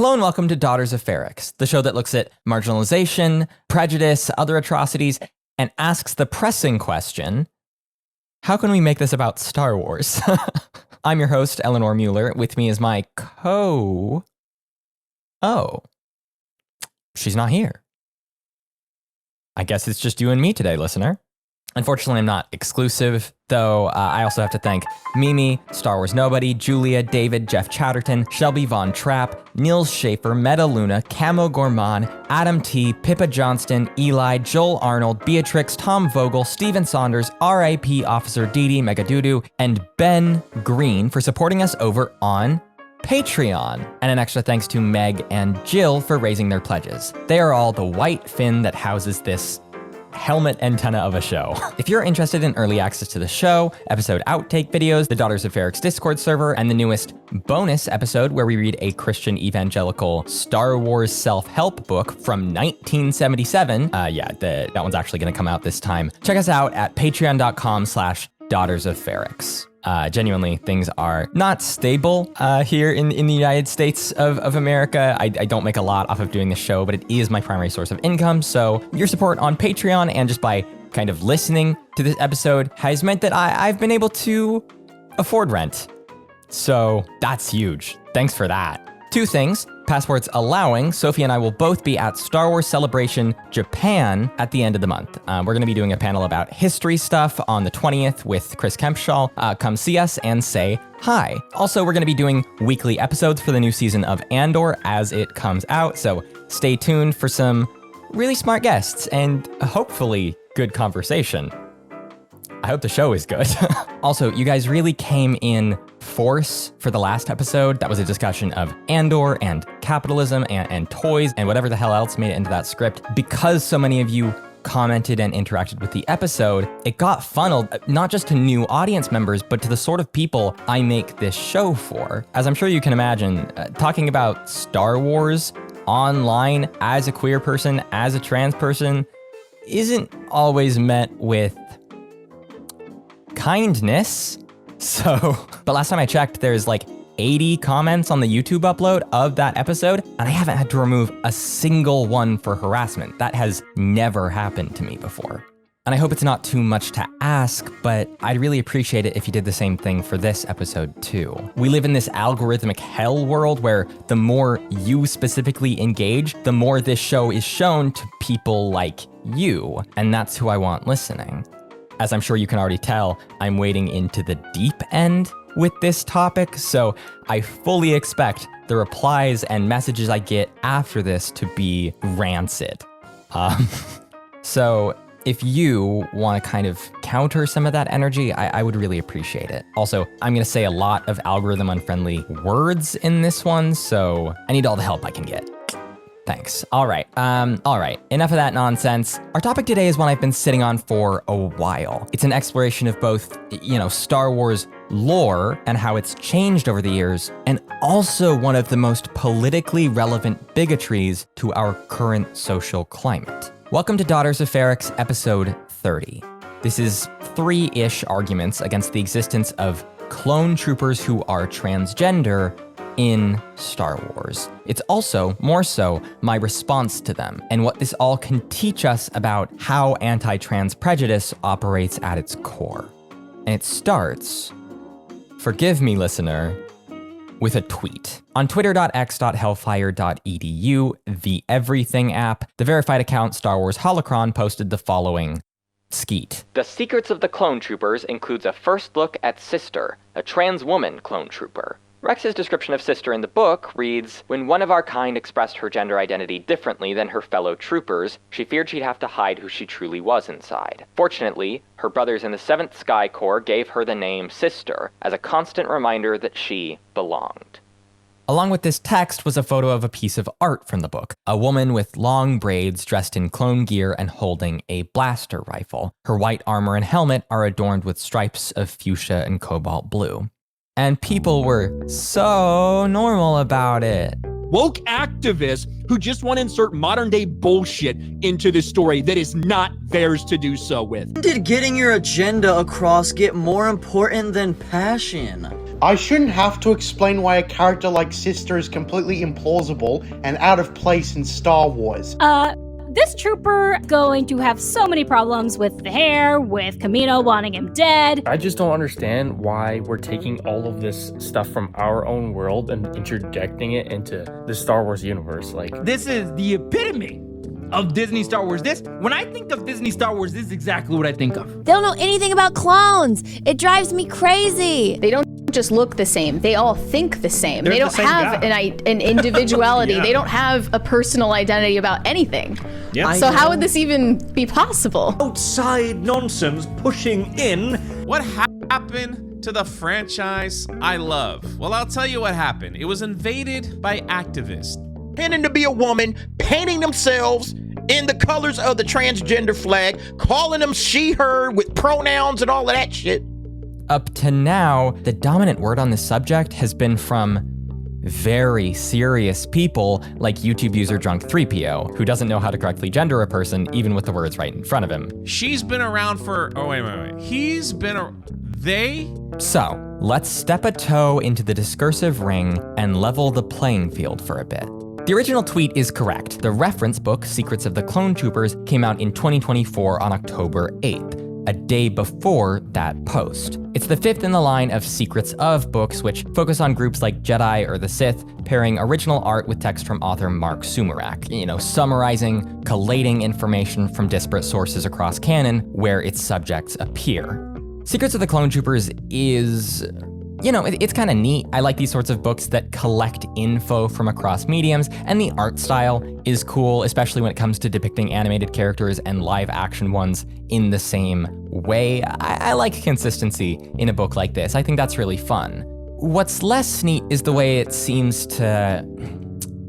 Hello and welcome to Daughters of Ferrex, the show that looks at marginalization, prejudice, other atrocities, and asks the pressing question, how can we make this about Star Wars? I'm your host, Eleanor Mueller. With me is my Oh, she's not here. I guess it's just you and me today, listener. Unfortunately, I'm not exclusive, though. I also have to thank Mimi, Star Wars Nobody, Julia, David, Jeff Chatterton, Shelby Von Trapp, Niels Schaefer, Meta Luna, Camo Gourmand, Adam T, Pippa Johnston, Eli, Joel Arnold, Beatrix, Tom Vogel, Steven Saunders, R.I.P. Officer Didi, Megadudu, and Ben Green for supporting us over on Patreon. And an extra thanks to Meg and Jill for raising their pledges. They are all the white fin that houses this helmet antenna of a show. If you're interested in early access to the show, episode outtake videos, the Daughters of Ferrex Discord server, and the newest bonus episode where we read a Christian evangelical Star Wars self-help book from 1977, that one's actually gonna come out this time. Check us out at patreon.com/Daughters of Ferrex. Genuinely, things are not stable here in the United States of America. I don't make a lot off of doing this show, but it is my primary source of income. So your support on Patreon and just by kind of listening to this episode has meant that I've been able to afford rent. So that's huge. Thanks for that. Two things. Passports allowing, Sophie and I will both be at Star Wars Celebration Japan at the end of the month. We're going to be doing a panel about history stuff on the 20th with Chris Kempschall. Come see us and say hi. Also, we're going to be doing weekly episodes for the new season of Andor as it comes out, so stay tuned for some really smart guests and hopefully good conversation. I hope the show is good. Also, you guys really came in force for the last episode. That was a discussion of Andor and capitalism and toys and whatever the hell else made it into that script. Because so many of you commented and interacted with the episode, it got funneled not just to new audience members, but to the sort of people I make this show for. As I'm sure you can imagine, talking about Star Wars online as a queer person, as a trans person, isn't always met with kindness. But last time I checked, there's like 80 comments on the YouTube upload of that episode, and I haven't had to remove a single one for harassment. That has never happened to me before. And I hope it's not too much to ask, but I'd really appreciate it if you did the same thing for this episode too. We live in this algorithmic hell world where the more you specifically engage, the more this show is shown to people like you, and that's who I want listening. As I'm sure you can already tell, I'm wading into the deep end with this topic, so I fully expect the replies and messages I get after this to be rancid. So if you want to kind of counter some of that energy, I would really appreciate it. Also, I'm going to say a lot of algorithm-unfriendly words in this one, so I need all the help I can get. Thanks. All right. Enough of that nonsense. Our topic today is one I've been sitting on for a while. It's an exploration of both, Star Wars lore and how it's changed over the years, and also one of the most politically relevant bigotries to our current social climate. Welcome to Daughters of Ferrex, episode 30. This is 3-ish arguments against the existence of clone troopers who are transgender in Star Wars. It's also, more so, my response to them, and what this all can teach us about how anti-trans prejudice operates at its core. And it starts, forgive me listener, with a tweet. On twitter.x.hellfire.edu, the Everything app, the verified account Star Wars Holocron posted the following skeet. The Secrets of the Clone Troopers includes a first look at Sister, a trans woman clone trooper. Rex's description of Sister in the book reads, when one of our kind expressed her gender identity differently than her fellow troopers, she feared she'd have to hide who she truly was inside. Fortunately, her brothers in the 7th Sky Corps gave her the name Sister as a constant reminder that she belonged. Along with this text was a photo of a piece of art from the book, a woman with long braids dressed in clone gear and holding a blaster rifle. Her white armor and helmet are adorned with stripes of fuchsia and cobalt blue. And people were so normal about it. Woke activists who just want to insert modern day bullshit into this story that is not theirs to do so with. When did getting your agenda across get more important than passion? I shouldn't have to explain why a character like Sister is completely implausible and out of place in Star Wars. This trooper going to have so many problems with the hair, with Kamino wanting him dead. I just don't understand why we're taking all of this stuff from our own world and interjecting it into the Star Wars universe. Like, this is the epitome of Disney Star Wars. When I think of Disney Star Wars, this is exactly what I think of. They don't know anything about clones. It drives me crazy. They don't just look the same. They all think the same. They don't have an individuality. They don't have a personal identity about anything. Yeah. So how would this even be possible? Outside nonsense pushing in. What happened to the franchise I love? Well, I'll tell you what happened. It was invaded by activists. Pretending to be a woman, painting themselves in the colors of the transgender flag, calling them she, her, with pronouns and all of that shit. Up to now, the dominant word on this subject has been from very serious people like YouTube user Drunk3PO, who doesn't know how to correctly gender a person even with the words right in front of him. She's been around for, He's been they? So, let's step a toe into the discursive ring and level the playing field for a bit. The original tweet is correct. The reference book, Secrets of the Clone Troopers, came out in 2024 on October 8th. A day before that post. It's the fifth in the line of Secrets of books, which focus on groups like Jedi or the Sith, pairing original art with text from author Mark Sumerak, summarizing, collating information from disparate sources across canon where its subjects appear. Secrets of the Clone Troopers is, it's kind of neat. I like these sorts of books that collect info from across mediums, and the art style is cool, especially when it comes to depicting animated characters and live action ones in the same way. I like consistency in a book like this. I think that's really fun. What's less neat is the way it seems to,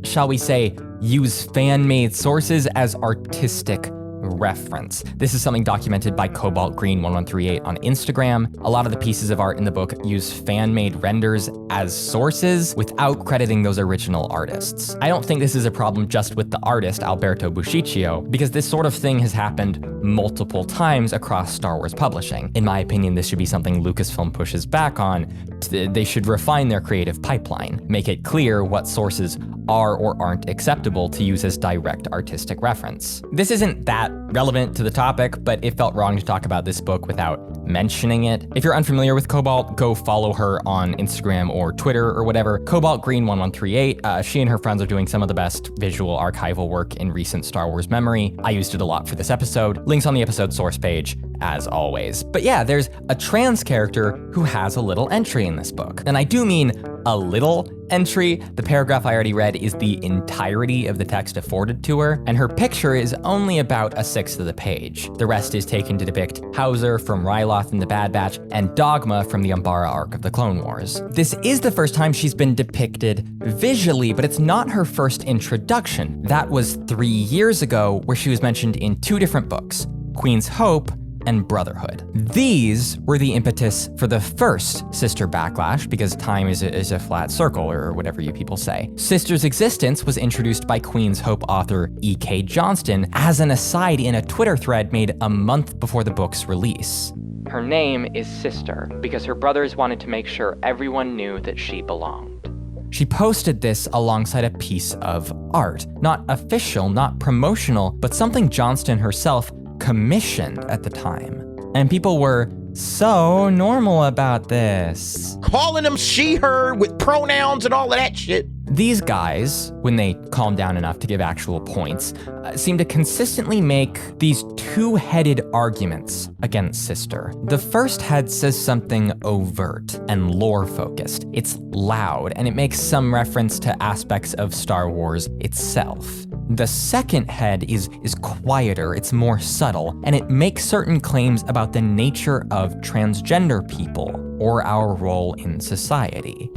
shall we say, use fan-made sources as artistic reference. This is something documented by Cobalt Green 1138 on Instagram. A lot of the pieces of art in the book use fan-made renders as sources without crediting those original artists. I don't think this is a problem just with the artist, Alberto Buscicchio, because this sort of thing has happened multiple times across Star Wars publishing. In my opinion, this should be something Lucasfilm pushes back on. They should refine their creative pipeline, make it clear what sources are or aren't acceptable to use as direct artistic reference. This isn't that relevant to the topic, but it felt wrong to talk about this book without mentioning it. If you're unfamiliar with Cobalt, go follow her on Instagram or Twitter or whatever. Cobalt Green 1138. She and her friends are doing some of the best visual archival work in recent Star Wars memory. I used it a lot for this episode. Links on the episode source page, as always. But yeah, there's a trans character who has a little entry in this book. And I do mean a little entry. The paragraph I already read is the entirety of the text afforded to her, and her picture is only about a sixth of the page. The rest is taken to depict Hauser from Ryloth in the Bad Batch and Dogma from the Umbara arc of the Clone Wars. This is the first time she's been depicted visually, but it's not her first introduction. That was 3 years ago, where she was mentioned in 2 different books, Queen's Hope and Brotherhood. These were the impetus for the first Sister backlash, because time is a flat circle, or whatever you people say. Sister's existence was introduced by Queen's Hope author E.K. Johnston as an aside in a Twitter thread made a month before the book's release. Her name is Sister because her brothers wanted to make sure everyone knew that she belonged. She posted this alongside a piece of art. Not official, not promotional, but something Johnston herself commissioned at the time. And people were so normal about this. Calling them she, her, with pronouns and all of that shit. These guys, when they calm down enough to give actual points, seem to consistently make these two-headed arguments against Sister. The first head says something overt and lore-focused. It's loud, and it makes some reference to aspects of Star Wars itself. The second head is quieter, it's more subtle, and it makes certain claims about the nature of transgender people or our role in society.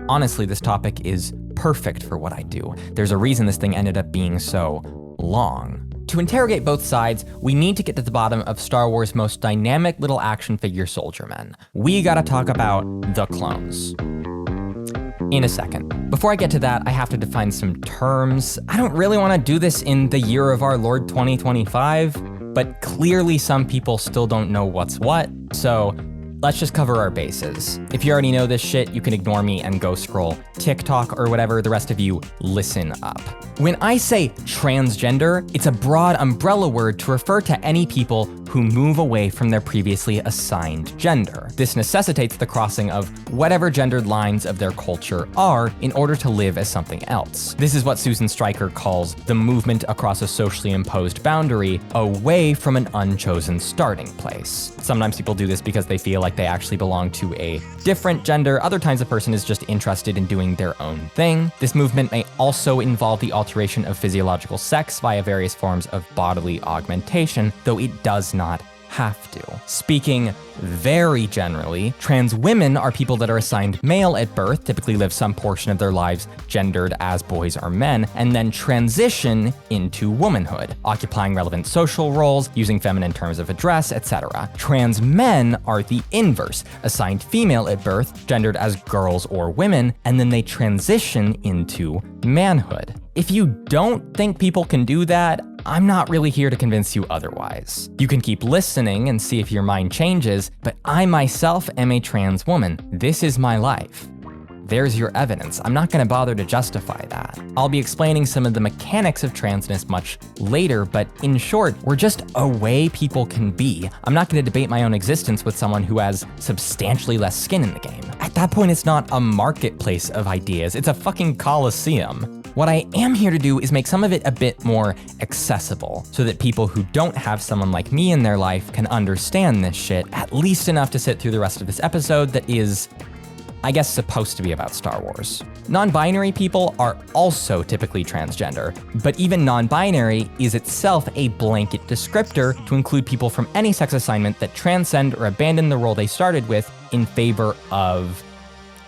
Honestly, this topic is perfect for what I do. There's a reason this thing ended up being so long. To interrogate both sides, we need to get to the bottom of Star Wars' most dynamic little action figure soldier men. We gotta talk about the clones. In a second. Before I get to that, I have to define some terms. I don't really want to do this in the year of our Lord 2025, but clearly some people still don't know what's what, so let's just cover our bases. If you already know this shit, you can ignore me and go scroll TikTok or whatever. The rest of you, listen up. When I say transgender, it's a broad umbrella word to refer to any people who move away from their previously assigned gender. This necessitates the crossing of whatever gendered lines of their culture are in order to live as something else. This is what Susan Stryker calls the movement across a socially imposed boundary away from an unchosen starting place. Sometimes people do this because they feel like they actually belong to a different gender. Other times a person is just interested in doing their own thing. This movement may also involve the alteration of physiological sex via various forms of bodily augmentation, though it does not have to. Speaking very generally, trans women are people that are assigned male at birth, typically live some portion of their lives gendered as boys or men, and then transition into womanhood, occupying relevant social roles, using feminine terms of address, etc. Trans men are the inverse, assigned female at birth, gendered as girls or women, and then they transition into manhood. If you don't think people can do that, I'm not really here to convince you otherwise. You can keep listening and see if your mind changes, but I myself am a trans woman. This is my life. There's your evidence. I'm not gonna bother to justify that. I'll be explaining some of the mechanics of transness much later, but in short, we're just a way people can be. I'm not gonna debate my own existence with someone who has substantially less skin in the game. At that point, it's not a marketplace of ideas, it's a fucking coliseum. What I am here to do is make some of it a bit more accessible so that people who don't have someone like me in their life can understand this shit at least enough to sit through the rest of this episode that is, I guess, supposed to be about Star Wars. Non-binary people are also typically transgender, but even non-binary is itself a blanket descriptor to include people from any sex assignment that transcend or abandon the role they started with in favor of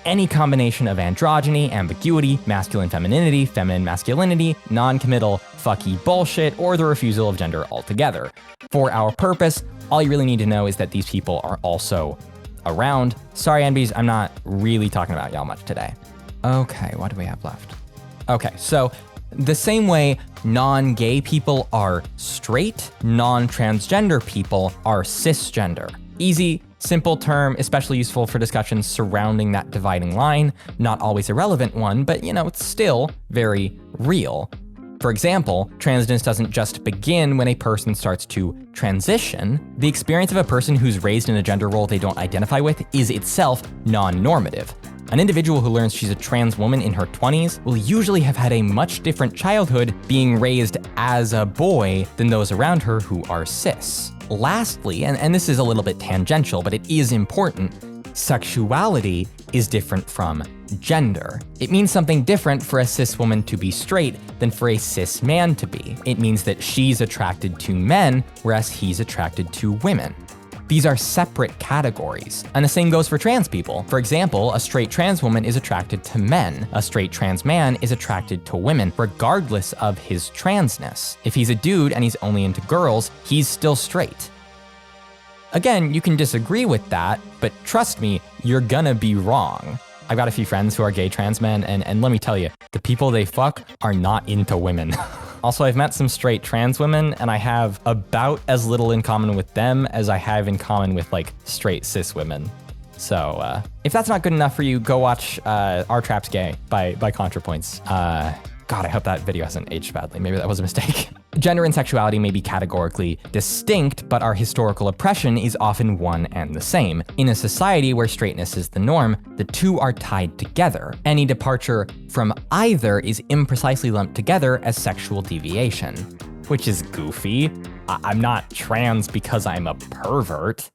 any combination of androgyny, ambiguity, masculine femininity, feminine masculinity, non-committal fucky bullshit, or the refusal of gender altogether. For our purpose, all you really need to know is that these people are also around. Sorry, NBs, I'm not really talking about y'all much today. Okay, what do we have left? Okay, so the same way non-gay people are straight, non-transgender people are cisgender. Easy, simple term, especially useful for discussions surrounding that dividing line. Not always a relevant one, but it's still very real. For example, transness doesn't just begin when a person starts to transition. The experience of a person who's raised in a gender role they don't identify with is itself non-normative. An individual who learns she's a trans woman in her 20s will usually have had a much different childhood being raised as a boy than those around her who are cis. Lastly, and this is a little bit tangential, but it is important, sexuality is different from gender. It means something different for a cis woman to be straight than for a cis man to be. It means that she's attracted to men, whereas he's attracted to women. These are separate categories, and the same goes for trans people. For example, a straight trans woman is attracted to men. A straight trans man is attracted to women, regardless of his transness. If he's a dude and he's only into girls, he's still straight. Again, you can disagree with that, but trust me, you're gonna be wrong. I've got a few friends who are gay trans men, and let me tell you, the people they fuck are not into women. Also, I've met some straight trans women, and I have about as little in common with them as I have in common with, straight cis women. So, if that's not good enough for you, go watch Our Trap's Gay by ContraPoints. God, I hope that video hasn't aged badly. Maybe that was a mistake. Gender and sexuality may be categorically distinct, but our historical oppression is often one and the same. In a society where straightness is the norm, the two are tied together. Any departure from either is imprecisely lumped together as sexual deviation, which is goofy. I'm not trans because I'm a pervert.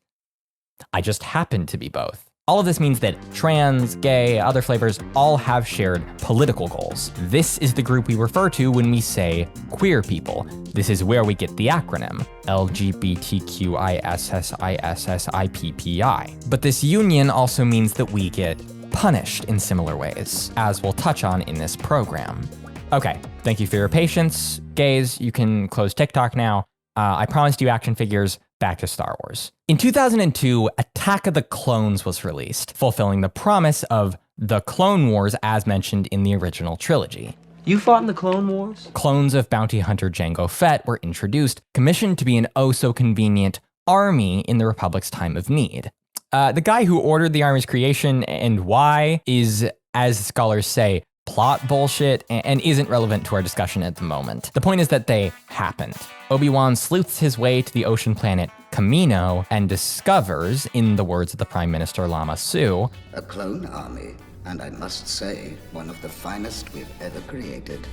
I just happen to be both. All of this means that trans, gay, other flavors all have shared political goals. This is the group we refer to when we say queer people. This is where we get the acronym, LGBTQISSISSIPPI. But this union also means that we get punished in similar ways, as we'll touch on in this program. Okay, thank you for your patience. Gays, you can close TikTok now. I promised you action figures. Back to Star Wars. In 2002, Attack of the Clones was released, fulfilling the promise of the Clone Wars as mentioned in the original trilogy. You fought in the Clone Wars? Clones of bounty hunter Jango Fett were introduced, commissioned to be an oh-so-convenient army in the Republic's time of need. The guy who ordered the Army's creation and why is, as scholars say, plot bullshit and isn't relevant to our discussion at the moment. The point is that they happened. Obi-Wan sleuths his way to the ocean planet Kamino and discovers, in the words of the Prime Minister Lama Su, a clone army, and I must say, one of the finest we've ever created.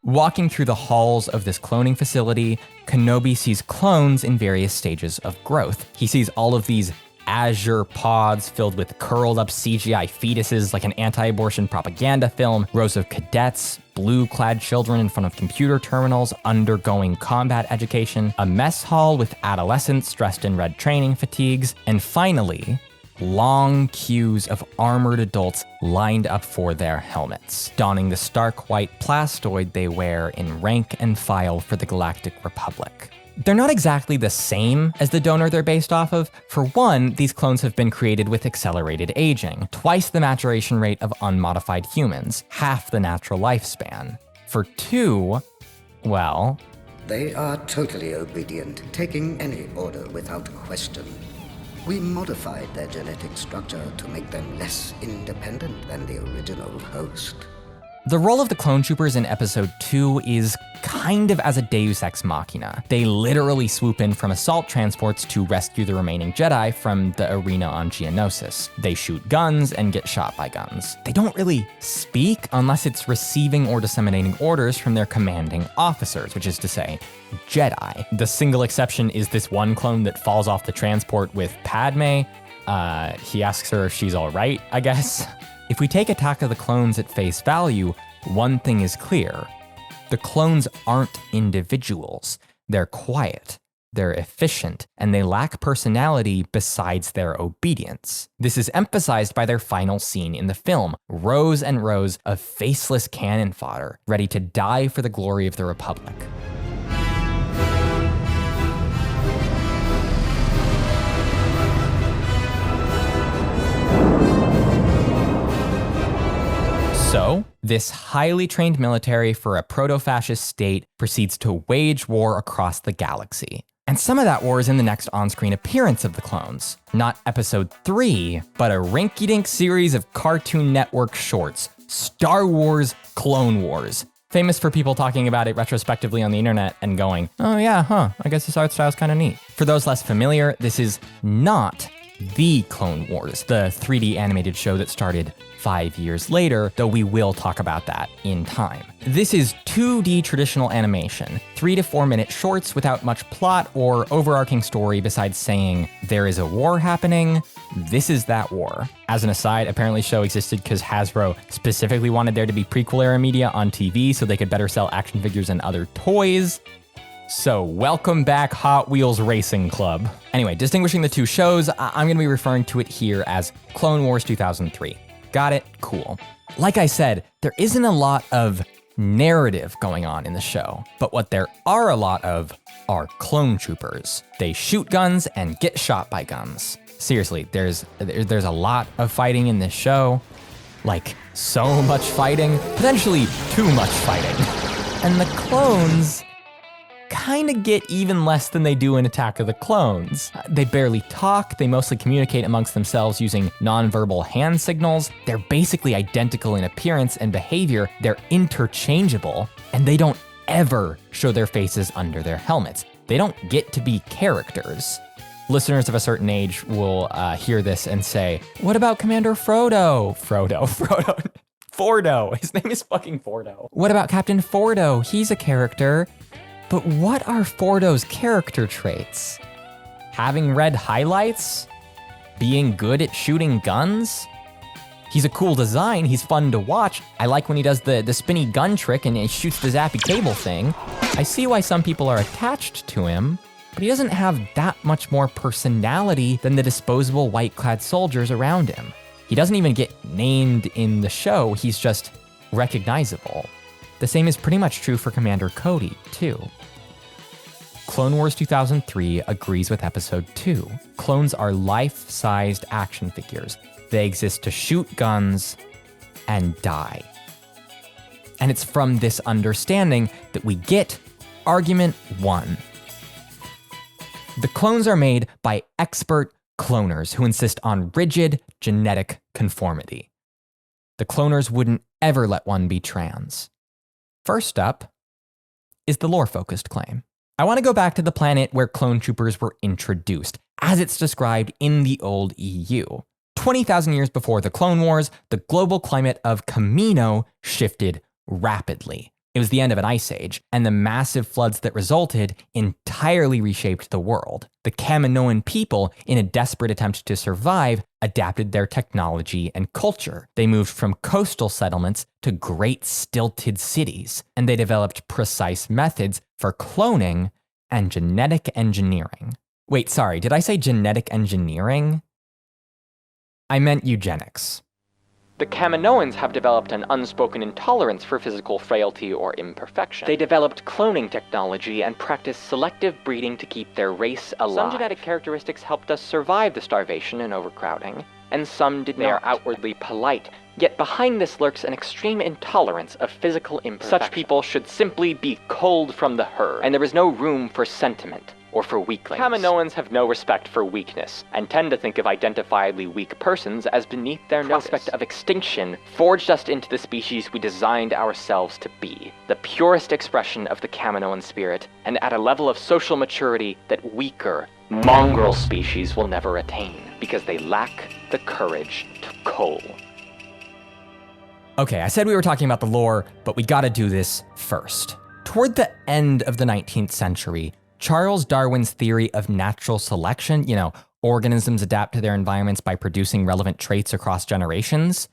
Walking through the halls of this cloning facility, Kenobi sees clones in various stages of growth. He sees all of these azure pods filled with curled up CGI fetuses like an anti-abortion propaganda film, rows of cadets, blue-clad children in front of computer terminals undergoing combat education, a mess hall with adolescents dressed in red training fatigues, and finally, long queues of armored adults lined up for their helmets, donning the stark white plastoid they wear in rank and file for the Galactic Republic. They're not exactly the same as the donor they're based off of. For one, these clones have been created with accelerated aging, twice the maturation rate of unmodified humans, half the natural lifespan. For two, well, they are totally obedient, taking any order without question. We modified their genetic structure to make them less independent than the original host. The role of the clone troopers in episode 2 is kind of as a deus ex machina. They literally swoop in from assault transports to rescue the remaining Jedi from the arena on Geonosis. They shoot guns and get shot by guns. They don't really speak unless it's receiving or disseminating orders from their commanding officers, which is to say, Jedi. The single exception is this one clone that falls off the transport with Padme. He asks her if she's all right, I guess. If we take Attack of the Clones at face value, one thing is clear. The clones aren't individuals. They're quiet, they're efficient, and they lack personality besides their obedience. This is emphasized by their final scene in the film, rows and rows of faceless cannon fodder, ready to die for the glory of the Republic. So, this highly trained military for a proto-fascist state proceeds to wage war across the galaxy. And some of that war is in the next on-screen appearance of the clones. Not episode 3, but a rinky-dink series of Cartoon Network shorts, Star Wars Clone Wars. Famous for people talking about it retrospectively on the internet and going, oh yeah, I guess this art style's kinda neat. For those less familiar, this is not the Clone Wars, the 3D animated show that started 5 years later, though we will talk about that in time. This is 2D traditional animation, 3 to 4 minute shorts without much plot or overarching story besides saying, there is a war happening, this is that war. As an aside, apparently the show existed because Hasbro specifically wanted there to be prequel era media on TV so they could better sell action figures and other toys. So welcome back, Hot Wheels Racing Club. Anyway, distinguishing the two shows, I'm gonna be referring to it here as Clone Wars 2003. Got it? Cool. Like I said, there isn't a lot of narrative going on in the show, but what there are a lot of are clone troopers. They shoot guns and get shot by guns. Seriously, there's a lot of fighting in this show. Like, so much fighting, potentially too much fighting. And the clones kind of get even less than they do in Attack of the Clones. They barely talk, they mostly communicate amongst themselves using nonverbal hand signals. They're basically identical in appearance and behavior, they're interchangeable, and they don't ever show their faces under their helmets. They don't get to be characters. Listeners of a certain age will hear this and say, what about Commander Frodo? Fordo, his name is fucking Fordo. What about Captain Fordo? He's a character. But what are Fordo's character traits? Having red highlights? Being good at shooting guns? He's a cool design, he's fun to watch. I like when he does the spinny gun trick and he shoots the zappy cable thing. I see why some people are attached to him, but he doesn't have that much more personality than the disposable white-clad soldiers around him. He doesn't even get named in the show, he's just recognizable. The same is pretty much true for Commander Cody, too. Clone Wars 2003 agrees with episode 2. Clones are life-sized action figures. They exist to shoot guns and die. And it's from this understanding that we get argument 1. The clones are made by expert cloners who insist on rigid genetic conformity. The cloners wouldn't ever let one be trans. First up is the lore-focused claim. I want to go back to the planet where clone troopers were introduced, as it's described in the old EU. 20,000 years before the Clone Wars, the global climate of Kamino shifted rapidly. It was the end of an ice age, and the massive floods that resulted entirely reshaped the world. The Kaminoan people, in a desperate attempt to survive, adapted their technology and culture. They moved from coastal settlements to great stilted cities, and they developed precise methods for cloning and genetic engineering. Wait, sorry, did I say genetic engineering? I meant eugenics. The Kaminoans have developed an unspoken intolerance for physical frailty or imperfection. They developed cloning technology and practiced selective breeding to keep their race alive. Some genetic characteristics helped us survive the starvation and overcrowding, and some did not. They are outwardly polite, yet behind this lurks an extreme intolerance of physical imperfection. Such people should simply be culled from the herd, and there is no room for sentiment or for weaklings. Kaminoans have no respect for weakness, and tend to think of identifiably weak persons as beneath their notice. Prospect of extinction forged us into the species we designed ourselves to be, the purest expression of the Kaminoan spirit, and at a level of social maturity that weaker, mongrel species will never attain, because they lack the courage to cull. Okay, I said we were talking about the lore, but we gotta do this first. Toward the end of the 19th century, Charles Darwin's theory of natural selection, organisms adapt to their environments by producing relevant traits across generations,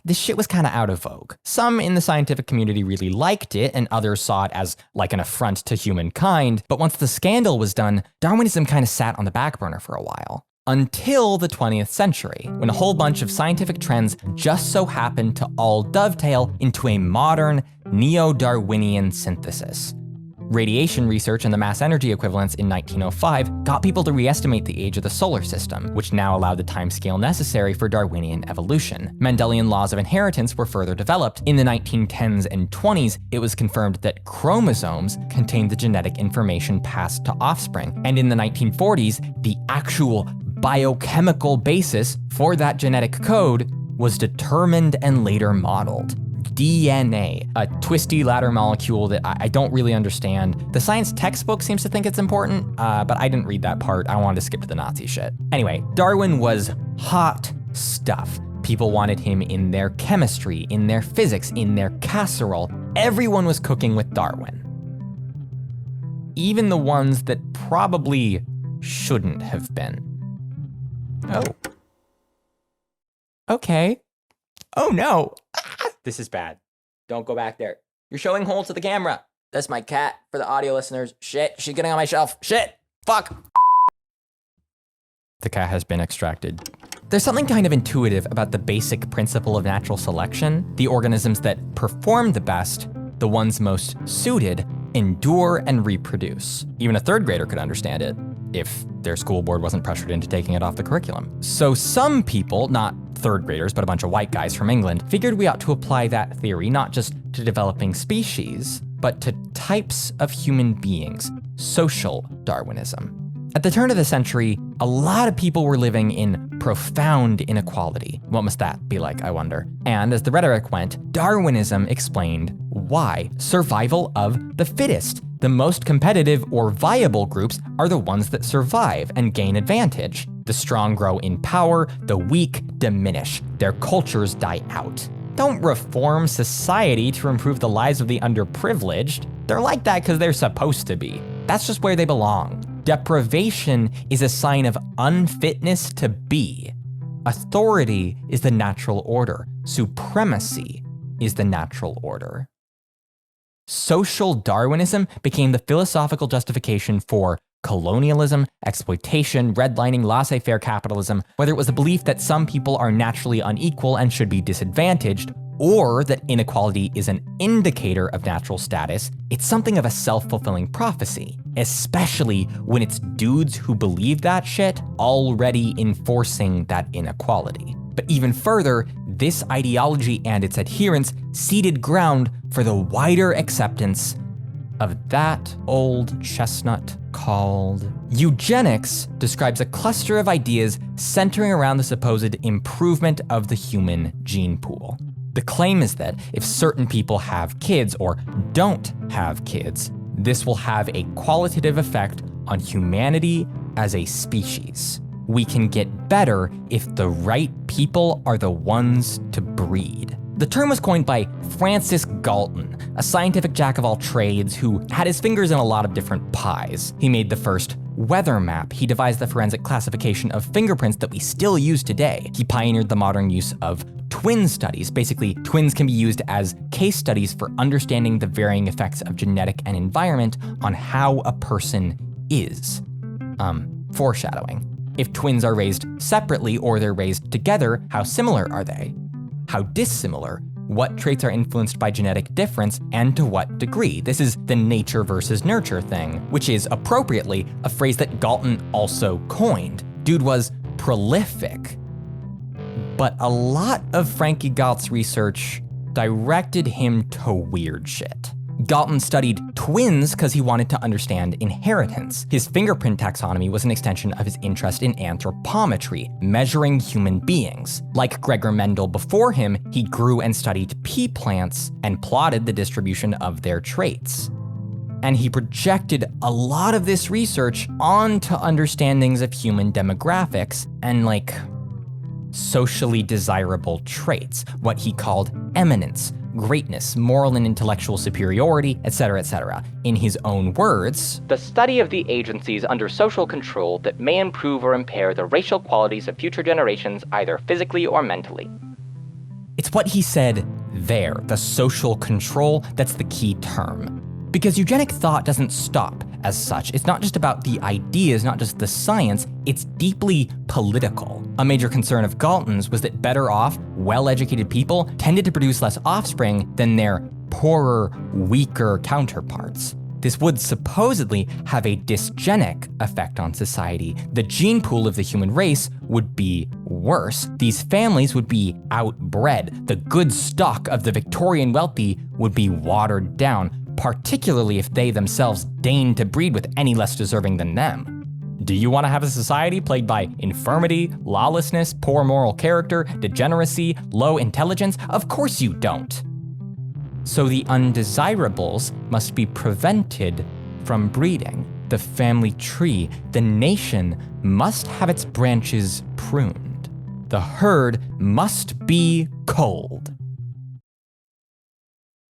this shit was kind of out of vogue. Some in the scientific community really liked it, and others saw it as like an affront to humankind, but once the scandal was done, Darwinism kind of sat on the back burner for a while. Until the 20th century, when a whole bunch of scientific trends just so happened to all dovetail into a modern neo-Darwinian synthesis. Radiation research and the mass energy equivalence in 1905 got people to re-estimate the age of the solar system, which now allowed the timescale necessary for Darwinian evolution. Mendelian laws of inheritance were further developed. In the 1910s and 20s, it was confirmed that chromosomes contained the genetic information passed to offspring. And in the 1940s, the actual biochemical basis for that genetic code was determined and later modeled. DNA, a twisty ladder molecule that I don't really understand. The science textbook seems to think it's important, but I didn't read that part. I wanted to skip to the Nazi shit. Anyway, Darwin was hot stuff. People wanted him in their chemistry, in their physics, in their casserole. Everyone was cooking with Darwin. Even the ones that probably shouldn't have been. Oh. Okay. Oh no. This is bad. Don't go back there. You're showing holes to the camera. That's my cat for the audio listeners. Shit, she's getting on my shelf. Shit, fuck. The cat has been extracted. There's something kind of intuitive about the basic principle of natural selection. The organisms that perform the best, the ones most suited, endure and reproduce. Even a third grader could understand it if their school board wasn't pressured into taking it off the curriculum. So some people, not third graders, but a bunch of white guys from England, figured we ought to apply that theory not just to developing species, but to types of human beings, social Darwinism. At the turn of the century, a lot of people were living in profound inequality. What must that be like, I wonder? And as the rhetoric went, Darwinism explained why. Survival of the fittest. The most competitive or viable groups are the ones that survive and gain advantage. The strong grow in power, the weak diminish. Their cultures die out. Don't reform society to improve the lives of the underprivileged. They're like that because they're supposed to be. That's just where they belong. Deprivation is a sign of unfitness to be. Authority is the natural order. Supremacy is the natural order. Social Darwinism became the philosophical justification for colonialism, exploitation, redlining, laissez-faire capitalism, whether it was the belief that some people are naturally unequal and should be disadvantaged, or that inequality is an indicator of natural status. It's something of a self-fulfilling prophecy, especially when it's dudes who believe that shit already enforcing that inequality. But even further, this ideology and its adherents ceded ground for the wider acceptance of that old chestnut called eugenics describes a cluster of ideas centering around the supposed improvement of the human gene pool. The claim is that if certain people have kids or don't have kids, this will have a qualitative effect on humanity as a species. We can get better if the right people are the ones to breed. The term was coined by Francis Galton, a scientific jack of all trades who had his fingers in a lot of different pies. He made the first weather map. He devised the forensic classification of fingerprints that we still use today. He pioneered the modern use of twin studies. Basically, twins can be used as case studies for understanding the varying effects of genetic and environment on how a person is. Foreshadowing. If twins are raised separately or they're raised together, how similar are they? How dissimilar? What traits are influenced by genetic difference and to what degree? This is the nature versus nurture thing, which is appropriately a phrase that Galton also coined. Dude was prolific. But a lot of Frankie Galt's research directed him to weird shit. Galton studied twins because he wanted to understand inheritance. His fingerprint taxonomy was an extension of his interest in anthropometry, measuring human beings. Like Gregor Mendel before him, he grew and studied pea plants and plotted the distribution of their traits. And he projected a lot of this research onto understandings of human demographics and socially desirable traits, what he called eminence, greatness, moral and intellectual superiority, etc., etc. In his own words, the study of the agencies under social control that may improve or impair the racial qualities of future generations, either physically or mentally. It's what he said there, the social control, that's the key term. Because eugenic thought doesn't stop as such. It's not just about the ideas, not just the science, it's deeply political. A major concern of Galton's was that better off, well-educated people tended to produce less offspring than their poorer, weaker counterparts. This would supposedly have a dysgenic effect on society. The gene pool of the human race would be worse. These families would be outbred. The good stock of the Victorian wealthy would be watered down, particularly if they themselves deigned to breed with any less deserving than them. Do you want to have a society plagued by infirmity, lawlessness, poor moral character, degeneracy, low intelligence? Of course you don't. So the undesirables must be prevented from breeding. The family tree, the nation, must have its branches pruned. The herd must be culled.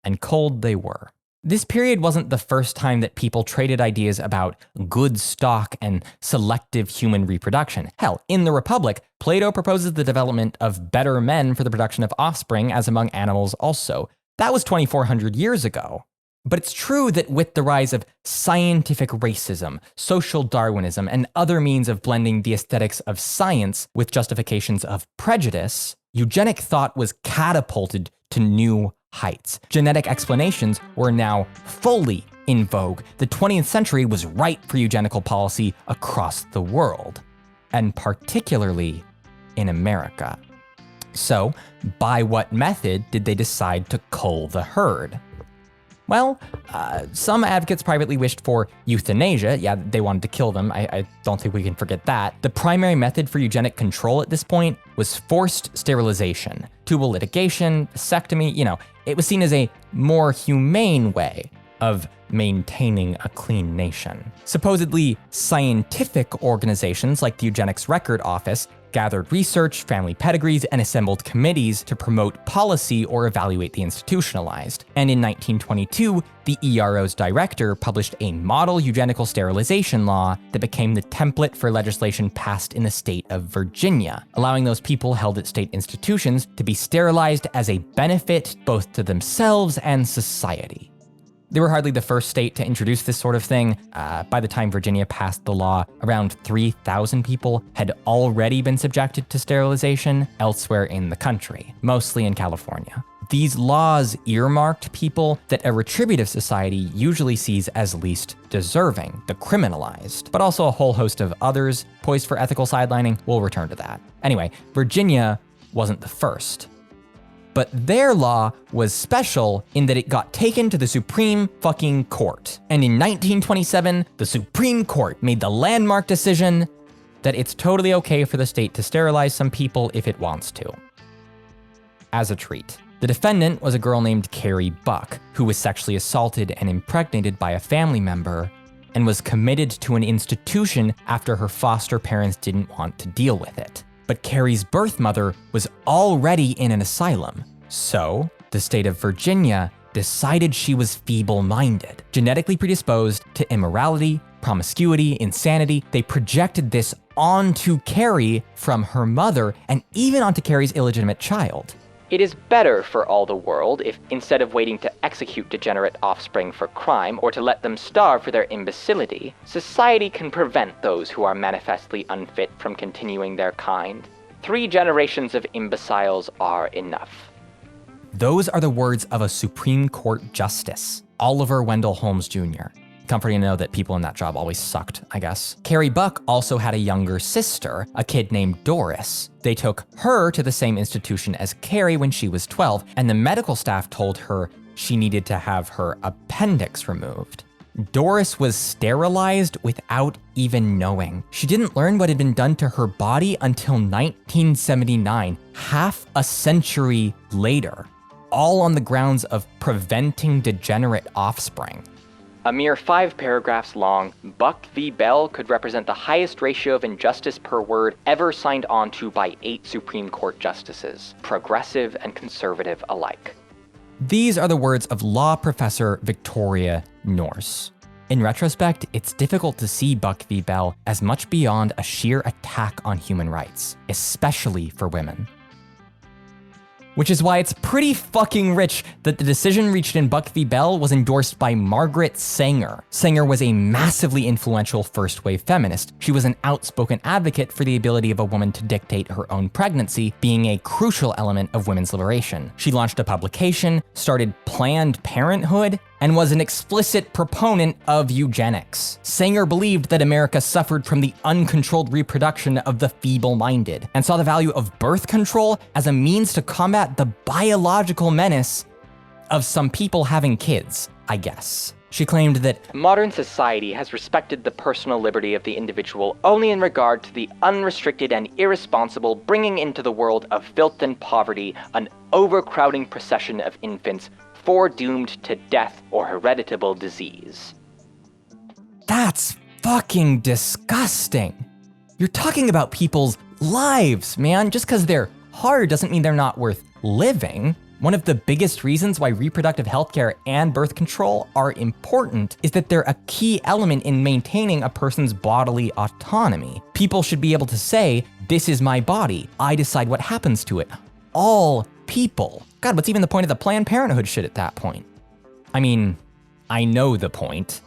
And culled they were. This period wasn't the first time that people traded ideas about good stock and selective human reproduction. Hell, in the Republic, Plato proposes the development of better men for the production of offspring as among animals also. That was 2,400 years ago. But it's true that with the rise of scientific racism, social Darwinism, and other means of blending the aesthetics of science with justifications of prejudice, eugenic thought was catapulted to new heights. Genetic explanations were now fully in vogue. The 20th century was ripe for eugenical policy across the world, and particularly in America. So, by what method did they decide to cull the herd? Well, some advocates privately wished for euthanasia. Yeah, they wanted to kill them. I don't think we can forget that. The primary method for eugenic control at this point was forced sterilization, tubal litigation, vasectomy, it was seen as a more humane way of maintaining a clean nation. Supposedly, scientific organizations like the Eugenics Record Office gathered research, family pedigrees, and assembled committees to promote policy or evaluate the institutionalized. And in 1922, the ERO's director published a model eugenical sterilization law that became the template for legislation passed in the state of Virginia, allowing those people held at state institutions to be sterilized as a benefit both to themselves and society. They were hardly the first state to introduce this sort of thing. By the time Virginia passed the law, around 3,000 people had already been subjected to sterilization elsewhere in the country, mostly in California. These laws earmarked people that a retributive society usually sees as least deserving, the criminalized, but also a whole host of others poised for ethical sidelining. We'll return to that. Anyway, Virginia wasn't the first. But their law was special in that it got taken to the Supreme fucking Court. And in 1927, the Supreme Court made the landmark decision that it's totally okay for the state to sterilize some people if it wants to, as a treat. The defendant was a girl named Carrie Buck, who was sexually assaulted and impregnated by a family member and was committed to an institution after her foster parents didn't want to deal with it. But Carrie's birth mother was already in an asylum, so the state of Virginia decided she was feeble-minded, genetically predisposed to immorality, promiscuity, insanity. They projected this onto Carrie from her mother and even onto Carrie's illegitimate child. It is better for all the world if, instead of waiting to execute degenerate offspring for crime or to let them starve for their imbecility, society can prevent those who are manifestly unfit from continuing their kind. 3 generations of imbeciles are enough. Those are the words of a Supreme Court Justice, Oliver Wendell Holmes Jr. Comforting to know that people in that job always sucked, I guess. Carrie Buck also had a younger sister, a kid named Doris. They took her to the same institution as Carrie when she was 12, and the medical staff told her she needed to have her appendix removed. Doris was sterilized without even knowing. She didn't learn what had been done to her body until 1979, half a century later, all on the grounds of preventing degenerate offspring. A mere 5 paragraphs long, Buck v. Bell could represent the highest ratio of injustice per word ever signed onto by 8 Supreme Court justices, progressive and conservative alike. These are the words of law professor Victoria Norse. In retrospect, it's difficult to see Buck v. Bell as much beyond a sheer attack on human rights, especially for women. Which is why it's pretty fucking rich that the decision reached in Buck v. Bell was endorsed by Margaret Sanger. Sanger was a massively influential first-wave feminist. She was an outspoken advocate for the ability of a woman to dictate her own pregnancy, being a crucial element of women's liberation. She launched a publication, started Planned Parenthood, and was an explicit proponent of eugenics. Sanger believed that America suffered from the uncontrolled reproduction of the feeble-minded, and saw the value of birth control as a means to combat the biological menace of some people having kids, I guess. She claimed that modern society has respected the personal liberty of the individual only in regard to the unrestricted and irresponsible bringing into the world of filth and poverty an overcrowding procession of infants foredoomed to death or hereditable disease. That's fucking disgusting. You're talking about people's lives, man. Just because they're hard doesn't mean they're not worth living. One of the biggest reasons why reproductive healthcare and birth control are important is that they're a key element in maintaining a person's bodily autonomy. People should be able to say, this is my body, I decide what happens to it. All people. God, what's even the point of the Planned Parenthood shit at that point? I mean, I know the point.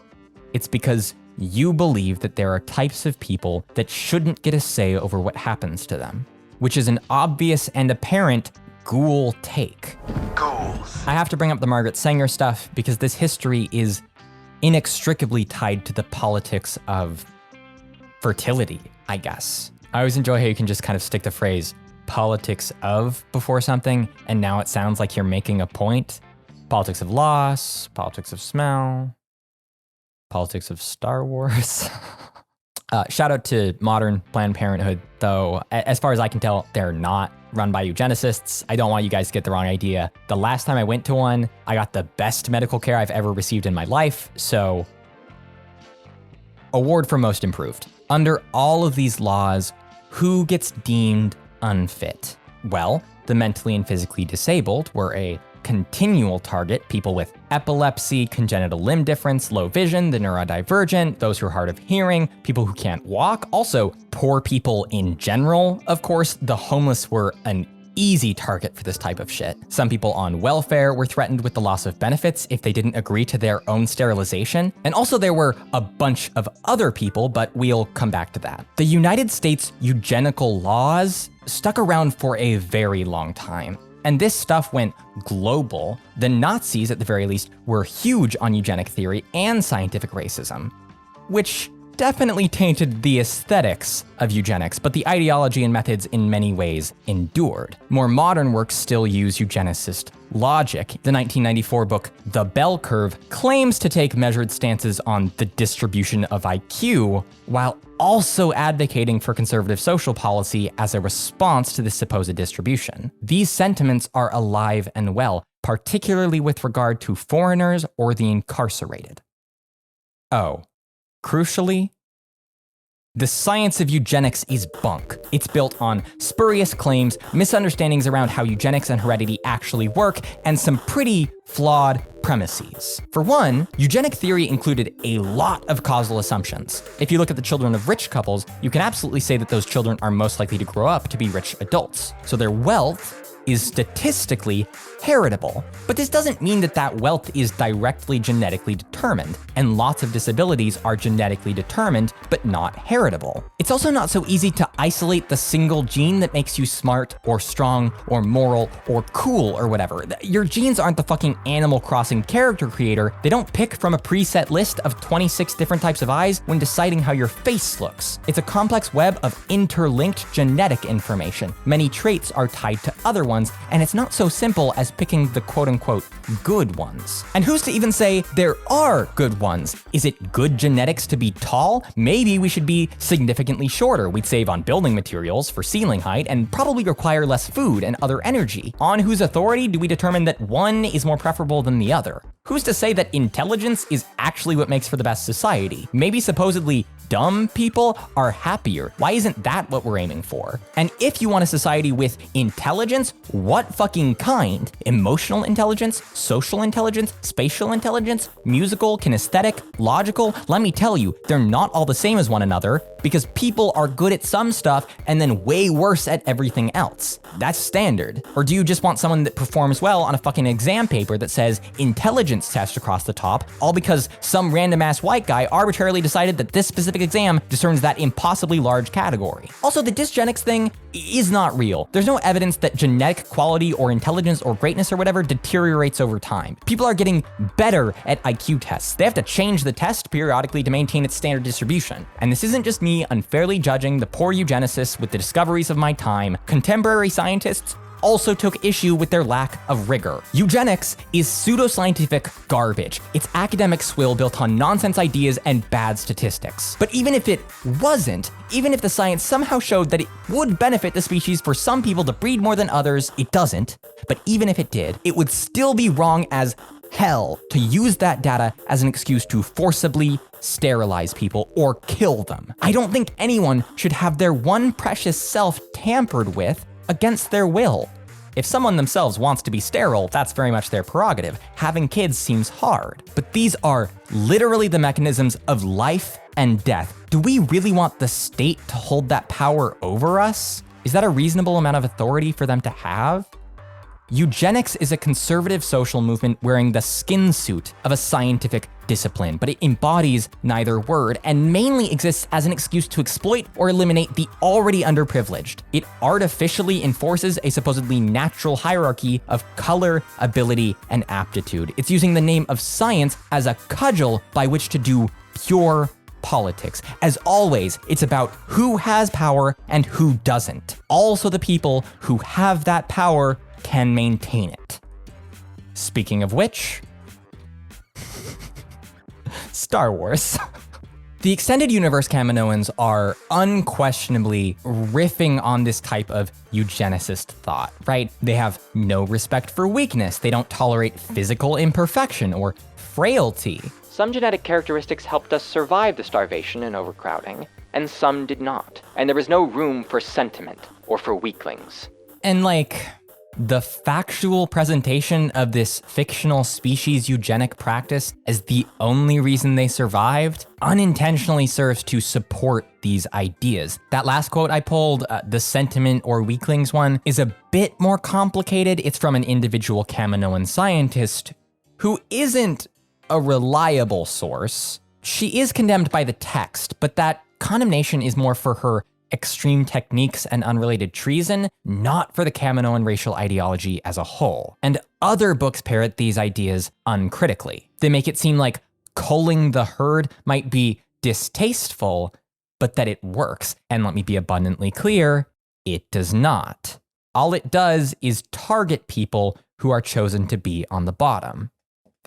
It's because you believe that there are types of people that shouldn't get a say over what happens to them, which is an obvious and apparent ghoul take. Ghouls. I have to bring up the Margaret Sanger stuff because this history is inextricably tied to the politics of fertility, I guess. I always enjoy how you can just kind of stick the phrase politics of before something, and now it sounds like you're making a point. Politics of loss, politics of smell, politics of Star Wars. Shout out to modern Planned Parenthood, though. As far as I can tell, they're not run by eugenicists. I don't want you guys to get the wrong idea. The last time I went to one, I got the best medical care I've ever received in my life, so award for most improved. Under all of these laws, who gets deemed unfit? Well, the mentally and physically disabled were a continual target. People with epilepsy, congenital limb difference, low vision, the neurodivergent, those who are hard of hearing, people who can't walk, also poor people in general. Of course, the homeless were an easy target for this type of shit. Some people on welfare were threatened with the loss of benefits if they didn't agree to their own sterilization. And also there were a bunch of other people, but we'll come back to that. The United States eugenical laws stuck around for a very long time. And this stuff went global. The Nazis, at the very least, were huge on eugenic theory and scientific racism, which definitely tainted the aesthetics of eugenics, but the ideology and methods in many ways endured. More modern works still use eugenicist logic. The 1994 book, The Bell Curve, claims to take measured stances on the distribution of IQ, while also advocating for conservative social policy as a response to this supposed distribution. These sentiments are alive and well, particularly with regard to foreigners or the incarcerated. Oh, crucially, the science of eugenics is bunk. It's built on spurious claims, misunderstandings around how eugenics and heredity actually work, and some pretty flawed premises. For one, eugenic theory included a lot of causal assumptions. If you look at the children of rich couples, you can absolutely say that those children are most likely to grow up to be rich adults. So their wealth is statistically heritable. But this doesn't mean that that wealth is directly genetically determined, and lots of disabilities are genetically determined, but not heritable. It's also not so easy to isolate the single gene that makes you smart, or strong, or moral, or cool, or whatever. Your genes aren't the fucking Animal Crossing character creator. They don't pick from a preset list of 26 different types of eyes when deciding how your face looks. It's a complex web of interlinked genetic information. Many traits are tied to other ones, and it's not so simple as picking the quote-unquote good ones. And who's to even say there are good ones? Is it good genetics to be tall? Maybe we should be significantly shorter. We'd save on building materials for ceiling height and probably require less food and other energy. On whose authority do we determine that one is more preferable than the other? Who's to say that intelligence is actually what makes for the best society? Maybe supposedly dumb people are happier. Why isn't that what we're aiming for? And if you want a society with intelligence, what fucking kind? Emotional intelligence, social intelligence, spatial intelligence, musical, kinesthetic, logical? Let me tell you, they're not all the same as one another, because people are good at some stuff and then way worse at everything else. That's standard. Or do you just want someone that performs well on a fucking exam paper that says intelligence test across the top, all because some random ass white guy arbitrarily decided that this specific exam discerns that impossibly large category? Also, the dysgenics thing is not real. There's no evidence that genetic quality or intelligence or greatness or whatever deteriorates over time. People are getting better at IQ tests. They have to change the test periodically to maintain its standard distribution. And this isn't just me unfairly judging the poor eugenicists with the discoveries of my time. Contemporary scientists also took issue with their lack of rigor. Eugenics is pseudoscientific garbage. It's academic swill built on nonsense ideas and bad statistics. But even if it wasn't, even if the science somehow showed that it would benefit the species for some people to breed more than others, it doesn't. But even if it did, it would still be wrong as hell to use that data as an excuse to forcibly sterilize people or kill them. I don't think anyone should have their one precious self tampered with against their will. If someone themselves wants to be sterile, that's very much their prerogative. Having kids seems hard. But these are literally the mechanisms of life and death. Do we really want the state to hold that power over us? Is that a reasonable amount of authority for them to have? Eugenics is a conservative social movement wearing the skin suit of a scientific discipline, but it embodies neither word and mainly exists as an excuse to exploit or eliminate the already underprivileged. It artificially enforces a supposedly natural hierarchy of color, ability, and aptitude. It's using the name of science as a cudgel by which to do pure politics. As always, it's about who has power and who doesn't. Also, the people who have that power can maintain it. Speaking of which, Star Wars. The extended universe Kaminoans are unquestionably riffing on this type of eugenicist thought, right? They have no respect for weakness. They don't tolerate physical imperfection or frailty. Some genetic characteristics helped us survive the starvation and overcrowding, and some did not. And there was no room for sentiment or for weaklings. And the factual presentation of this fictional species eugenic practice as the only reason they survived unintentionally serves to support these ideas. That last quote I pulled, the sentiment or weaklings one, is a bit more complicated. It's from an individual Kaminoan scientist who isn't a reliable source. She is condemned by the text, but that condemnation is more for her extreme techniques and unrelated treason, not for the Kaminoan racial ideology as a whole. And other books parrot these ideas uncritically. They make it seem like culling the herd might be distasteful, but that it works. And let me be abundantly clear, it does not. All it does is target people who are chosen to be on the bottom.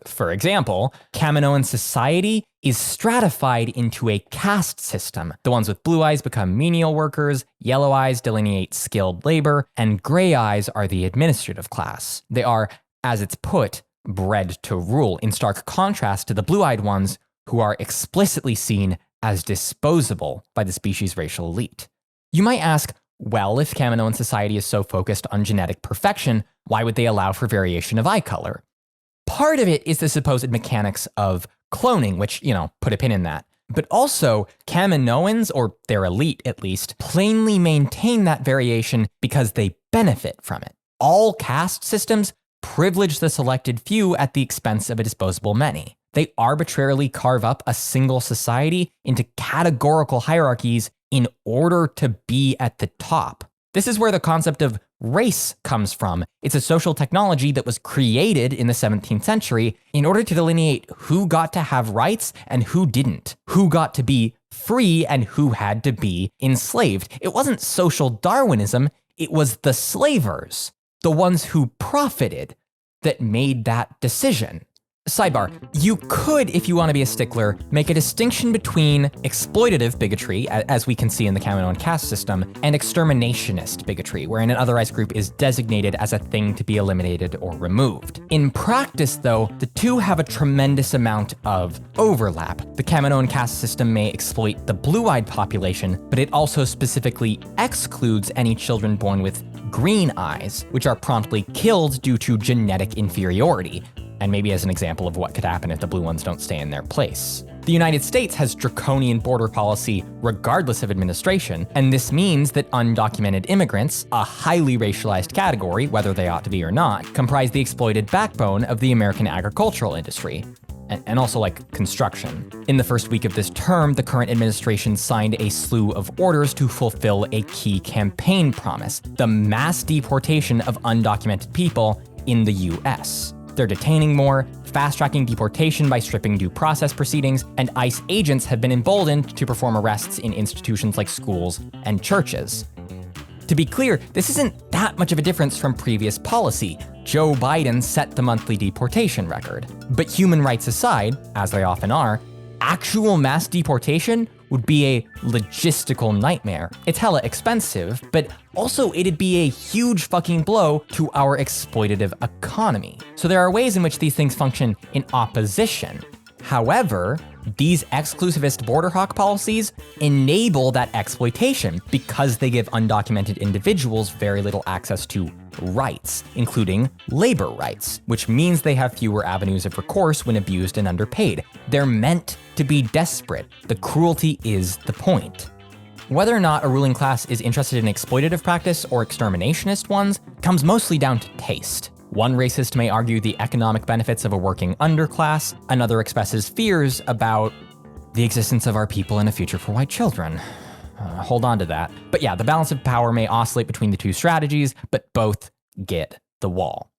For example, Kaminoan society is stratified into a caste system. The ones with blue eyes become menial workers, yellow eyes delineate skilled labor, and gray eyes are the administrative class. They are, as it's put, bred to rule, in stark contrast to the blue-eyed ones who are explicitly seen as disposable by the species' racial elite. You might ask, well, if Kaminoan society is so focused on genetic perfection, why would they allow for variation of eye color? Part of it is the supposed mechanics of cloning, which, put a pin in that. But also, Kaminoans, or their elite at least, plainly maintain that variation because they benefit from it. All caste systems privilege the selected few at the expense of a disposable many. They arbitrarily carve up a single society into categorical hierarchies in order to be at the top. This is where the concept of race comes from. It's a social technology that was created in the 17th century in order to delineate who got to have rights and who didn't, who got to be free and who had to be enslaved. It wasn't social Darwinism, it was the slavers, the ones who profited, that made that decision. Sidebar, you could, if you want to be a stickler, make a distinction between exploitative bigotry, as we can see in the Kaminoan caste system, and exterminationist bigotry, wherein an otherized group is designated as a thing to be eliminated or removed. In practice, though, the two have a tremendous amount of overlap. The Kaminoan caste system may exploit the blue-eyed population, but it also specifically excludes any children born with green eyes, which are promptly killed due to genetic inferiority. And maybe as an example of what could happen if the blue ones don't stay in their place. The United States has draconian border policy regardless of administration, and this means that undocumented immigrants, a highly racialized category, whether they ought to be or not, comprise the exploited backbone of the American agricultural industry. And also like construction. In the first week of this term, the current administration signed a slew of orders to fulfill a key campaign promise: the mass deportation of undocumented people in the US. They're detaining more, fast-tracking deportation by stripping due process proceedings, and ICE agents have been emboldened to perform arrests in institutions like schools and churches. To be clear, this isn't that much of a difference from previous policy. Joe Biden set the monthly deportation record. But human rights aside, as they often are, actual mass deportation would be a logistical nightmare. It's hella expensive, but also it'd be a huge fucking blow to our exploitative economy. So there are ways in which these things function in opposition. However, these exclusivist border hawk policies enable that exploitation because they give undocumented individuals very little access to rights, including labor rights, which means they have fewer avenues of recourse when abused and underpaid. They're meant to be desperate. The cruelty is the point. Whether or not a ruling class is interested in exploitative practice or exterminationist ones comes mostly down to taste. One racist may argue the economic benefits of a working underclass, another expresses fears about the existence of our people and a future for white children. Hold on to that. But yeah, the balance of power may oscillate between the two strategies, but both get the wall.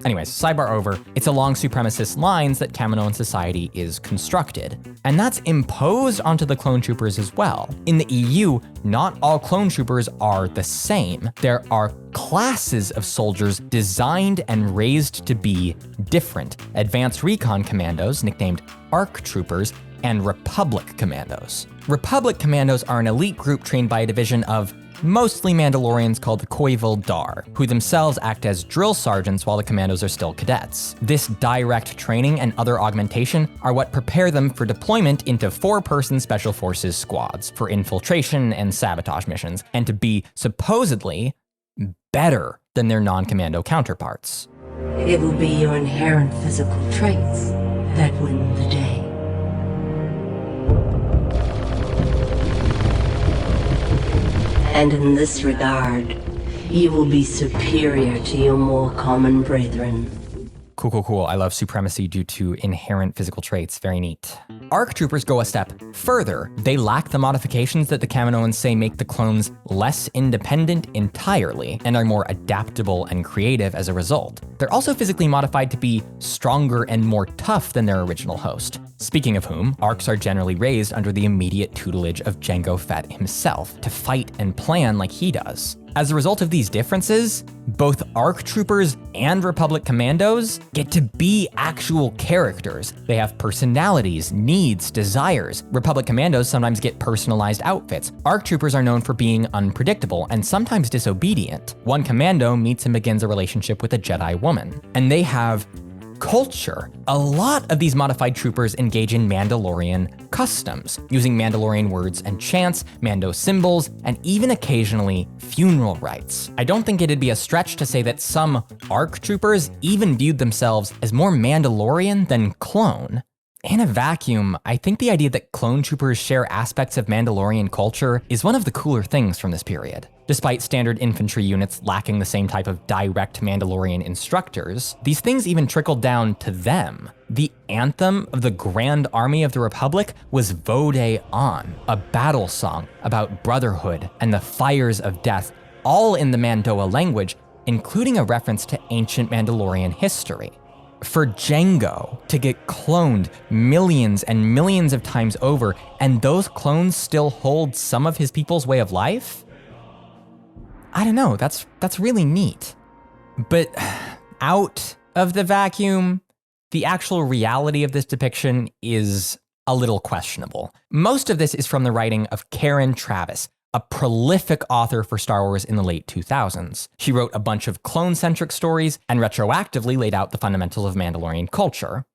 Anyways, sidebar over, it's along supremacist lines that Kaminoan society is constructed. And that's imposed onto the clone troopers as well. In the EU, not all clone troopers are the same. There are classes of soldiers designed and raised to be different. Advanced Recon Commandos, nicknamed ARC Troopers, and Republic Commandos. Republic Commandos are an elite group trained by a division of mostly Mandalorians called the Koivil Dar, who themselves act as drill sergeants while the commandos are still cadets. This direct training and other augmentation are what prepare them for deployment into 4-person Special Forces squads for infiltration and sabotage missions, and to be supposedly better than their non-commando counterparts. It will be your inherent physical traits that win the day. And in this regard, you will be superior to your more common brethren. Cool. I love supremacy due to inherent physical traits. Very neat. ARC troopers go a step further. They lack the modifications that the Kaminoans say make the clones less independent entirely, and are more adaptable and creative as a result. They're also physically modified to be stronger and more tough than their original host. Speaking of whom, ARCs are generally raised under the immediate tutelage of Jango Fett himself, to fight and plan like he does. As a result of these differences, both ARC troopers and Republic commandos get to be actual characters. They have personalities, needs, desires. Republic commandos sometimes get personalized outfits. ARC troopers are known for being unpredictable and sometimes disobedient. One commando meets and begins a relationship with a Jedi woman, and they have culture. A lot of these modified troopers engage in Mandalorian customs, using Mandalorian words and chants, Mando symbols, and even occasionally funeral rites. I don't think it'd be a stretch to say that some ARC troopers even viewed themselves as more Mandalorian than clone. In a vacuum, I think the idea that clone troopers share aspects of Mandalorian culture is one of the cooler things from this period. Despite standard infantry units lacking the same type of direct Mandalorian instructors, these things even trickled down to them. The anthem of the Grand Army of the Republic was Vode On, a battle song about brotherhood and the fires of death, all in the Mandoa language, including a reference to ancient Mandalorian history. For Jango to get cloned millions and millions of times over, and those clones still hold some of his people's way of life? I don't know, that's really neat. But out of the vacuum, the actual reality of this depiction is a little questionable. Most of this is from the writing of Karen Traviss, a prolific author for Star Wars in the late 2000s. She wrote a bunch of clone-centric stories and retroactively laid out the fundamentals of Mandalorian culture.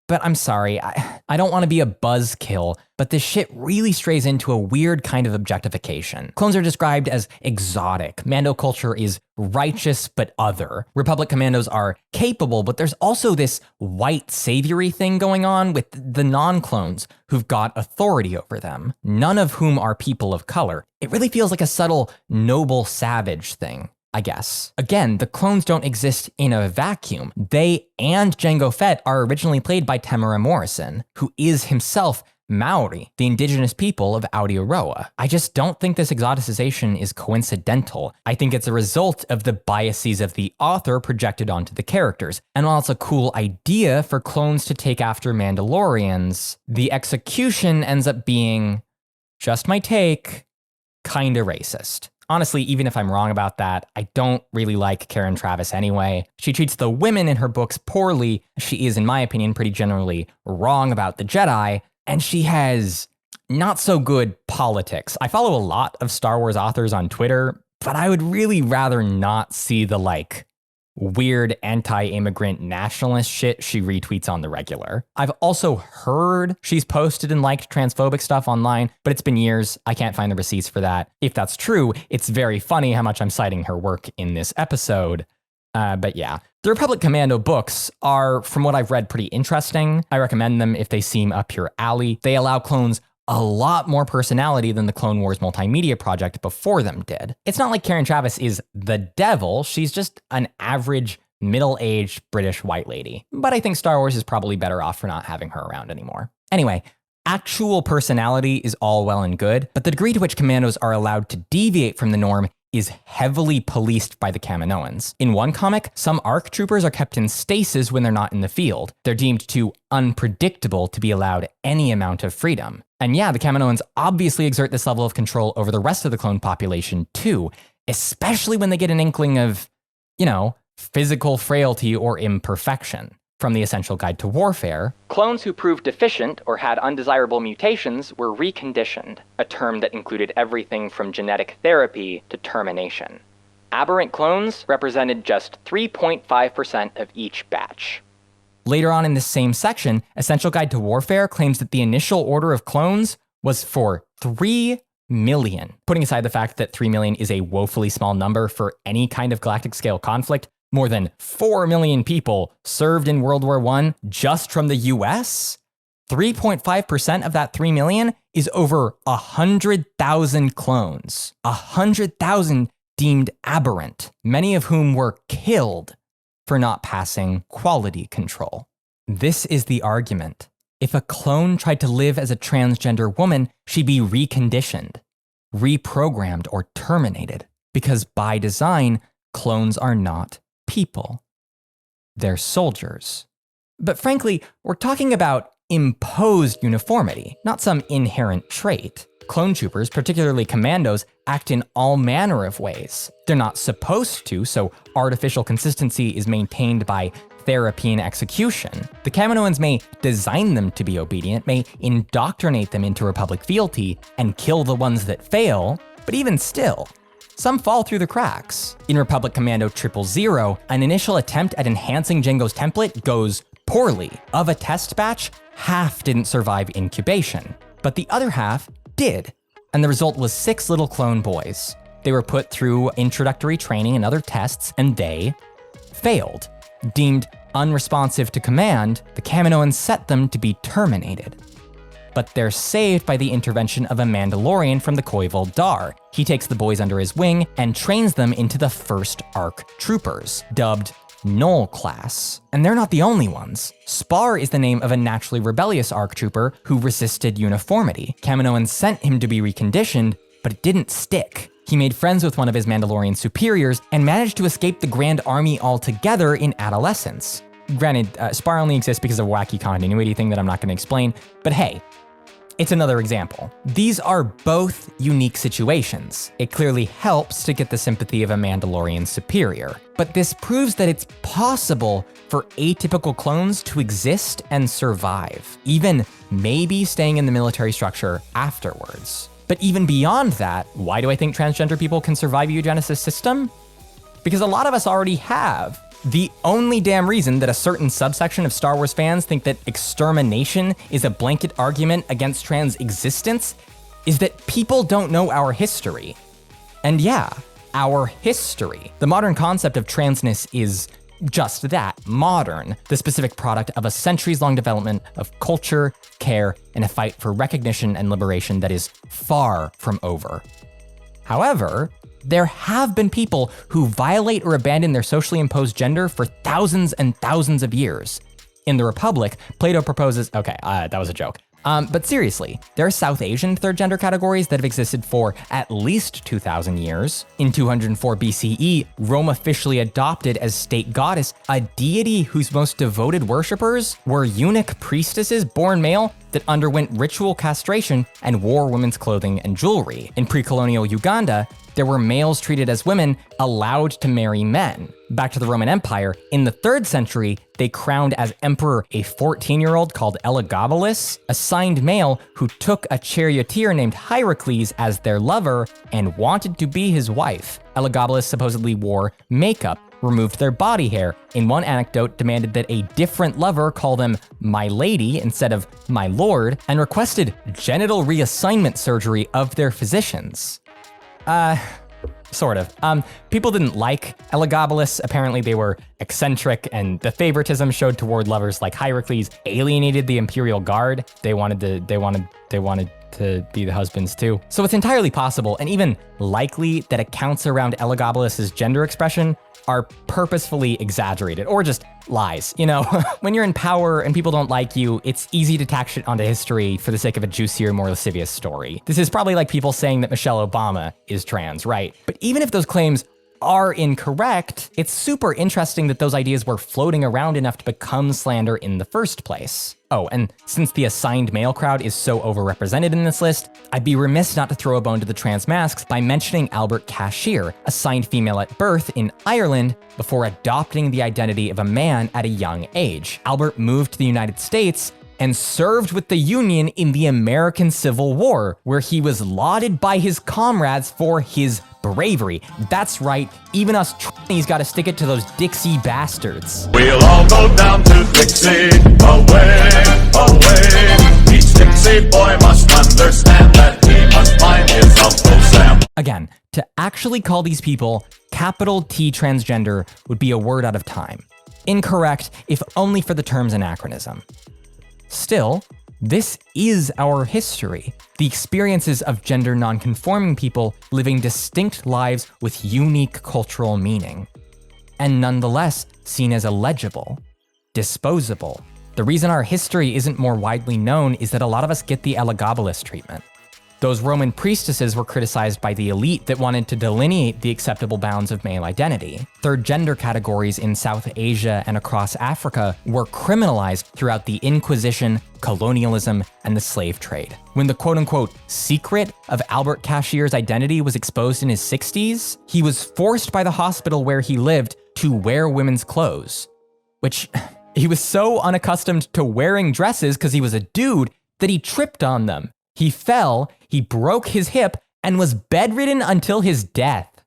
But I'm sorry, I don't want to be a buzzkill, but this shit really strays into a weird kind of objectification. Clones are described as exotic. Mando culture is righteous but other. Republic commandos are capable, but there's also this white saviory thing going on with the non-clones who've got authority over them, none of whom are people of color. It really feels like a subtle noble savage thing, I guess. Again, the clones don't exist in a vacuum. They and Jango Fett are originally played by Temuera Morrison, who is himself Maori, the indigenous people of Aotearoa. I just don't think this exoticization is coincidental. I think it's a result of the biases of the author projected onto the characters. And while it's a cool idea for clones to take after Mandalorians, the execution ends up being, just my take, kinda racist. Honestly, even if I'm wrong about that, I don't really like Karen Traviss anyway. She treats the women in her books poorly. She is, in my opinion, pretty generally wrong about the Jedi, and she has not so good politics. I follow a lot of Star Wars authors on Twitter, but I would really rather not see the weird anti-immigrant nationalist shit she retweets on the regular. I've also heard she's posted and liked transphobic stuff online, but it's been years. I can't find the receipts for that. If that's true, it's very funny how much I'm citing her work in this episode. But yeah, the Republic Commando books are, from what I've read, pretty interesting. I recommend them if they seem up your alley. They allow clones a lot more personality than the Clone Wars multimedia project before them did. It's not like Karen Traviss is the devil, she's just an average, middle-aged British white lady. But I think Star Wars is probably better off for not having her around anymore. Anyway, actual personality is all well and good, but the degree to which commandos are allowed to deviate from the norm is heavily policed by the Kaminoans. In one comic, some ARC troopers are kept in stasis when they're not in the field. They're deemed too unpredictable to be allowed any amount of freedom. And yeah, the Kaminoans obviously exert this level of control over the rest of the clone population too, especially when they get an inkling of, physical frailty or imperfection. From the Essential Guide to Warfare, clones who proved deficient or had undesirable mutations were reconditioned, a term that included everything from genetic therapy to termination. Aberrant clones represented just 3.5% of each batch. Later on in this same section, Essential Guide to Warfare claims that the initial order of clones was for 3 million. Putting aside the fact that 3 million is a woefully small number for any kind of galactic scale conflict, more than 4 million people served in World War I just from the US? 3.5% of that 3 million is over 100,000 clones. 100,000 deemed aberrant, many of whom were killed for not passing quality control. This is the argument. If a clone tried to live as a transgender woman, she'd be reconditioned, reprogrammed, or terminated, because by design, clones are not people. They're soldiers. But frankly, we're talking about imposed uniformity, not some inherent trait. Clone troopers, particularly commandos, act in all manner of ways. They're not supposed to, so artificial consistency is maintained by therapy and execution. The Kaminoans may design them to be obedient, may indoctrinate them into Republic fealty, and kill the ones that fail, but even still, some fall through the cracks. In Republic Commando 000, an initial attempt at enhancing Jango's template goes poorly. Of a test batch, half didn't survive incubation, but the other half did, and the result was 6 little clone boys. They were put through introductory training and other tests, and they failed. Deemed unresponsive to command, the Kaminoans set them to be terminated. But they're saved by the intervention of a Mandalorian from the Koival Dar. He takes the boys under his wing and trains them into the first ARC troopers, dubbed Null class. And they're not the only ones. Spar is the name of a naturally rebellious ARC trooper who resisted uniformity. Kaminoans sent him to be reconditioned, but it didn't stick. He made friends with one of his Mandalorian superiors and managed to escape the Grand Army altogether in adolescence. Granted, Spar only exists because of a wacky continuity thing that I'm not going to explain, but hey, it's another example. These are both unique situations. It clearly helps to get the sympathy of a Mandalorian superior, but this proves that it's possible for atypical clones to exist and survive, even maybe staying in the military structure afterwards. But even beyond that, why do I think transgender people can survive a eugenicist system? Because a lot of us already have. The only damn reason that a certain subsection of Star Wars fans think that extermination is a blanket argument against trans existence is that people don't know our history. And yeah, our history. The modern concept of transness is just that, modern, the specific product of a centuries-long development of culture, care, and a fight for recognition and liberation that is far from over. However, there have been people who violate or abandon their socially imposed gender for thousands and thousands of years. In the Republic, Plato proposes, that was a joke. But seriously, there are South Asian third gender categories that have existed for at least 2,000 years. In 204 BCE, Rome officially adopted as state goddess a deity whose most devoted worshippers were eunuch priestesses born male that underwent ritual castration and wore women's clothing and jewelry. In pre-colonial Uganda, there were males treated as women allowed to marry men. Back to the Roman Empire, in the 3rd century, they crowned as emperor a 14-year-old called Elagabalus, a signed male who took a charioteer named Hierocles as their lover and wanted to be his wife. Elagabalus supposedly wore makeup, removed their body hair. In one anecdote, demanded that a different lover call them my lady instead of my lord, and requested genital reassignment surgery of their physicians. Sort of. People didn't like Elagabalus. Apparently they were eccentric, and the favoritism showed toward lovers like Hierocles alienated the Imperial Guard. They wanted to be the husbands too. So it's entirely possible, and even likely, that accounts around Elagabalus's gender expression are purposefully exaggerated, or just lies. You know, when you're in power and people don't like you, it's easy to tack shit onto history for the sake of a juicier, more lascivious story. This is probably like people saying that Michelle Obama is trans, right? But even if those claims are incorrect, it's super interesting that those ideas were floating around enough to become slander in the first place. Oh, and since the assigned male crowd is so overrepresented in this list, I'd be remiss not to throw a bone to the trans masks by mentioning Albert Cashier, assigned female at birth in Ireland before adopting the identity of a man at a young age. Albert moved to the United States and served with the Union in the American Civil War, where he was lauded by his comrades for his bravery. That's right, even us trannies gotta stick it to those Dixie bastards. We'll all go down to Dixie, away, away. Each Dixie boy must understand that he must find his Uncle Sam. Again, to actually call these people capital T transgender would be a word out of time. Incorrect, if only for the term's anachronism. Still, this is our history. The experiences of gender non-conforming people living distinct lives with unique cultural meaning, and nonetheless seen as illegible, disposable. The reason our history isn't more widely known is that a lot of us get the Elagabalus treatment. Those Roman priestesses were criticized by the elite that wanted to delineate the acceptable bounds of male identity. Third gender categories in South Asia and across Africa were criminalized throughout the Inquisition, colonialism, and the slave trade. When the quote-unquote secret of Albert Cashier's identity was exposed in his 60s, he was forced by the hospital where he lived to wear women's clothes, which he was so unaccustomed to wearing dresses because he was a dude that he tripped on them. He fell, he broke his hip, and was bedridden until his death.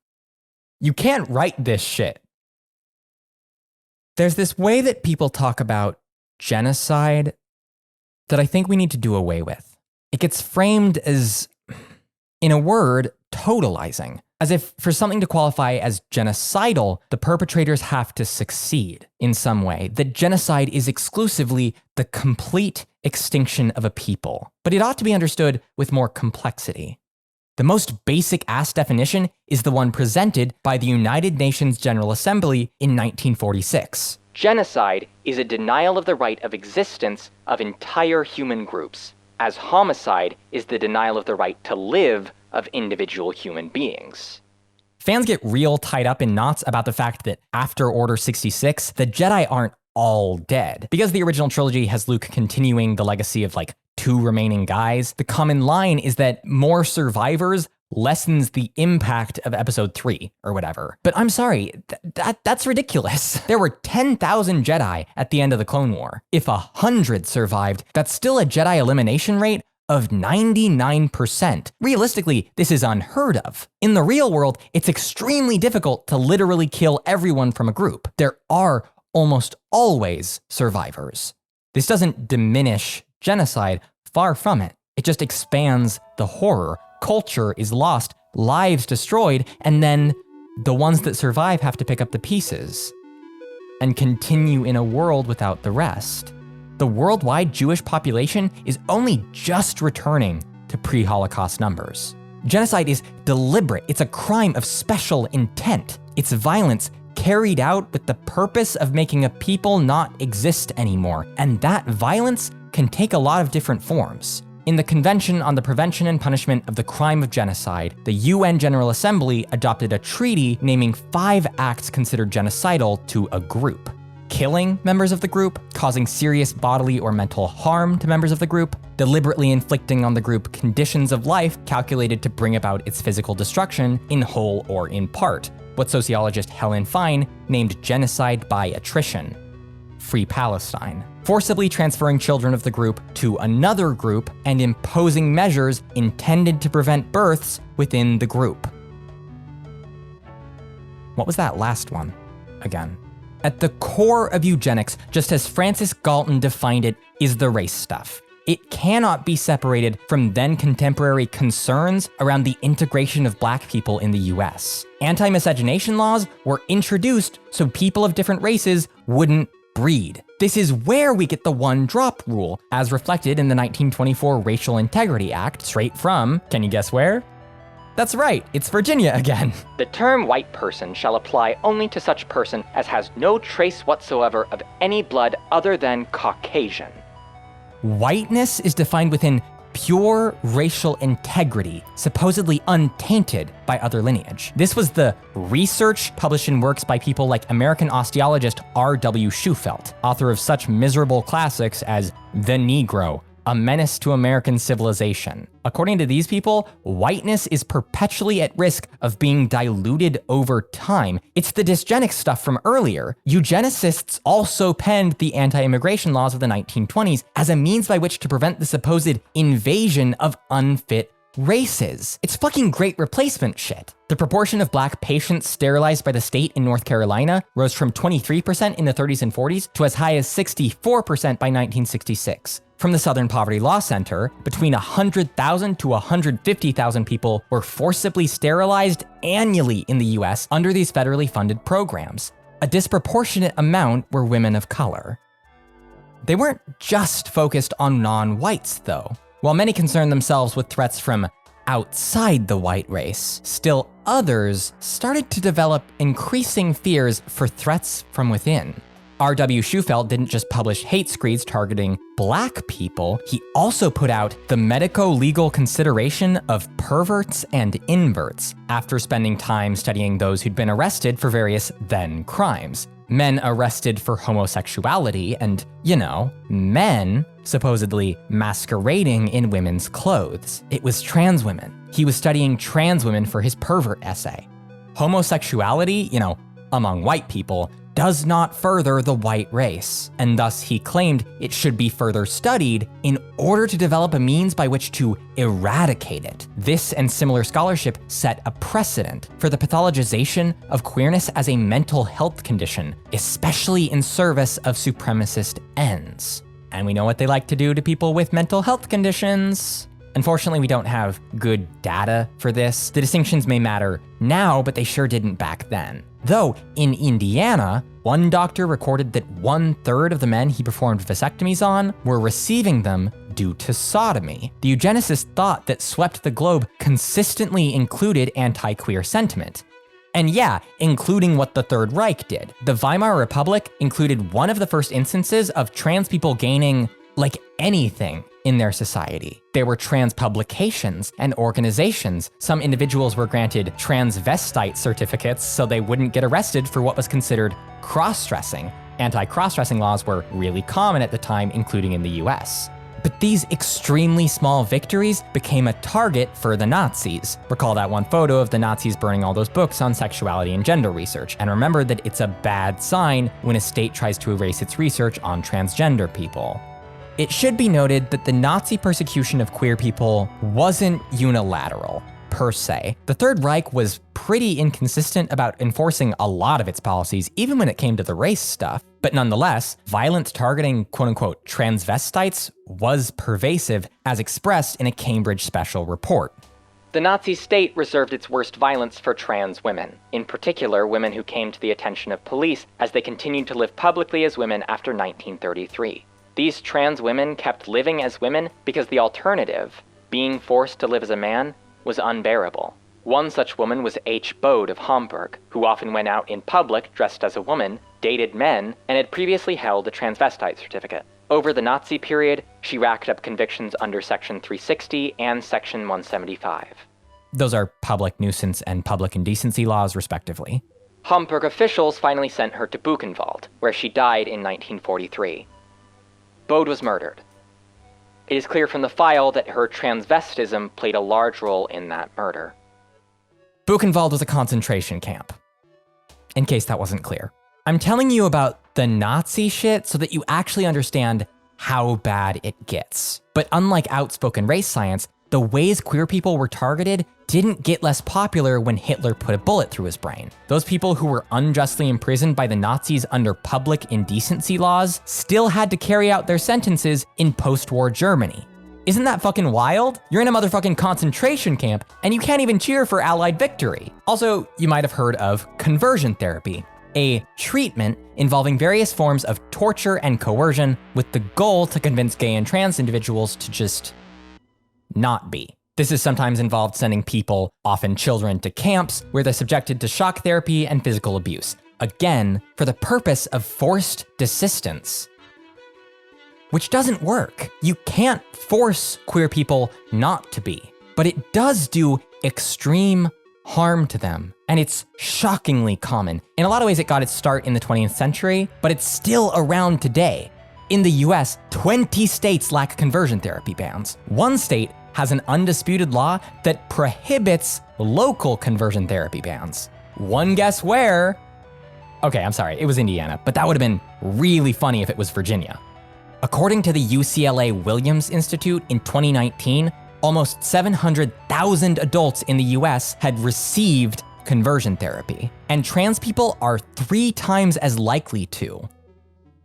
You can't write this shit. There's this way that people talk about genocide that I think we need to do away with. It gets framed as, in a word, totalizing. As if for something to qualify as genocidal, the perpetrators have to succeed in some way, that genocide is exclusively the complete extinction of a people. But it ought to be understood with more complexity. The most basic ass definition is the one presented by the United Nations General Assembly in 1946. Genocide is a denial of the right of existence of entire human groups, as homicide is the denial of the right to live of individual human beings. Fans get real tied up in knots about the fact that after Order 66, the Jedi aren't all dead. Because the original trilogy has Luke continuing the legacy of like 2 remaining guys, the common line is that more survivors lessens the impact of episode 3 or whatever. But I'm sorry, that's ridiculous. There were 10,000 Jedi at the end of the Clone War. If 100 survived, that's still a Jedi elimination rate of 99%. Realistically, this is unheard of. In the real world, it's extremely difficult to literally kill everyone from a group. There are almost always survivors. This doesn't diminish genocide, far from it. It just expands the horror. Culture is lost, lives destroyed, and then the ones that survive have to pick up the pieces and continue in a world without the rest. The worldwide Jewish population is only just returning to pre-Holocaust numbers. Genocide is deliberate. It's a crime of special intent. It's violence carried out with the purpose of making a people not exist anymore. And that violence can take a lot of different forms. In the Convention on the Prevention and Punishment of the Crime of Genocide, the UN General Assembly adopted a treaty naming 5 acts considered genocidal to a group. Killing members of the group, causing serious bodily or mental harm to members of the group, deliberately inflicting on the group conditions of life calculated to bring about its physical destruction in whole or in part, what sociologist Helen Fine named genocide by attrition. Free Palestine. Forcibly transferring children of the group to another group and imposing measures intended to prevent births within the group. What was that last one again? At the core of eugenics, just as Francis Galton defined it, is the race stuff. It cannot be separated from then contemporary concerns around the integration of Black people in the US. Anti-miscegenation laws were introduced so people of different races wouldn't breed. This is where we get the one-drop rule, as reflected in the 1924 Racial Integrity Act, straight from, can you guess where? That's right, it's Virginia again. The term white person shall apply only to such person as has no trace whatsoever of any blood other than Caucasian. Whiteness is defined within pure racial integrity, supposedly untainted by other lineage. This was the research published in works by people like American osteologist R.W. Shufelt, author of such miserable classics as The Negro, A Menace to American Civilization. According to these people, whiteness is perpetually at risk of being diluted over time. It's the dysgenic stuff from earlier. Eugenicists also penned the anti-immigration laws of the 1920s as a means by which to prevent the supposed invasion of unfit races. It's fucking great replacement shit. The proportion of Black patients sterilized by the state in North Carolina rose from 23% in the 30s and 40s to as high as 64% by 1966. From the Southern Poverty Law Center, between 100,000 to 150,000 people were forcibly sterilized annually in the US under these federally funded programs. A disproportionate amount were women of color. They weren't just focused on non-whites, though. While many concerned themselves with threats from outside the white race, still others started to develop increasing fears for threats from within. R.W. Shufelt didn't just publish hate screeds targeting black people, he also put out the medico-legal consideration of perverts and inverts after spending time studying those who'd been arrested for various then crimes. Men arrested for homosexuality and, men supposedly masquerading in women's clothes. It was trans women. He was studying trans women for his pervert essay. Homosexuality, among white people, does not further the white race, and thus he claimed it should be further studied in order to develop a means by which to eradicate it. This and similar scholarship set a precedent for the pathologization of queerness as a mental health condition, especially in service of supremacist ends. And we know what they like to do to people with mental health conditions. Unfortunately, we don't have good data for this. The distinctions may matter now, but they sure didn't back then. Though, in Indiana, one doctor recorded that 1/3 of the men he performed vasectomies on were receiving them due to sodomy. The eugenicists thought that swept the globe consistently included anti-queer sentiment. And yeah, including what the Third Reich did. The Weimar Republic included one of the first instances of trans people gaining, anything in their society. There were trans publications and organizations. Some individuals were granted transvestite certificates so they wouldn't get arrested for what was considered cross-dressing. Anti-cross-dressing laws were really common at the time, including in the US. But these extremely small victories became a target for the Nazis. Recall that one photo of the Nazis burning all those books on sexuality and gender research. And remember that it's a bad sign when a state tries to erase its research on transgender people. It should be noted that the Nazi persecution of queer people wasn't unilateral, per se. The Third Reich was pretty inconsistent about enforcing a lot of its policies, even when it came to the race stuff. But nonetheless, violence targeting quote-unquote transvestites was pervasive, as expressed in a Cambridge special report. The Nazi state reserved its worst violence for trans women, in particular women who came to the attention of police as they continued to live publicly as women after 1933. These trans women kept living as women because the alternative, being forced to live as a man, was unbearable. One such woman was H. Bode of Hamburg, who often went out in public dressed as a woman, dated men, and had previously held a transvestite certificate. Over the Nazi period, she racked up convictions under Section 360 and Section 175. Those are public nuisance and public indecency laws, respectively. Hamburg officials finally sent her to Buchenwald, where she died in 1943. Bode was murdered. It is clear from the file that her transvestism played a large role in that murder. Buchenwald was a concentration camp, in case that wasn't clear. I'm telling you about the Nazi shit so that you actually understand how bad it gets. But unlike outspoken race science, the ways queer people were targeted didn't get less popular when Hitler put a bullet through his brain. Those people who were unjustly imprisoned by the Nazis under public indecency laws still had to carry out their sentences in post-war Germany. Isn't that fucking wild? You're in a motherfucking concentration camp and you can't even cheer for Allied victory. Also, you might have heard of conversion therapy, a treatment involving various forms of torture and coercion with the goal to convince gay and trans individuals to just not be. This has sometimes involved sending people, often children, to camps where they're subjected to shock therapy and physical abuse. Again, for the purpose of forced desistance. Which doesn't work. You can't force queer people not to be, but it does do extreme harm to them. And it's shockingly common. In a lot of ways, it got its start in the 20th century, but it's still around today. In the US, 20 states lack conversion therapy bans. One state has an undisputed law that prohibits local conversion therapy bans. One guess where? Okay, I'm sorry, it was Indiana, but that would have been really funny if it was Virginia. According to the UCLA Williams Institute in 2019, almost 700,000 adults in the US had received conversion therapy, and trans people are 3 times as likely to.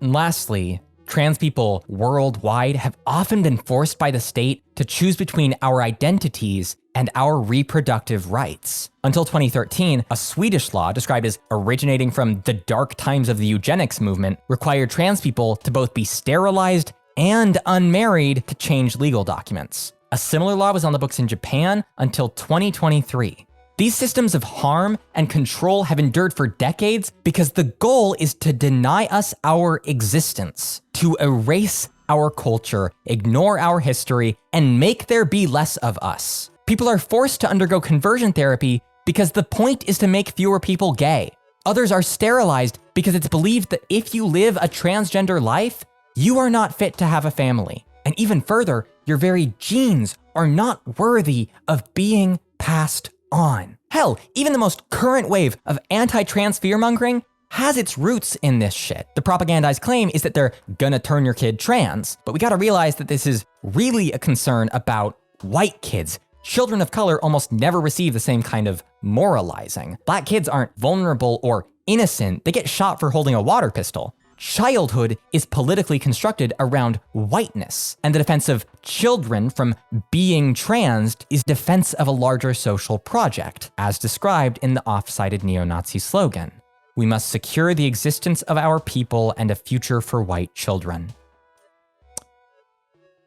And lastly, trans people worldwide have often been forced by the state to choose between our identities and our reproductive rights. Until 2013, a Swedish law described as originating from the dark times of the eugenics movement required trans people to both be sterilized and unmarried to change legal documents. A similar law was on the books in Japan until 2023. These systems of harm and control have endured for decades because the goal is to deny us our existence, to erase our culture, ignore our history, and make there be less of us. People are forced to undergo conversion therapy because the point is to make fewer people gay. Others are sterilized because it's believed that if you live a transgender life, you are not fit to have a family. And even further, your very genes are not worthy of being passed on. Hell, even the most current wave of anti-trans fear-mongering has its roots in this shit. The propagandized claim is that they're gonna turn your kid trans, but we gotta realize that this is really a concern about white kids. Children of color almost never receive the same kind of moralizing. Black kids aren't vulnerable or innocent, they get shot for holding a water pistol. Childhood is politically constructed around whiteness, and the defense of children from being trans is defense of a larger social project, as described in the oft-cited neo-Nazi slogan. We must secure the existence of our people and a future for white children.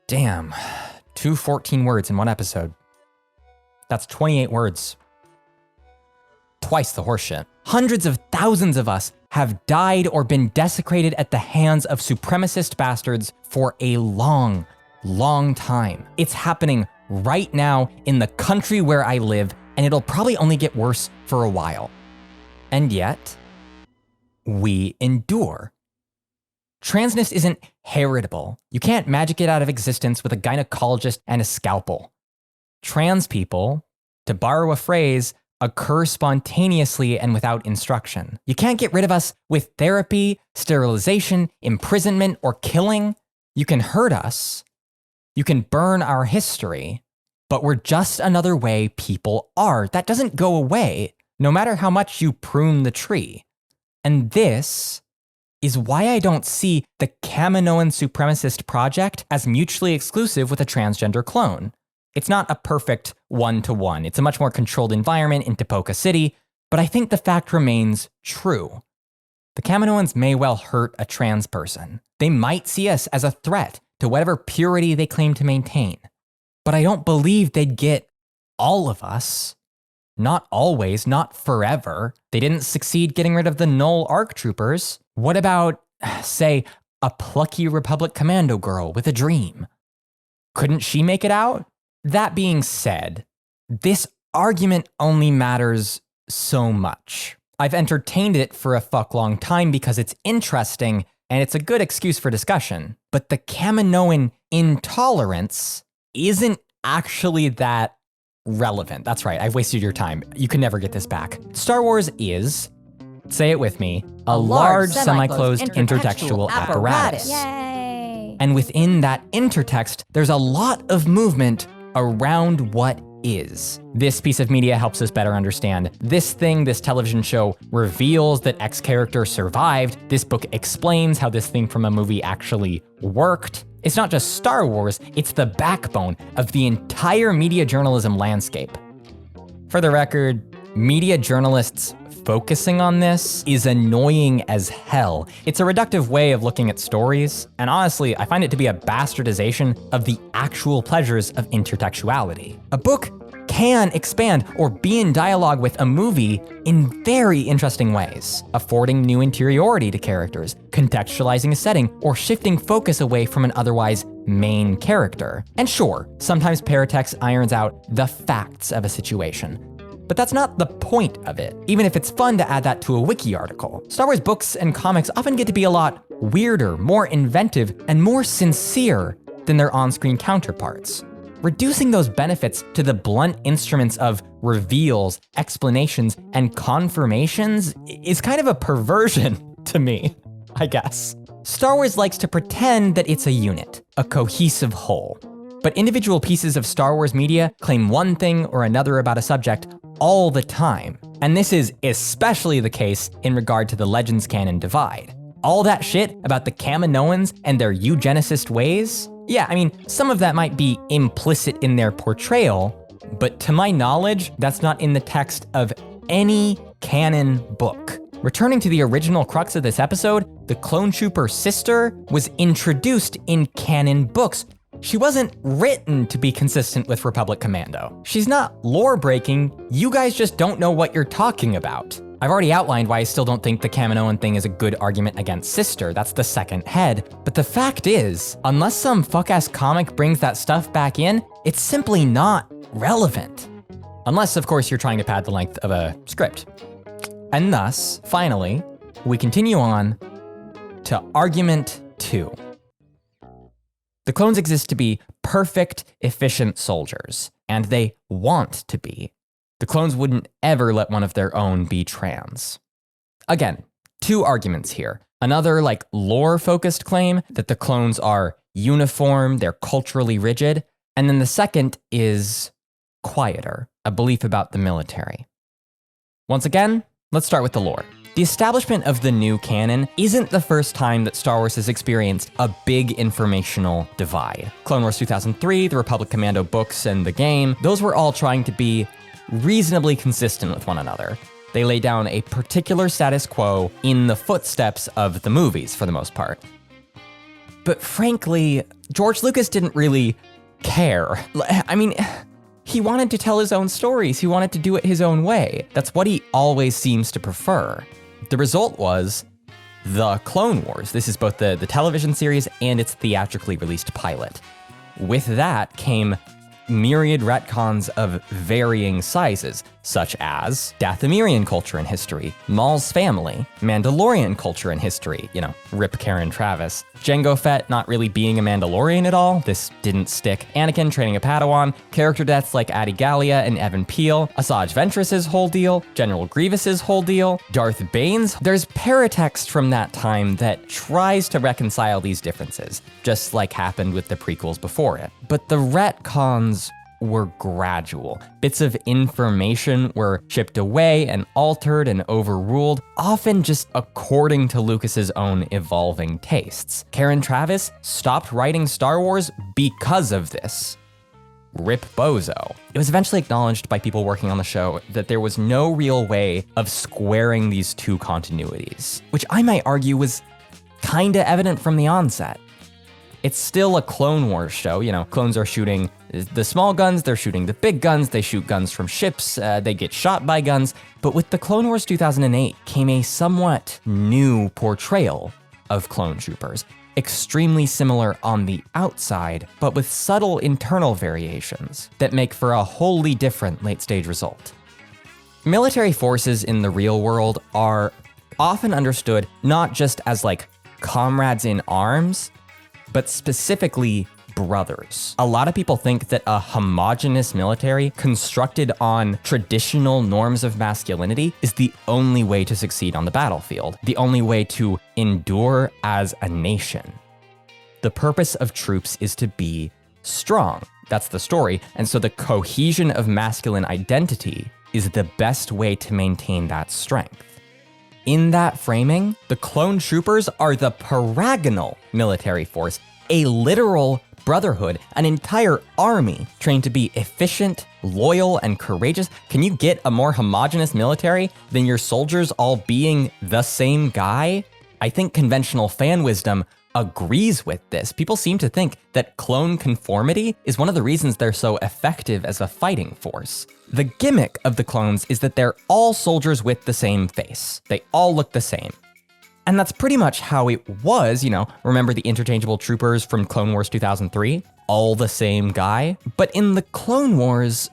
Damn, 214 words in one episode. That's 28 words. Twice the horseshit. Hundreds of thousands of us have died or been desecrated at the hands of supremacist bastards for a long, long time. It's happening right now in the country where I live, and it'll probably only get worse for a while. And yet, we endure. Transness isn't heritable. You can't magic it out of existence with a gynecologist and a scalpel. Trans people, to borrow a phrase, occur spontaneously and without instruction. You can't get rid of us with therapy, sterilization, imprisonment, or killing. You can hurt us. You can burn our history, but we're just another way people are. That doesn't go away, no matter how much you prune the tree. And this is why I don't see the Kaminoan supremacist project as mutually exclusive with a transgender clone. It's not a perfect one-to-one. It's a much more controlled environment in Tipoca City, but I think the fact remains true. The Kaminoans may well hurt a trans person. They might see us as a threat to whatever purity they claim to maintain. But I don't believe they'd get all of us. Not always, not forever. They didn't succeed getting rid of the null ARC troopers. What about, say, a plucky Republic commando girl with a dream? Couldn't she make it out? That being said, this argument only matters so much. I've entertained it for a fuck long time because it's interesting and it's a good excuse for discussion. But the Kaminoan intolerance isn't actually that relevant. That's right, I've wasted your time. You can never get this back. Star Wars is, say it with me, a large semi-closed intertextual apparatus. Yay! And within that intertext, there's a lot of movement around what is. This piece of media helps us better understand this thing. This television show reveals that X character survived. This book explains how this thing from a movie actually worked. It's not just Star Wars, it's the backbone of the entire media journalism landscape. For the record, media journalists focusing on this is annoying as hell. It's a reductive way of looking at stories, and honestly, I find it to be a bastardization of the actual pleasures of intertextuality. A book can expand or be in dialogue with a movie in very interesting ways, affording new interiority to characters, contextualizing a setting, or shifting focus away from an otherwise main character. And sure, sometimes paratext irons out the facts of a situation, but that's not the point of it, even if it's fun to add that to a wiki article. Star Wars books and comics often get to be a lot weirder, more inventive, and more sincere than their on-screen counterparts. Reducing those benefits to the blunt instruments of reveals, explanations, and confirmations is kind of a perversion to me, I guess. Star Wars likes to pretend that it's a unit, a cohesive whole. But individual pieces of Star Wars media claim one thing or another about a subject all the time. And this is especially the case in regard to the Legends canon divide. All that shit about the Kaminoans and their eugenicist ways? Yeah, I mean, some of that might be implicit in their portrayal, but to my knowledge, that's not in the text of any canon book. Returning to the original crux of this episode, the clone trooper sister was introduced in canon books She wasn't written to be consistent with Republic Commando. She's not lore breaking, you guys just don't know what you're talking about. I've already outlined why I still don't think the Kaminoan thing is a good argument against Sister, that's the second head. But the fact is, unless some fuck-ass comic brings that stuff back in, it's simply not relevant. Unless, of course, you're trying to pad the length of a script. And thus, finally, we continue on to argument 2. The clones exist to be perfect, efficient soldiers, and they want to be. The clones wouldn't ever let one of their own be trans. Again, 2 arguments here. Another, lore-focused claim that the clones are uniform, they're culturally rigid, and then the second is quieter, a belief about the military. Once again, let's start with the lore. The establishment of the new canon isn't the first time that Star Wars has experienced a big informational divide. Clone Wars 2003, the Republic Commando books, and the game, those were all trying to be reasonably consistent with one another. They lay down a particular status quo in the footsteps of the movies, for the most part. But frankly, George Lucas didn't really care. I mean, he wanted to tell his own stories. He wanted to do it his own way. That's what he always seems to prefer. The result was The Clone Wars. This is both the television series and its theatrically released pilot. With that came myriad retcons of varying sizes, such as Dathomirian culture and history, Maul's family, Mandalorian culture and history, rip Karen Travis, Jango Fett not really being a Mandalorian at all, this didn't stick, Anakin training a Padawan, character deaths like Adi Gallia and Evan Peel, Asajj Ventress's whole deal, General Grievous's whole deal, Darth Bane's. There's paratext from that time that tries to reconcile these differences, just like happened with the prequels before it. But the retcons were gradual. Bits of information were chipped away and altered and overruled, often just according to Lucas's own evolving tastes. Karen Travis stopped writing Star Wars because of this. Rip Bozo. It was eventually acknowledged by people working on the show that there was no real way of squaring these 2 continuities, which I might argue was kinda evident from the onset. It's still a Clone Wars show, clones are shooting the small guns, they're shooting the big guns, they shoot guns from ships, they get shot by guns. But with the Clone Wars 2008 came a somewhat new portrayal of clone troopers, extremely similar on the outside, but with subtle internal variations that make for a wholly different late-stage result. Military forces in the real world are often understood not just as comrades in arms, but specifically brothers. A lot of people think that a homogenous military constructed on traditional norms of masculinity is the only way to succeed on the battlefield, the only way to endure as a nation. The purpose of troops is to be strong. That's the story. And so the cohesion of masculine identity is the best way to maintain that strength. In that framing, the clone troopers are the paragonal military force, a literal brotherhood, an entire army trained to be efficient, loyal, and courageous. Can you get a more homogenous military than your soldiers all being the same guy? I think conventional fan wisdom agrees with this. People seem to think that clone conformity is one of the reasons they're so effective as a fighting force. The gimmick of the clones is that they're all soldiers with the same face. They all look the same. And that's pretty much how it was, remember the interchangeable troopers from Clone Wars 2003? All the same guy. But in the Clone Wars,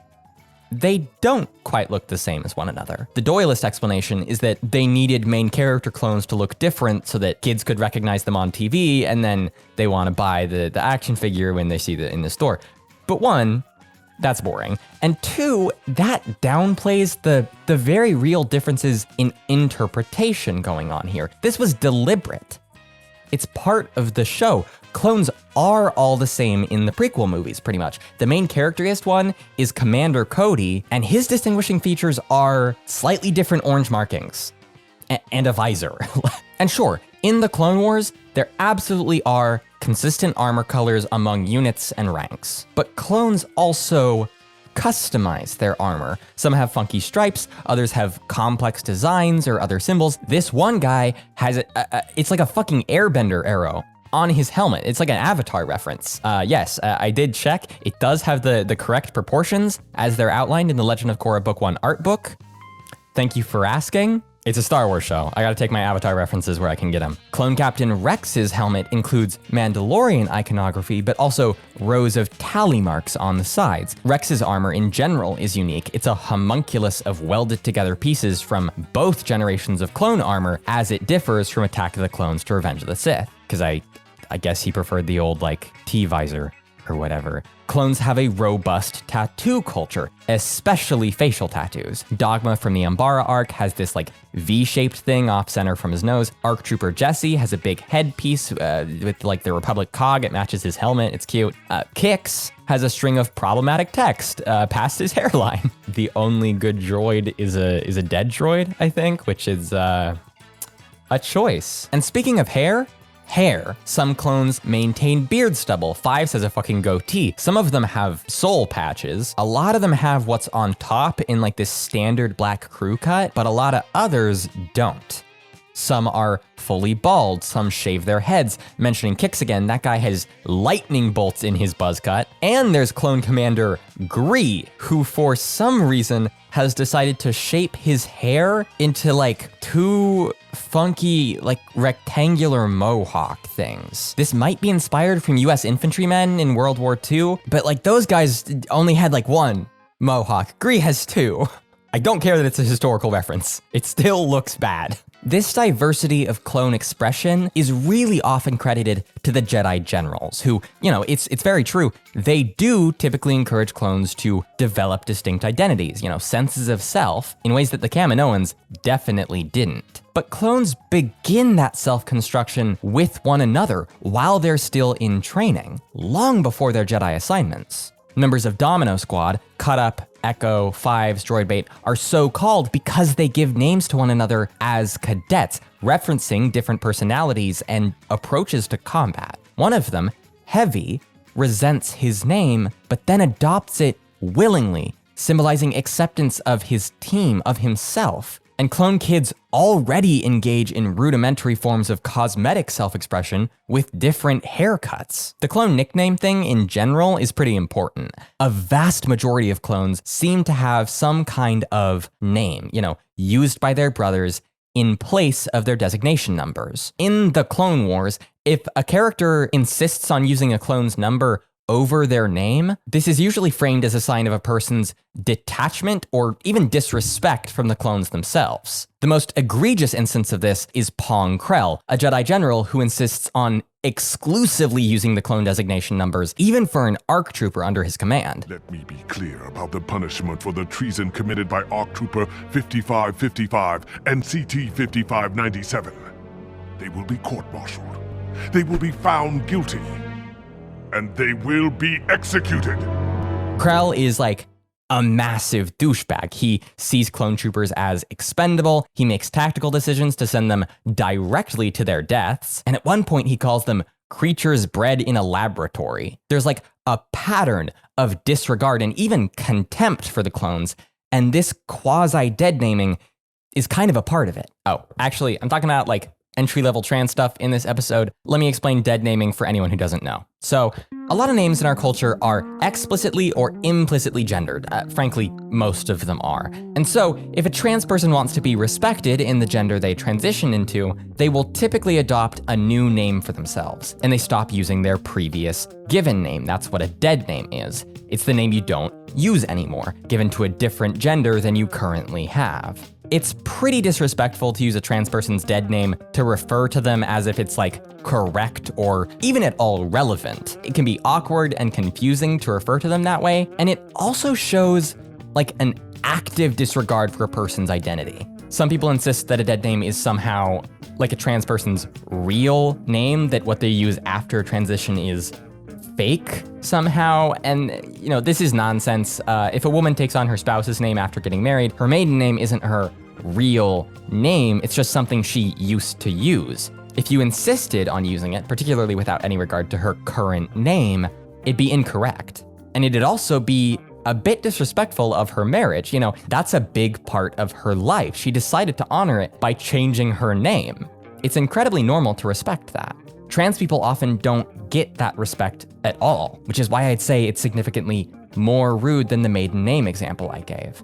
they don't quite look the same as one another. The Doyleist explanation is that they needed main character clones to look different so that kids could recognize them on TV, and then they want to buy the action figure when they see it in the store. But 1, that's boring. And 2, that downplays the very real differences in interpretation going on here. This was deliberate. It's part of the show. Clones are all the same in the prequel movies, pretty much. The main characterist one is Commander Cody, and his distinguishing features are slightly different orange markings and a visor. And sure, in the Clone Wars, there absolutely are consistent armor colors among units and ranks. But clones also customize their armor. Some have funky stripes, others have complex designs or other symbols. This one guy has it's like a fucking airbender arrow. on his helmet. It's like an Avatar reference. Yes, I did check. It does have the correct proportions as they're outlined in the Legend of Korra Book 1 art book. Thank you for asking. It's a Star Wars show. I gotta take my Avatar references where I can get them. Clone Captain Rex's helmet includes Mandalorian iconography, but also rows of tally marks on the sides. Rex's armor in general is unique. It's a homunculus of welded together pieces from both generations of clone armor, as it differs from Attack of the Clones to Revenge of the Sith. Because I guess he preferred the old, like, T-visor or whatever. Clones have a robust tattoo culture, especially facial tattoos. Dogma from the Umbara arc has this like V-shaped thing off center from his nose. ARC Trooper Jesse has a big headpiece with like the Republic cog. It matches his helmet. It's cute. Kix has a string of problematic text past his hairline. The only good droid is a dead droid, I think, which is a choice. And speaking of hair, some clones maintain beard stubble. Fives has a fucking goatee. Some of them have soul patches. A lot of them have what's on top in like this standard black crew cut, but a lot of others don't. Some are fully bald, some shave their heads. Mentioning Kix again, that guy has lightning bolts in his buzz cut. And there's Clone Commander Gree, who for some reason has decided to shape his hair into like two funky, like rectangular mohawk things. This might be inspired from US infantrymen in World War II, but like those guys only had like one mohawk. Gree has two. I don't care that it's a historical reference. It still looks bad. This diversity of clone expression is really often credited to the Jedi generals who, you know, it's very true. They do typically encourage clones to develop distinct identities, you know, senses of self in ways that the Kaminoans definitely didn't. But clones begin that self-construction with one another while they're still in training, long before their Jedi assignments. Members of Domino Squad, Cut Up, Echo, Fives, Droidbait are so called because they give names to one another as cadets, referencing different personalities and approaches to combat. One of them, Heavy, resents his name, but then adopts it willingly, symbolizing acceptance of his team, of himself. And clone kids already engage in rudimentary forms of cosmetic self-expression with different haircuts. The clone nickname thing in general is pretty important. A vast majority of clones seem to have some kind of name, you know, used by their brothers in place of their designation numbers. In the Clone Wars, if a character insists on using a clone's number over their name, this is usually framed as a sign of a person's detachment or even disrespect from the clones themselves. The most egregious instance of this is Pong Krell, a Jedi general who insists on exclusively using the clone designation numbers, even for an ARC trooper under his command. Let me be clear about the punishment for the treason committed by ARC Trooper 5555 and CT 5597. They will be court-martialed. They will be found guilty. And they will be executed. Krell is like a massive douchebag. He sees clone troopers as expendable. He makes tactical decisions to send them directly to their deaths. And at one point he calls them creatures bred in a laboratory. There's like a pattern of disregard and even contempt for the clones. And this quasi-dead naming is kind of a part of it. Oh, actually, I'm talking about like entry-level trans stuff in this episode. Let me explain dead naming for anyone who doesn't know. So, a lot of names in our culture are explicitly or implicitly gendered. Frankly, most of them are. And so, if a trans person wants to be respected in the gender they transition into, they will typically adopt a new name for themselves, and they stop using their previous given name. That's what a dead name is. It's the name you don't use anymore, given to a different gender than you currently have. It's pretty disrespectful to use a trans person's dead name to refer to them as if it's like correct or even at all relevant. It can be awkward and confusing to refer to them that way, and it also shows like an active disregard for a person's identity. Some people insist that a dead name is somehow like a trans person's real name, that what they use after transition is fake somehow, and you know, this is nonsense. If a woman takes on her spouse's name after getting married, her maiden name isn't her real name, it's just something she used to use. If you insisted on using it, particularly without any regard to her current name, it'd be incorrect. And it'd also be a bit disrespectful of her marriage. You know, that's a big part of her life. She decided to honor it by changing her name. It's incredibly normal to respect that. Trans people often don't get that respect at all, which is why I'd say it's significantly more rude than the maiden name example I gave.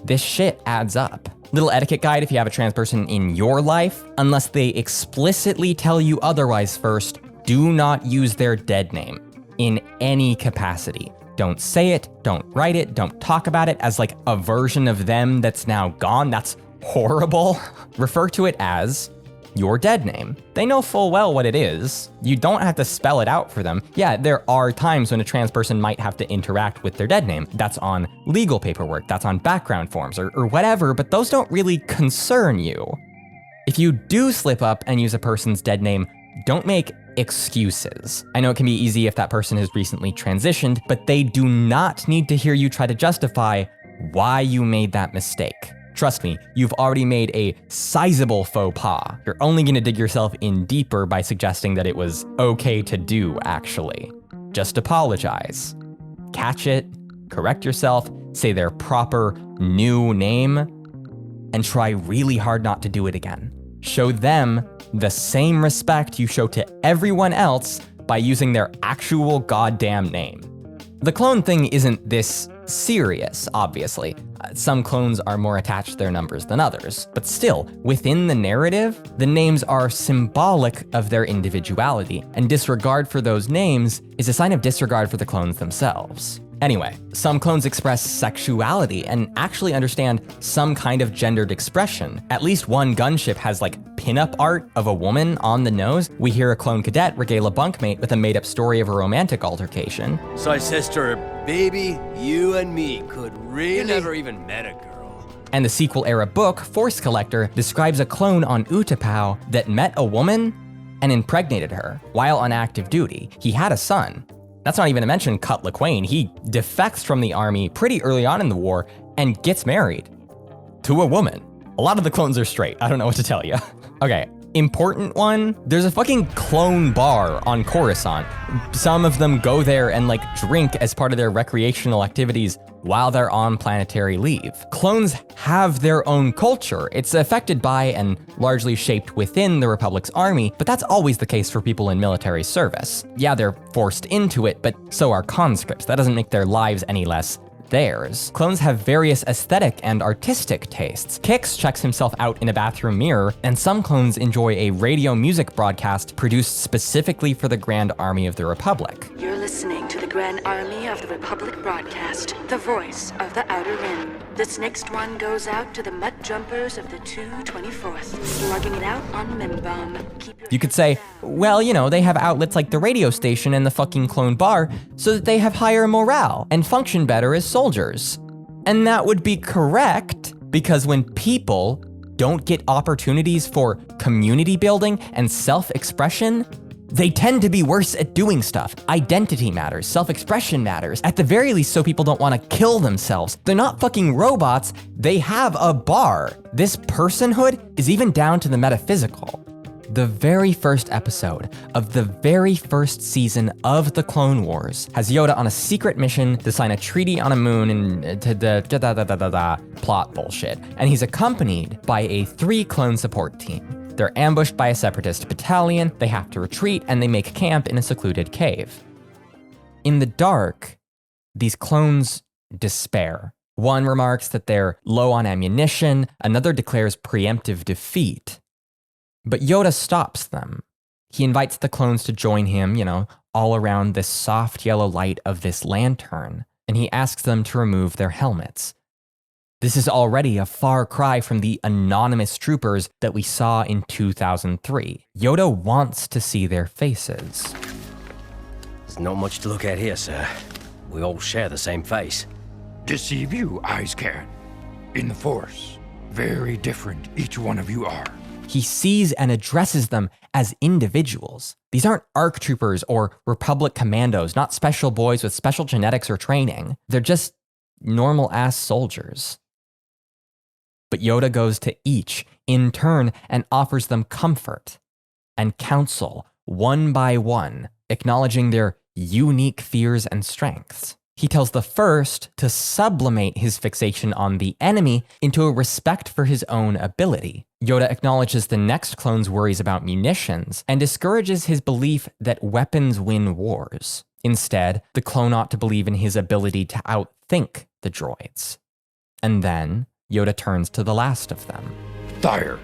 This shit adds up. Little etiquette guide if you have a trans person in your life. Unless they explicitly tell you otherwise first, do not use their dead name in any capacity. Don't say it, don't write it, don't talk about it as like a version of them that's now gone. That's horrible. Refer to it as your dead name. They know full well what it is. You don't have to spell it out for them. Yeah, there are times when a trans person might have to interact with their dead name. That's on legal paperwork, that's on background forms or whatever, but those don't really concern you. If you do slip up and use a person's dead name, don't make excuses. I know it can be easy if that person has recently transitioned, but they do not need to hear you try to justify why you made that mistake. Trust me, you've already made a sizable faux pas. You're only gonna dig yourself in deeper by suggesting that it was okay to do, actually. Just apologize. Catch it, correct yourself, say their proper new name, and try really hard not to do it again. Show them the same respect you show to everyone else by using their actual goddamn name. The clone thing isn't this serious, obviously. Some clones are more attached to their numbers than others, but still, within the narrative, the names are symbolic of their individuality, and disregard for those names is a sign of disregard for the clones themselves. Anyway, some clones express sexuality and actually understand some kind of gendered expression. At least one gunship has like pinup art of a woman on the nose. We hear a clone cadet regale a bunkmate with a made-up story of a romantic altercation. So I says to her, baby, you and me could really... You never even met a girl. And the sequel-era book, Force Collector, describes a clone on Utapau that met a woman and impregnated her while on active duty. He had a son. That's not even to mention Cut LaQuain. He defects from the army pretty early on in the war and gets married to a woman. A lot of the clones are straight. I don't know what to tell you. Okay, important one. There's a fucking clone bar on Coruscant. Some of them go there and like drink as part of their recreational activities while they're on planetary leave. Clones have their own culture. It's affected by and largely shaped within the Republic's army, but that's always the case for people in military service. Yeah, they're forced into it, but so are conscripts. That doesn't make their lives any less theirs. Clones have various aesthetic and artistic tastes. Kix checks himself out in a bathroom mirror, and some clones enjoy a radio music broadcast produced specifically for the Grand Army of the Republic. You're listening to the Grand Army of the Republic broadcast, the voice of the Outer Rim. This next one goes out to the mutt jumpers of the 224th, slugging it out on Mimbom. You could say, well, you know, they have outlets like the radio station and the fucking clone bar so that they have higher morale and function better as soldiers. And that would be correct, because when people don't get opportunities for community building and self-expression, they tend to be worse at doing stuff. Identity matters, self-expression matters, at the very least so people don't want to kill themselves. They're not fucking robots, they have a bar. This personhood is even down to the metaphysical. The very first episode of the very first season of The Clone Wars has Yoda on a secret mission to sign a treaty on a moon and plot bullshit. And he's accompanied by a 3-clone support team. They're ambushed by a separatist battalion, they have to retreat, and they make camp in a secluded cave. In the dark, these clones despair. One remarks that they're low on ammunition, another declares preemptive defeat. But Yoda stops them. He invites the clones to join him, you know, all around this soft yellow light of this lantern, and he asks them to remove their helmets. This is already a far cry from the anonymous troopers that we saw in 2003. Yoda wants to see their faces. There's not much to look at here, sir. We all share the same face. Deceive you, eyes can. In the Force, very different each one of you are. He sees and addresses them as individuals. These aren't ARC troopers or Republic commandos, not special boys with special genetics or training. They're just normal-ass soldiers. But Yoda goes to each in turn and offers them comfort and counsel one by one, acknowledging their unique fears and strengths. He tells the first to sublimate his fixation on the enemy into a respect for his own ability. Yoda acknowledges the next clone's worries about munitions and discourages his belief that weapons win wars. Instead, the clone ought to believe in his ability to outthink the droids. And then Yoda turns to the last of them. Sire,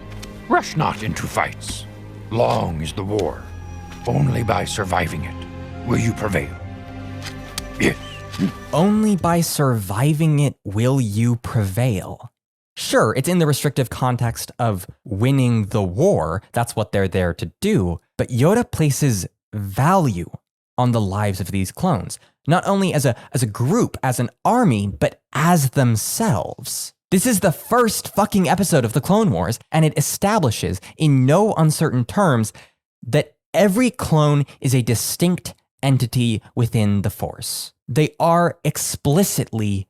rush not into fights. Long is the war. Only by surviving it will you prevail. Yes. Only by surviving it will you prevail. Sure, it's in the restrictive context of winning the war. That's what they're there to do. But Yoda places value on the lives of these clones, not only as a group, as an army, but as themselves. This is the first fucking episode of the Clone Wars, and it establishes in no uncertain terms that every clone is a distinct entity within the Force. They are explicitly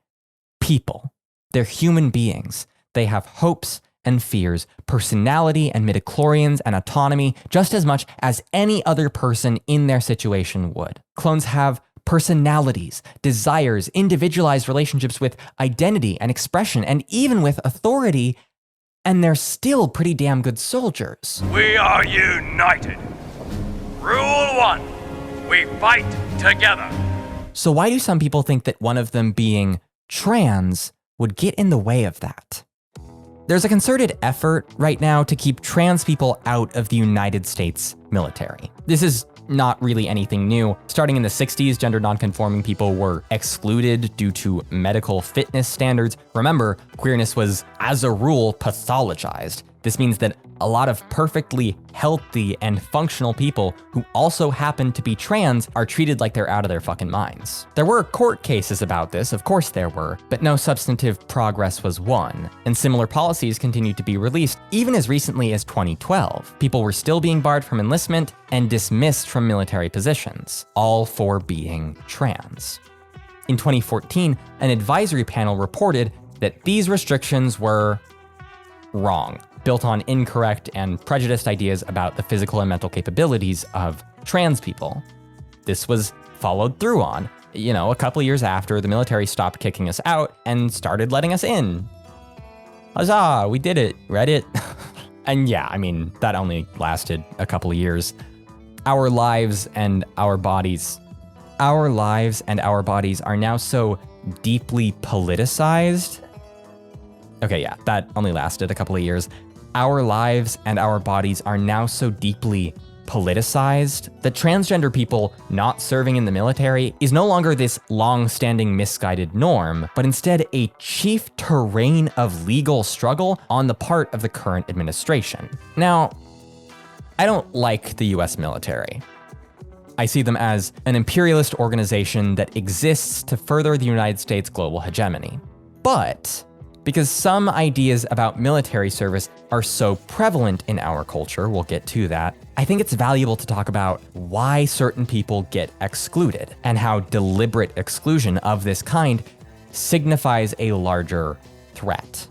people. They're human beings. They have hopes and fears, personality and midichlorians and autonomy, just as much as any other person in their situation would. Clones have personalities, desires, individualized relationships with identity and expression, and even with authority, and they're still pretty damn good soldiers. We are united. Rule 1, we fight together. So why do some people think that one of them being trans would get in the way of that? There's a concerted effort right now to keep trans people out of the United States military. This is not really anything new. Starting in the 60s, gender nonconforming people were excluded due to medical fitness standards. Remember, queerness was, as a rule, pathologized. This means that a lot of perfectly healthy and functional people who also happen to be trans are treated like they're out of their fucking minds. There were court cases about this, of course there were, but no substantive progress was won, and similar policies continued to be released even as recently as 2012. People were still being barred from enlistment and dismissed from military positions, all for being trans. In 2014, an advisory panel reported that these restrictions were wrong, built on incorrect and prejudiced ideas about the physical and mental capabilities of trans people. This was followed through on, a couple years after the military stopped kicking us out and started letting us in. Huzzah, we did it, Reddit. And yeah, that only lasted a couple of years. Our lives and our bodies are now so deeply politicized. Okay, yeah, that only lasted a couple of years. Our lives and our bodies are now so deeply politicized that transgender people not serving in the military is no longer this long-standing misguided norm, but instead a chief terrain of legal struggle on the part of the current administration. Now, I don't like the US military. I see them as an imperialist organization that exists to further the United States' global hegemony. But because some ideas about military service are so prevalent in our culture, we'll get to that, I think it's valuable to talk about why certain people get excluded and how deliberate exclusion of this kind signifies a larger threat.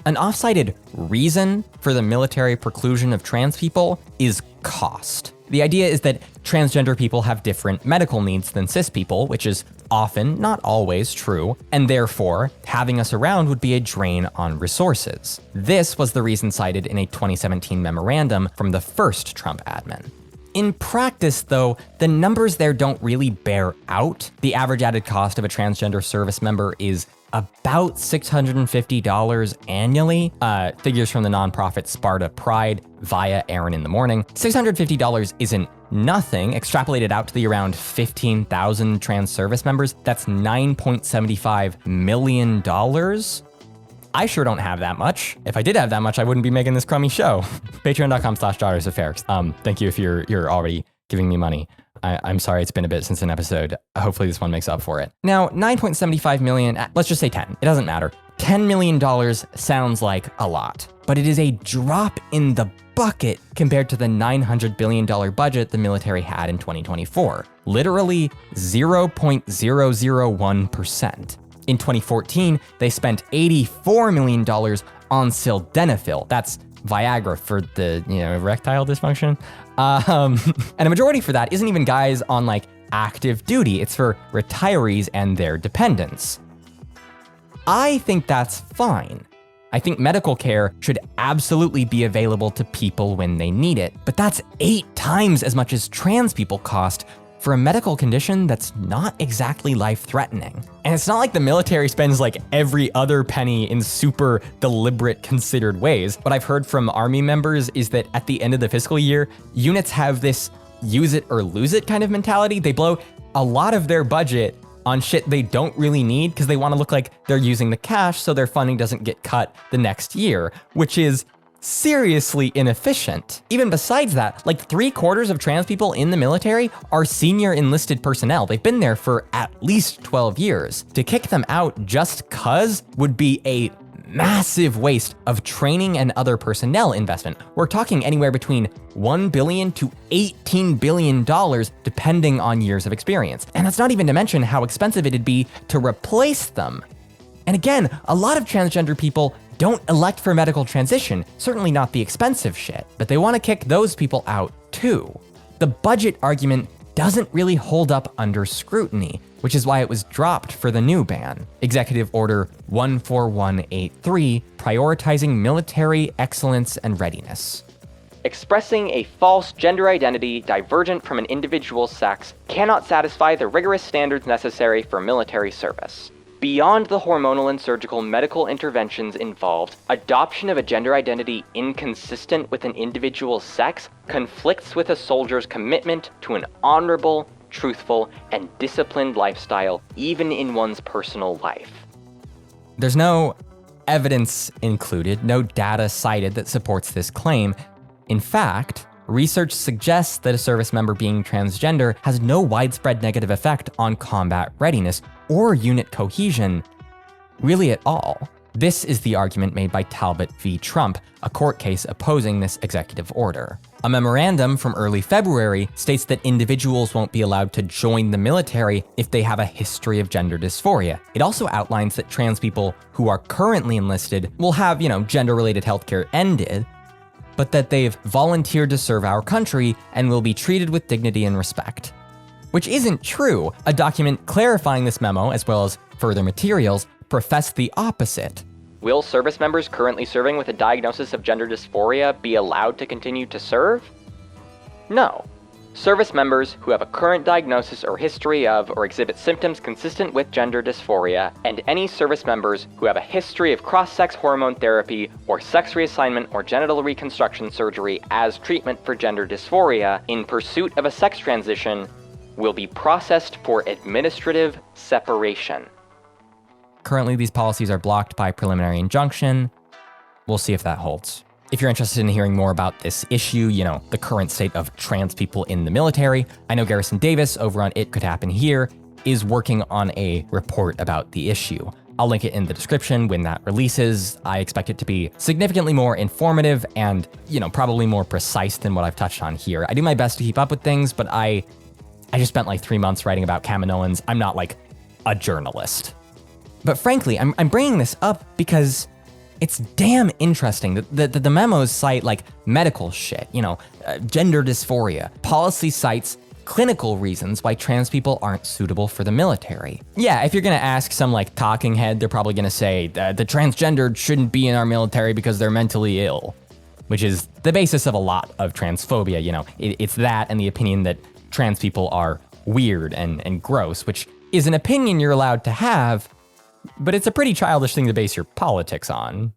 An off-cited reason for the military preclusion of trans people is cost. The idea is that transgender people have different medical needs than cis people, which is often, not always, true, and therefore, having us around would be a drain on resources. This was the reason cited in a 2017 memorandum from the first Trump admin. In practice, though, the numbers there don't really bear out. The average added cost of a transgender service member is about $650 annually. Figures from the nonprofit Sparta Pride via Aaron in the Morning. $650 isn't nothing. Extrapolated out to the around 15,000 trans service members, that's $9.75 million. I sure don't have that much. If I did have that much, I wouldn't be making this crummy show. Patreon.com/DaughterSofFerrex. Thank you if you're already giving me money. I'm sorry it's been a bit since an episode. Hopefully this one makes up for it. Now, 9.75 million, let's just say 10. It doesn't matter. $10 million sounds like a lot, but it is a drop in the bucket compared to the $900 billion budget the military had in 2024. Literally 0.001%. In 2014, they spent $84 million on sildenafil. That's Viagra for the, erectile dysfunction. And a majority for that isn't even guys on like active duty. It's for retirees and their dependents. I think that's fine. I think medical care should absolutely be available to people when they need it, but that's 8 times as much as trans people cost for a medical condition that's not exactly life-threatening. And it's not like the military spends like every other penny in super deliberate, considered ways. What I've heard from Army members is that at the end of the fiscal year, units have this use it or lose it kind of mentality. They blow a lot of their budget on shit they don't really need because they want to look like they're using the cash so their funding doesn't get cut the next year, which is seriously inefficient. Even besides that, like 3/4 of trans people in the military are senior enlisted personnel. They've been there for at least 12 years. To kick them out just cuz would be a massive waste of training and other personnel investment. We're talking anywhere between $1 billion to $18 billion, depending on years of experience. And that's not even to mention how expensive it'd be to replace them. And again, a lot of transgender people don't elect for medical transition, certainly not the expensive shit, but they want to kick those people out too. The budget argument doesn't really hold up under scrutiny, which is why it was dropped for the new ban. Executive Order 14183, prioritizing military excellence and readiness. Expressing a false gender identity divergent from an individual's sex cannot satisfy the rigorous standards necessary for military service. Beyond the hormonal and surgical medical interventions involved, adoption of a gender identity inconsistent with an individual's sex conflicts with a soldier's commitment to an honorable, truthful, and disciplined lifestyle, even in one's personal life. There's no evidence included, no data cited that supports this claim. In fact, research suggests that a service member being transgender has no widespread negative effect on combat readiness or unit cohesion, really at all. This is the argument made by Talbot v. Trump, a court case opposing this executive order. A memorandum from early February states that individuals won't be allowed to join the military if they have a history of gender dysphoria. It also outlines that trans people who are currently enlisted will have, gender-related healthcare ended, but that they've volunteered to serve our country and will be treated with dignity and respect. Which isn't true. A document clarifying this memo, as well as further materials, profess the opposite. Will service members currently serving with a diagnosis of gender dysphoria be allowed to continue to serve? No. Service members who have a current diagnosis or history of or exhibit symptoms consistent with gender dysphoria, and any service members who have a history of cross-sex hormone therapy or sex reassignment or genital reconstruction surgery as treatment for gender dysphoria in pursuit of a sex transition will be processed for administrative separation. Currently, these policies are blocked by preliminary injunction. We'll see if that holds. If you're interested in hearing more about this issue, the current state of trans people in the military, I know Garrison Davis over on It Could Happen Here is working on a report about the issue. I'll link it in the description when that releases. I expect it to be significantly more informative and, probably more precise than what I've touched on here. I do my best to keep up with things, but I just spent like 3 months writing about Kaminoans. I'm not like a journalist. But frankly, I'm bringing this up because it's damn interesting that the memos cite like medical shit, gender dysphoria. Policy cites clinical reasons why trans people aren't suitable for the military. Yeah, if you're gonna ask some like talking head, they're probably gonna say the transgendered shouldn't be in our military because they're mentally ill, which is the basis of a lot of transphobia. It's that and the opinion that trans people are weird and gross, which is an opinion you're allowed to have, but it's a pretty childish thing to base your politics on.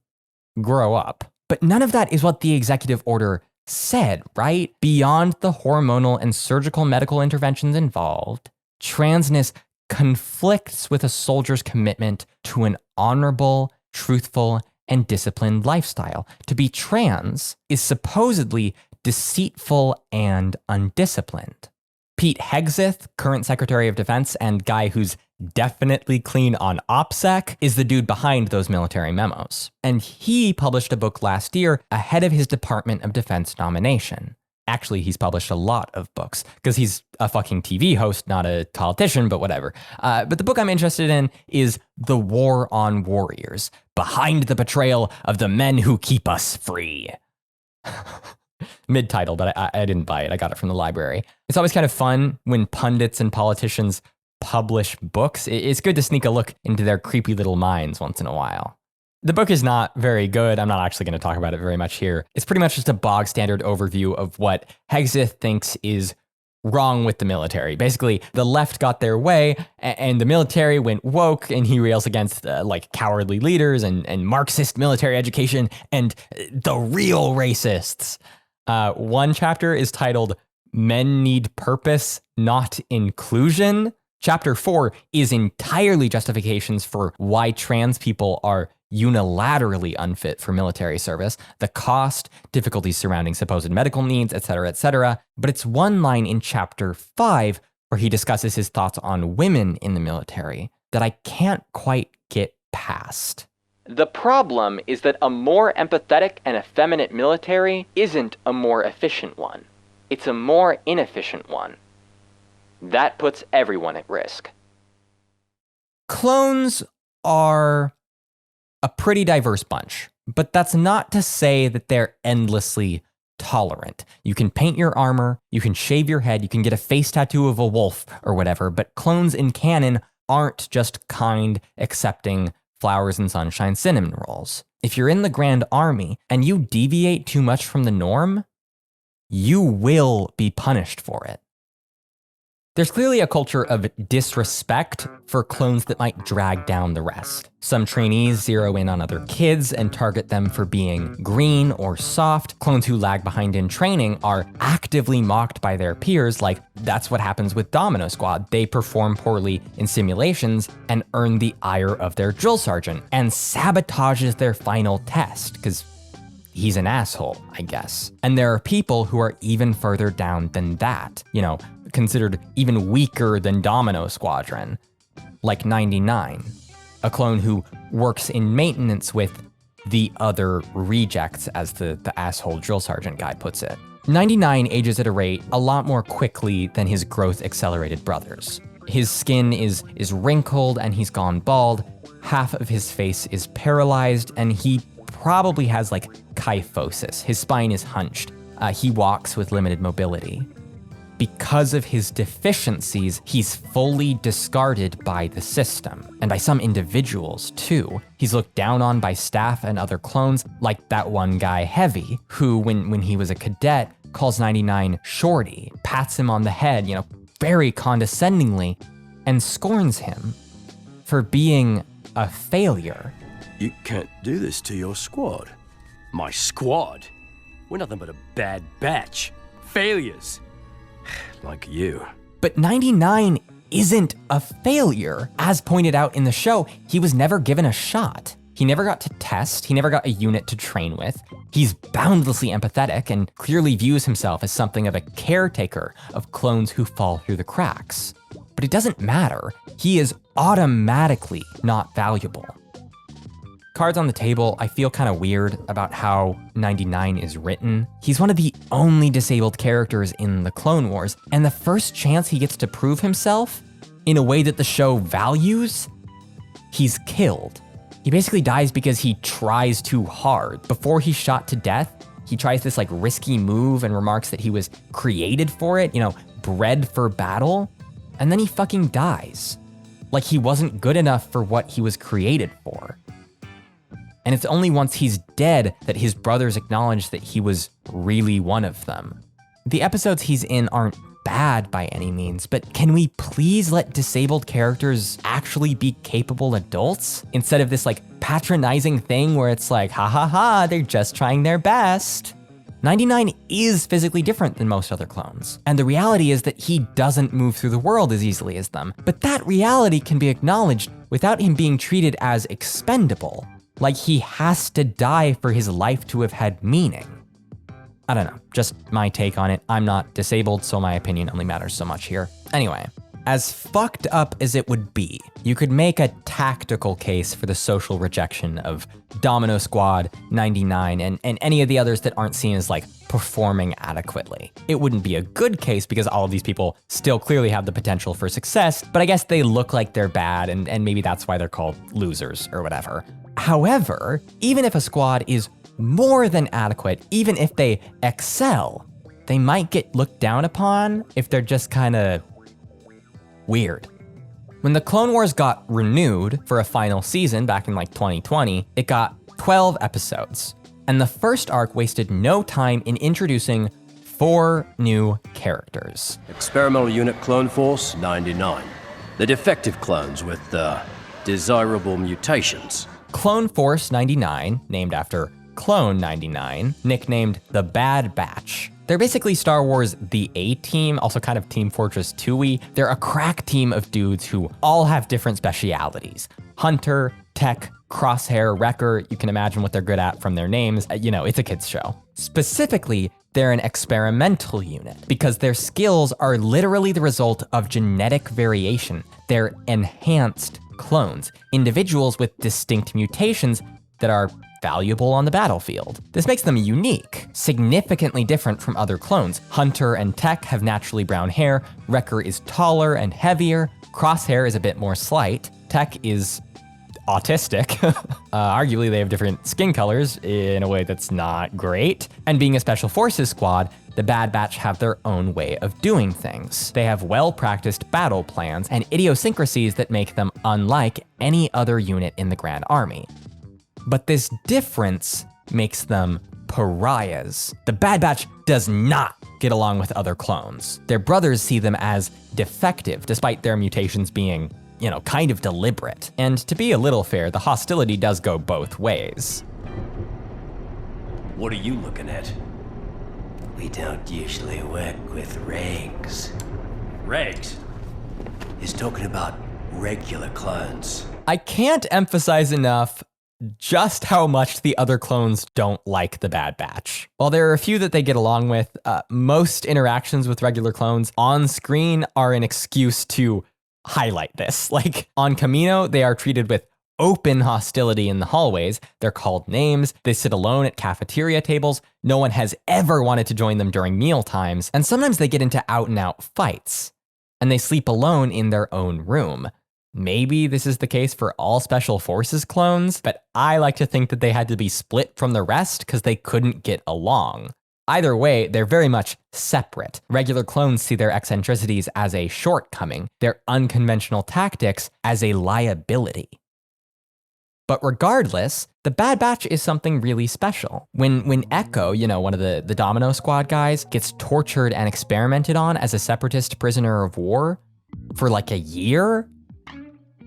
Grow up. But none of that is what the executive order said, right? Beyond the hormonal and surgical medical interventions involved, transness conflicts with a soldier's commitment to an honorable, truthful, and disciplined lifestyle. To be trans is supposedly deceitful and undisciplined. Pete Hegseth, current Secretary of Defense and guy who's definitely clean on OPSEC, is the dude behind those military memos. And he published a book last year ahead of his Department of Defense nomination. Actually, he's published a lot of books because he's a fucking TV host, not a politician, but whatever. But the book I'm interested in is The War on Warriors, Behind the Betrayal of the Men Who Keep Us Free. mid-title, but I didn't buy it. I got it from the library. It's always kind of fun when pundits and politicians publish books. It's good to sneak a look into their creepy little minds once in a while. The book is not very good. I'm not actually going to talk about it very much here. It's pretty much just a bog standard overview of what Hegseth thinks is wrong with the military. Basically, the left got their way and the military went woke, and he rails against like cowardly leaders and Marxist military education and the real racists. One chapter is titled Men Need Purpose, Not Inclusion. Chapter 4 is entirely justifications for why trans people are unilaterally unfit for military service, the cost, difficulties surrounding supposed medical needs, etc., etc. But it's one line in chapter 5 where he discusses his thoughts on women in the military that I can't quite get past. The problem is that a more empathetic and effeminate military isn't a more efficient one. It's a more inefficient one. That puts everyone at risk. Clones are a pretty diverse bunch, but that's not to say that they're endlessly tolerant. You can paint your armor, you can shave your head, you can get a face tattoo of a wolf or whatever, but clones in canon aren't just kind, accepting, flowers and sunshine cinnamon rolls. If you're in the Grand Army and you deviate too much from the norm, you will be punished for it. There's clearly a culture of disrespect for clones that might drag down the rest. Some trainees zero in on other kids and target them for being green or soft. Clones who lag behind in training are actively mocked by their peers, like that's what happens with Domino Squad. They perform poorly in simulations and earn the ire of their drill sergeant and sabotages their final test, because he's an asshole, I guess. And there are people who are even further down than that, considered even weaker than Domino Squadron, like 99, a clone who works in maintenance with the other rejects, as the asshole drill sergeant guy puts it. 99 ages at a rate a lot more quickly than his growth-accelerated brothers. His skin is wrinkled and he's gone bald, half of his face is paralyzed, and he probably has like kyphosis. His spine is hunched. He walks with limited mobility. Because of his deficiencies, he's fully discarded by the system, and by some individuals too. He's looked down on by staff and other clones, like that one guy, Heavy, who when he was a cadet, calls 99 Shorty, pats him on the head, very condescendingly, and scorns him for being a failure. You can't do this to your squad. My squad? We're nothing but a bad batch. Failures. Like you. But 99 isn't a failure. As pointed out in the show, he was never given a shot. He never got to test. He never got a unit to train with. He's boundlessly empathetic and clearly views himself as something of a caretaker of clones who fall through the cracks. But it doesn't matter. He is automatically not valuable. Cards on the table, I feel kind of weird about how 99 is written. He's one of the only disabled characters in the Clone Wars, and the first chance he gets to prove himself in a way that the show values, he's killed. He basically dies because he tries too hard. Before he's shot to death, he tries this like risky move and remarks that he was created for it, bred for battle, and then he fucking dies. Like he wasn't good enough for what he was created for. And it's only once he's dead that his brothers acknowledge that he was really one of them. The episodes he's in aren't bad by any means, but can we please let disabled characters actually be capable adults? Instead of this like patronizing thing where it's like, ha ha ha, they're just trying their best. 99 is physically different than most other clones. And the reality is that he doesn't move through the world as easily as them. But that reality can be acknowledged without him being treated as expendable. Like he has to die for his life to have had meaning. I don't know, just my take on it. I'm not disabled, so my opinion only matters so much here. Anyway, as fucked up as it would be, you could make a tactical case for the social rejection of Domino Squad, 99, and any of the others that aren't seen as like performing adequately. It wouldn't be a good case because all of these people still clearly have the potential for success, but I guess they look like they're bad and maybe that's why they're called losers or whatever. However, even if a squad is more than adequate. Even if they excel, they might get looked down upon if they're just kind of weird. When the Clone Wars got renewed for a final season back in like 2020, it got 12 episodes. And the first arc wasted no time in introducing 4 new characters. Experimental Unit Clone Force 99. The defective clones with desirable mutations. Clone Force 99, named after Clone 99, nicknamed the Bad Batch. They're basically Star Wars the A-Team, also kind of Team Fortress 2-y. They're a crack team of dudes who all have different specialities. Hunter, Tech, Crosshair, Wrecker, you can imagine what they're good at from their names. You know, it's a kid's show. Specifically, they're an experimental unit because their skills are literally the result of genetic variation. They're enhanced clones, individuals with distinct mutations that are valuable on the battlefield. This makes them unique, significantly different from other clones. Hunter and Tech have naturally brown hair, Wrecker is taller and heavier, Crosshair is a bit more slight, Tech is autistic. Arguably they have different skin colors in a way that's not great. And being a special forces squad, the Bad Batch have their own way of doing things. They have well-practiced battle plans and idiosyncrasies that make them unlike any other unit in the Grand Army. But this difference makes them pariahs. The Bad Batch does not get along with other clones. Their brothers see them as defective, despite their mutations being, you know, kind of deliberate. And to be a little fair, the hostility does go both ways. What are you looking at? We don't usually work with regs. Regs? He's talking about regular clones. I can't emphasize enough just how much the other clones don't like the Bad Batch. While there are a few that they get along with, most interactions with regular clones on screen are an excuse to highlight this. Like on Kamino, they are treated with open hostility in the hallways. They're called names. They sit alone at cafeteria tables. No one has ever wanted to join them during meal times. And sometimes they get into out and out fights. And they sleep alone in their own room. Maybe this is the case for all Special Forces clones, but I like to think that they had to be split from the rest because they couldn't get along. Either way, they're very much separate. Regular clones see their eccentricities as a shortcoming, their unconventional tactics as a liability. But regardless, the Bad Batch is something really special. When Echo, you know, one of the Domino Squad guys, gets tortured and experimented on as a separatist prisoner of war for like a year,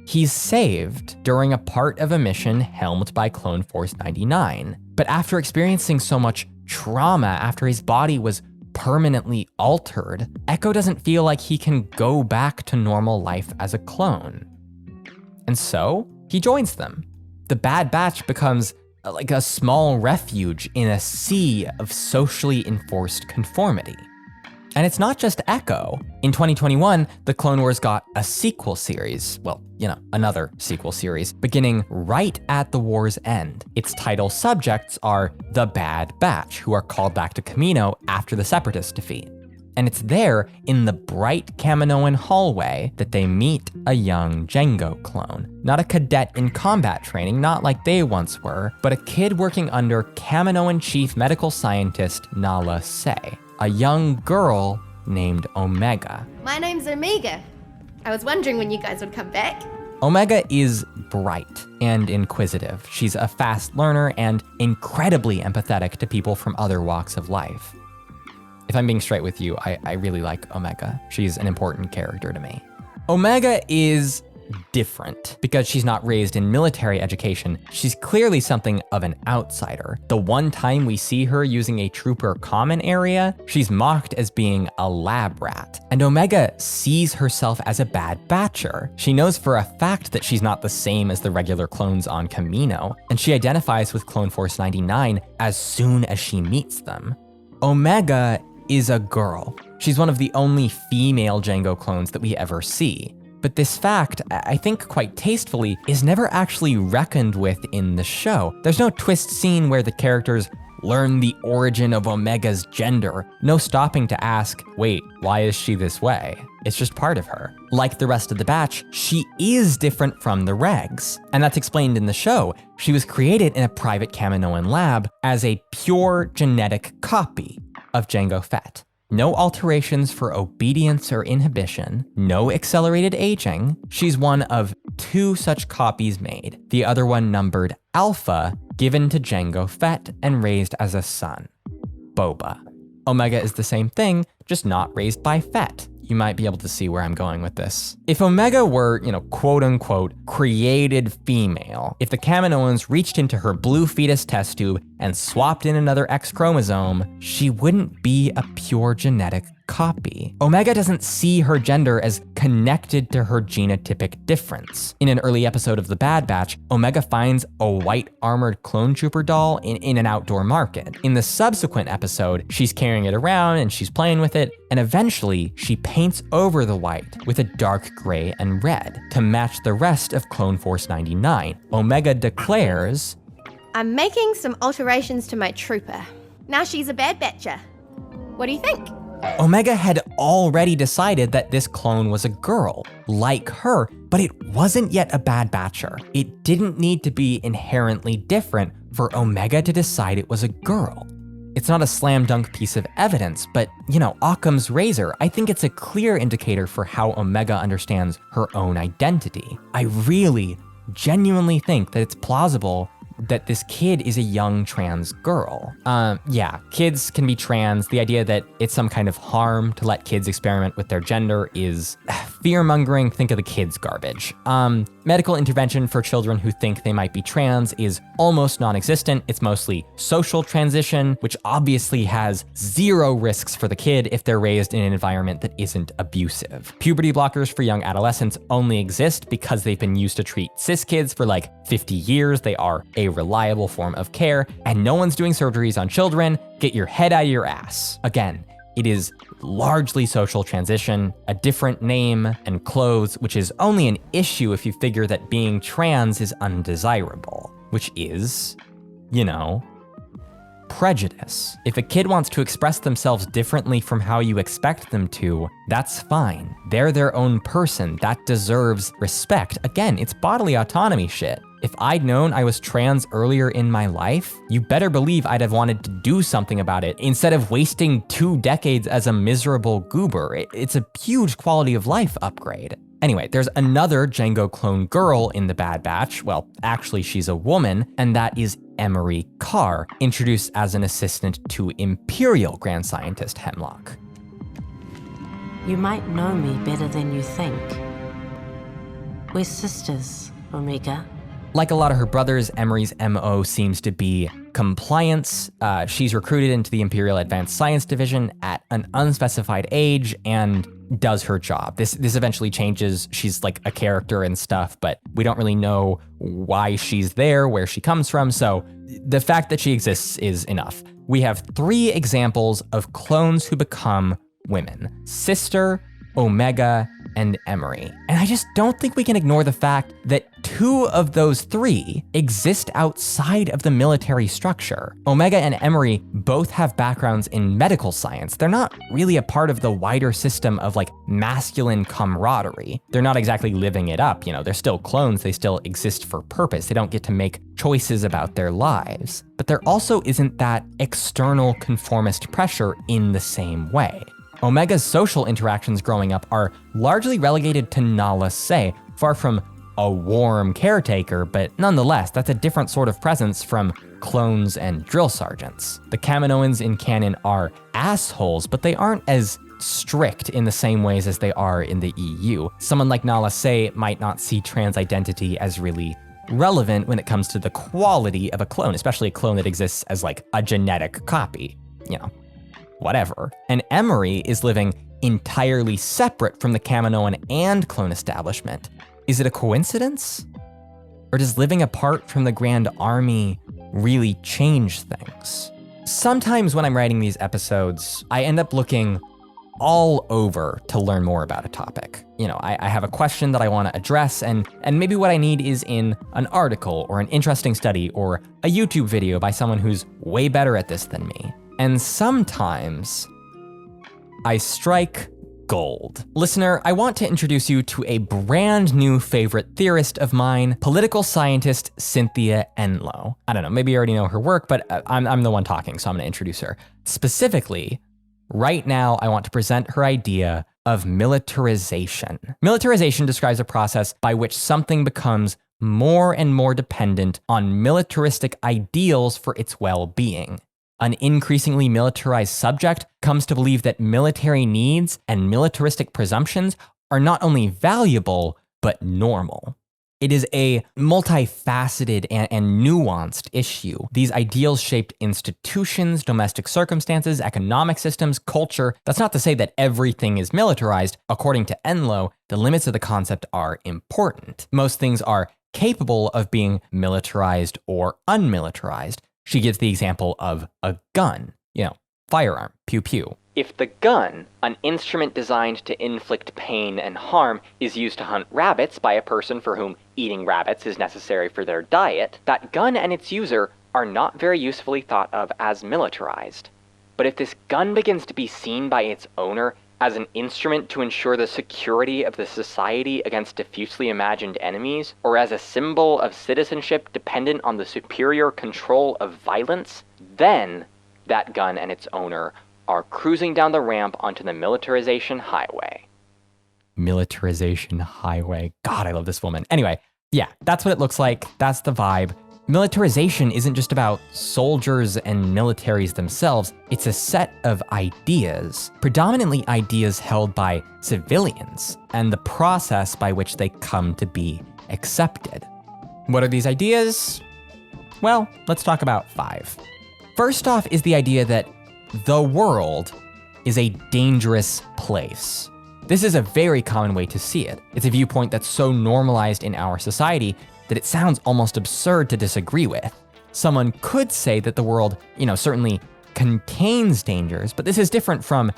he's saved during a part of a mission helmed by Clone Force 99. But after experiencing so much trauma after his body was permanently altered, Echo doesn't feel like he can go back to normal life as a clone. And so he joins them. The Bad Batch becomes like a small refuge in a sea of socially enforced conformity. And it's not just Echo. In 2021, the Clone Wars got a sequel series, well, you know, another sequel series, beginning right at the war's end. Its title subjects are the Bad Batch, who are called back to Kamino after the Separatist defeat. And it's there, in the bright Kaminoan hallway, that they meet a young Jango clone. Not a cadet in combat training, not like they once were, but a kid working under Kaminoan Chief Medical Scientist Nala Se, a young girl named Omega. My name's Omega. I was wondering when you guys would come back. Omega is bright and inquisitive. She's a fast learner and incredibly empathetic to people from other walks of life. If I'm being straight with you, I really like Omega. She's an important character to me. Omega is different because she's not raised in military education. She's clearly something of an outsider. The one time we see her using a trooper common area, she's mocked as being a lab rat. And Omega sees herself as a Bad Batcher. She knows for a fact that she's not the same as the regular clones on Kamino, and she identifies with Clone Force 99 as soon as she meets them. Omega is a girl. She's one of the only female Jango clones that we ever see. But this fact, I think quite tastefully, is never actually reckoned with in the show. There's no twist scene where the characters learn the origin of Omega's gender. No stopping to ask, wait, why is she this way? It's just part of her. Like the rest of the batch, she is different from the regs. And that's explained in the show. She was created in a private Kaminoan lab as a pure genetic copy of Jango Fett. No alterations for obedience or inhibition, no accelerated aging. She's one of 2 such copies made, the other one numbered Alpha, given to Jango Fett and raised as a son, Boba. Omega is the same thing, just not raised by Fett. You might be able to see where I'm going with this. If Omega were, quote unquote, created female, if the Kaminoans reached into her blue fetus test tube and swapped in another X chromosome, she wouldn't be a pure genetic copy. Omega doesn't see her gender as connected to her genotypic difference. In an early episode of The Bad Batch, Omega finds a white armored clone trooper doll in an outdoor market. In the subsequent episode, she's carrying it around and she's playing with it, and eventually she paints over the white with a dark gray and red to match the rest of Clone Force 99. Omega declares, I'm making some alterations to my trooper. Now she's a bad batcher. What do you think? Omega had already decided that this clone was a girl, like her, but it wasn't yet a Bad Batcher. It didn't need to be inherently different for Omega to decide it was a girl. It's not a slam dunk piece of evidence, but Occam's razor, I think it's a clear indicator for how Omega understands her own identity. I really, genuinely think that it's plausible that this kid is a young trans girl. Yeah, kids can be trans. The idea that it's some kind of harm to let kids experiment with their gender is fear-mongering. Think of the kids garbage. Medical intervention for children who think they might be trans is almost non-existent. It's mostly social transition, which obviously has 0 risks for the kid if they're raised in an environment that isn't abusive. Puberty blockers for young adolescents only exist because they've been used to treat cis kids for like 50 years. They are a reliable form of care, and no one's doing surgeries on children. Get your head out of your ass. Again, it is largely social transition, a different name and clothes, which is only an issue if you figure that being trans is undesirable, which is, prejudice. If a kid wants to express themselves differently from how you expect them to, that's fine. They're their own person. That deserves respect. Again, it's bodily autonomy shit. If I'd known I was trans earlier in my life, you better believe I'd have wanted to do something about it instead of wasting 2 decades as a miserable goober. It's a huge quality of life upgrade. Anyway, there's another Jango clone girl in the Bad Batch. Well, actually, she's a woman, and that is Emery Carr, introduced as an assistant to Imperial Grand Scientist Hemlock. You might know me better than you think. We're sisters, Omega. Like a lot of her brothers, Emery's MO seems to be compliance. She's recruited into the Imperial Advanced Science Division at an unspecified age and does her job. This eventually changes. She's like a character and stuff, but we don't really know why she's there, where she comes from, so the fact that she exists is enough. We have 3 examples of clones who become women: Sister, Omega, and Emery. And I just don't think we can ignore the fact that 2 of those 3 exist outside of the military structure. Omega and Emery both have backgrounds in medical science. They're not really a part of the wider system of like masculine camaraderie. They're not exactly living it up, they're still clones, they still exist for purpose. They don't get to make choices about their lives. But there also isn't that external conformist pressure in the same way. Omega's social interactions growing up are largely relegated to Nala Se, far from a warm caretaker, but nonetheless, that's a different sort of presence from clones and drill sergeants. The Kaminoans in canon are assholes, but they aren't as strict in the same ways as they are in the EU. Someone like Nala Se might not see trans identity as really relevant when it comes to the quality of a clone, especially a clone that exists as like a genetic copy, whatever. And Emery is living entirely separate from the Kaminoan and clone establishment. Is it a coincidence? Or does living apart from the Grand Army really change things? Sometimes when I'm writing these episodes, I end up looking all over to learn more about a topic. I have a question that I want to address, and maybe what I need is in an article or an interesting study or a YouTube video by someone who's way better at this than me. And sometimes I strike gold. Listener, I want to introduce you to a brand new favorite theorist of mine, political scientist Cynthia Enloe. I don't know, maybe you already know her work, but I'm the one talking, so I'm gonna introduce her. Specifically, right now, I want to present her idea of militarization. Militarization describes a process by which something becomes more and more dependent on militaristic ideals for its well-being. An increasingly militarized subject comes to believe that military needs and militaristic presumptions are not only valuable, but normal. It is a multifaceted and nuanced issue. These ideals shaped institutions, domestic circumstances, economic systems, culture. That's not to say that everything is militarized. According to Enloe, the limits of the concept are important. Most things are capable of being militarized or unmilitarized. She gives the example of a gun, firearm, pew pew. If the gun, an instrument designed to inflict pain and harm, is used to hunt rabbits by a person for whom eating rabbits is necessary for their diet, that gun and its user are not very usefully thought of as militarized. But if this gun begins to be seen by its owner as an instrument to ensure the security of the society against diffusely imagined enemies, or as a symbol of citizenship dependent on the superior control of violence, then that gun and its owner are cruising down the ramp onto the militarization highway. Militarization highway. God, I love this woman. Anyway, yeah, that's what it looks like. That's the vibe. Militarization isn't just about soldiers and militaries themselves. It's a set of ideas, predominantly ideas held by civilians, and the process by which they come to be accepted. What are these ideas? Well, let's talk about 5. First off is the idea that the world is a dangerous place. This is a very common way to see it. It's a viewpoint that's so normalized in our society that it sounds almost absurd to disagree with. Someone could say that the world, certainly contains dangers, but this is different from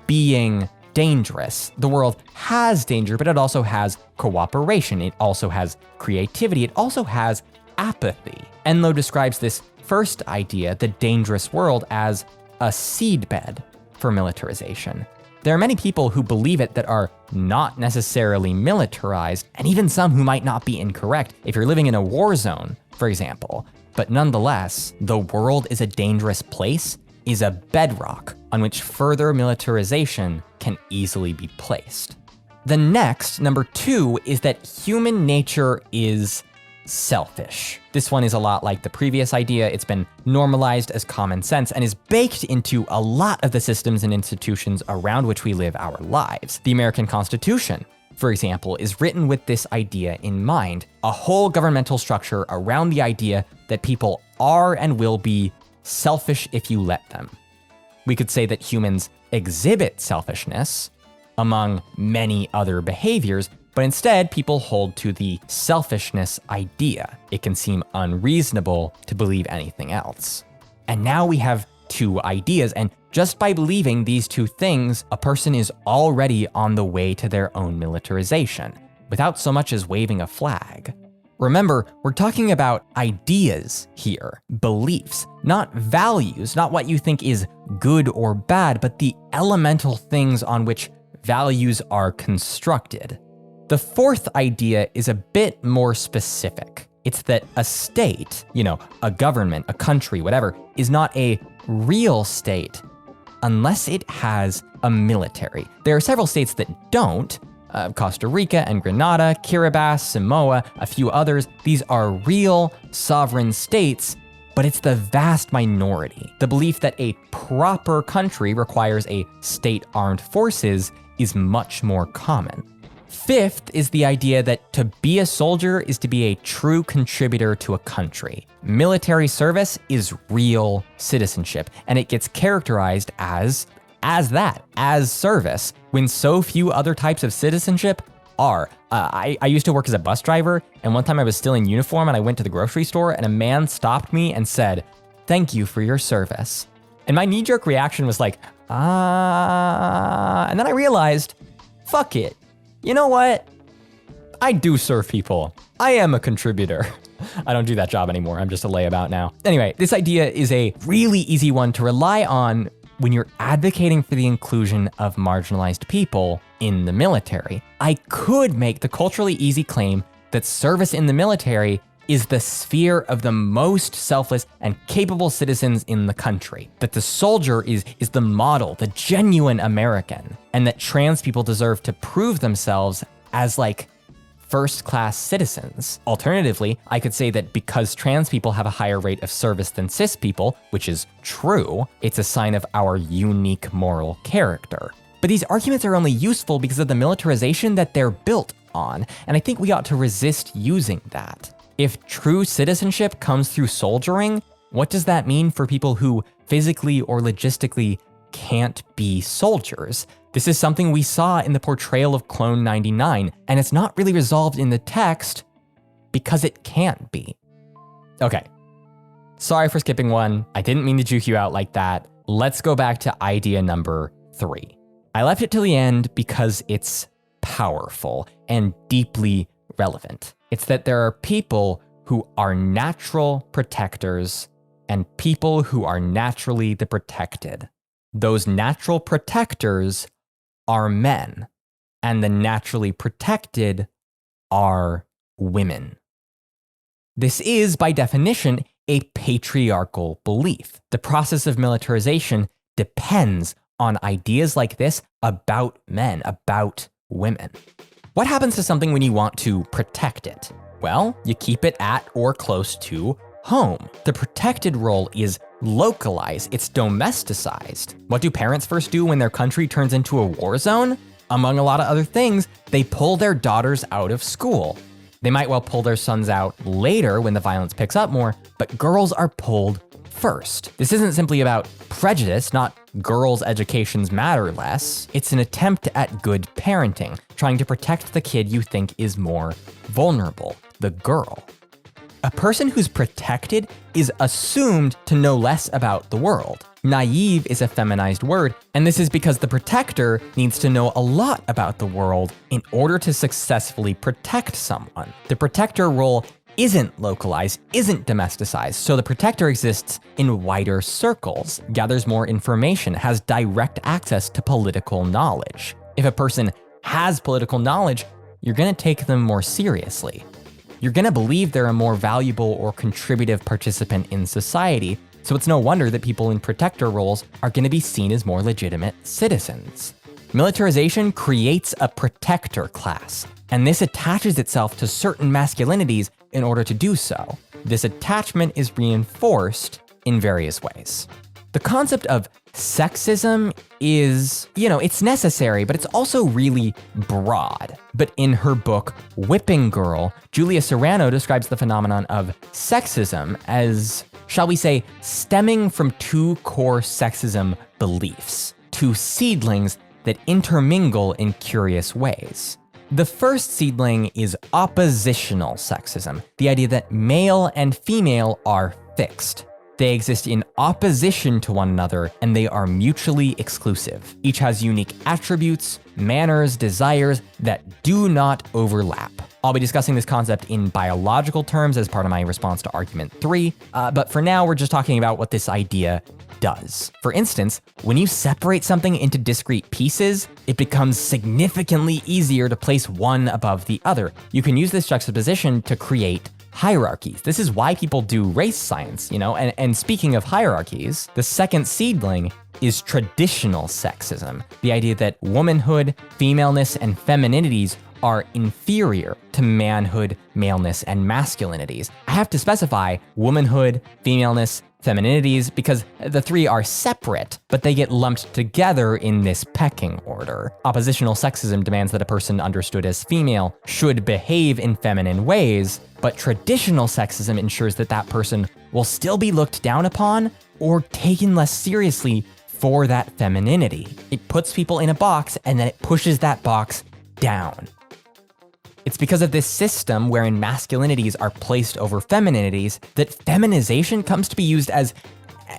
being dangerous. The world has danger, but it also has cooperation. It also has creativity. It also has apathy. Enloe describes this first idea, the dangerous world, as a seedbed for militarization. There are many people who believe it that are not necessarily militarized, and even some who might not be incorrect if you're living in a war zone, for example. But nonetheless, the world is a dangerous place is a bedrock on which further militarization can easily be placed. The next, number 2, is that human nature is selfish. This one is a lot like the previous idea. It's been normalized as common sense and is baked into a lot of the systems and institutions around which we live our lives. The American Constitution, for example, is written with this idea in mind, a whole governmental structure around the idea that people are and will be selfish if you let them. We could say that humans exhibit selfishness among many other behaviors, but instead, people hold to the selfishness idea. It can seem unreasonable to believe anything else. And now we have 2 ideas, and just by believing these 2 things, a person is already on the way to their own militarization, without so much as waving a flag. Remember, we're talking about ideas here, beliefs, not values, not what you think is good or bad, but the elemental things on which values are constructed. The 4th idea is a bit more specific. It's that a state, a government, a country, whatever, is not a real state unless it has a military. There are several states that don't. Costa Rica and Grenada, Kiribati, Samoa, a few others. These are real sovereign states, but it's the vast minority. The belief that a proper country requires a state armed forces is much more common. 5th is the idea that to be a soldier is to be a true contributor to a country. Military service is real citizenship, and it gets characterized as service, when so few other types of citizenship are. I used to work as a bus driver, and one time I was still in uniform and I went to the grocery store and a man stopped me and said, "Thank you for your service." And my knee-jerk reaction was like, And then I realized, fuck it. You know what? I do serve people. I am a contributor. I don't do that job anymore. I'm just a layabout now. Anyway, this idea is a really easy one to rely on when you're advocating for the inclusion of marginalized people in the military. I could make the culturally easy claim that service in the military is the sphere of the most selfless and capable citizens in the country. That the soldier is the model, the genuine American, and that trans people deserve to prove themselves as like first-class citizens. Alternatively, I could say that because trans people have a higher rate of service than cis people, which is true, it's a sign of our unique moral character. But these arguments are only useful because of the militarization that they're built on, and I think we ought to resist using that. If true citizenship comes through soldiering, what does that mean for people who physically or logistically can't be soldiers? This is something we saw in the portrayal of Clone 99, and it's not really resolved in the text because it can't be. Okay, sorry for skipping one. I didn't mean to juke you out like that. Let's go back to idea number 3. I left it till the end because it's powerful and deeply relevant. It's that there are people who are natural protectors and people who are naturally the protected. Those natural protectors are men, and the naturally protected are women. This is, by definition, a patriarchal belief. The process of militarization depends on ideas like this about men, about women. What happens to something when you want to protect it? Well, you keep it at or close to home. The protected role is localized, it's domesticized. What do parents first do when their country turns into a war zone? Among a lot of other things, they pull their daughters out of school. They might well pull their sons out later when the violence picks up more, but girls are pulled first. This isn't simply about prejudice, not girls' educations matter less. It's an attempt at good parenting, trying to protect the kid you think is more vulnerable, the girl. A person who's protected is assumed to know less about the world. Naive is a feminized word, and this is because the protector needs to know a lot about the world in order to successfully protect someone. The protector role isn't localized, isn't domesticized, so the protector exists in wider circles, gathers more information, has direct access to political knowledge. If a person has political knowledge, you're gonna take them more seriously. You're gonna believe they're a more valuable or contributive participant in society, so it's no wonder that people in protector roles are gonna be seen as more legitimate citizens. Militarization creates a protector class, and this attaches itself to certain masculinities in order to do so. This attachment is reinforced in various ways. The concept of sexism is, it's necessary, but it's also really broad. But in her book, Whipping Girl, Julia Serrano describes the phenomenon of sexism as, shall we say, stemming from two core sexism beliefs, two seedlings that intermingle in curious ways. The first seedling is oppositional sexism, the idea that male and female are fixed. They exist in opposition to one another, and they are mutually exclusive. Each has unique attributes, manners, desires that do not overlap. I'll be discussing this concept in biological terms as part of my response to argument 3, but for now we're just talking about what this idea does. For instance, when you separate something into discrete pieces, it becomes significantly easier to place one above the other. You can use this juxtaposition to create hierarchies. This is why people do race science, and speaking of hierarchies, the second seedling is traditional sexism, the idea that womanhood, femaleness, and femininities are inferior to manhood, maleness, and masculinities. I have to specify womanhood, femaleness, femininities because the three are separate, but they get lumped together in this pecking order. Oppositional sexism demands that a person understood as female should behave in feminine ways, but traditional sexism ensures that that person will still be looked down upon or taken less seriously for that femininity. It puts people in a box and then it pushes that box down. It's because of this system wherein masculinities are placed over femininities that feminization comes to be used as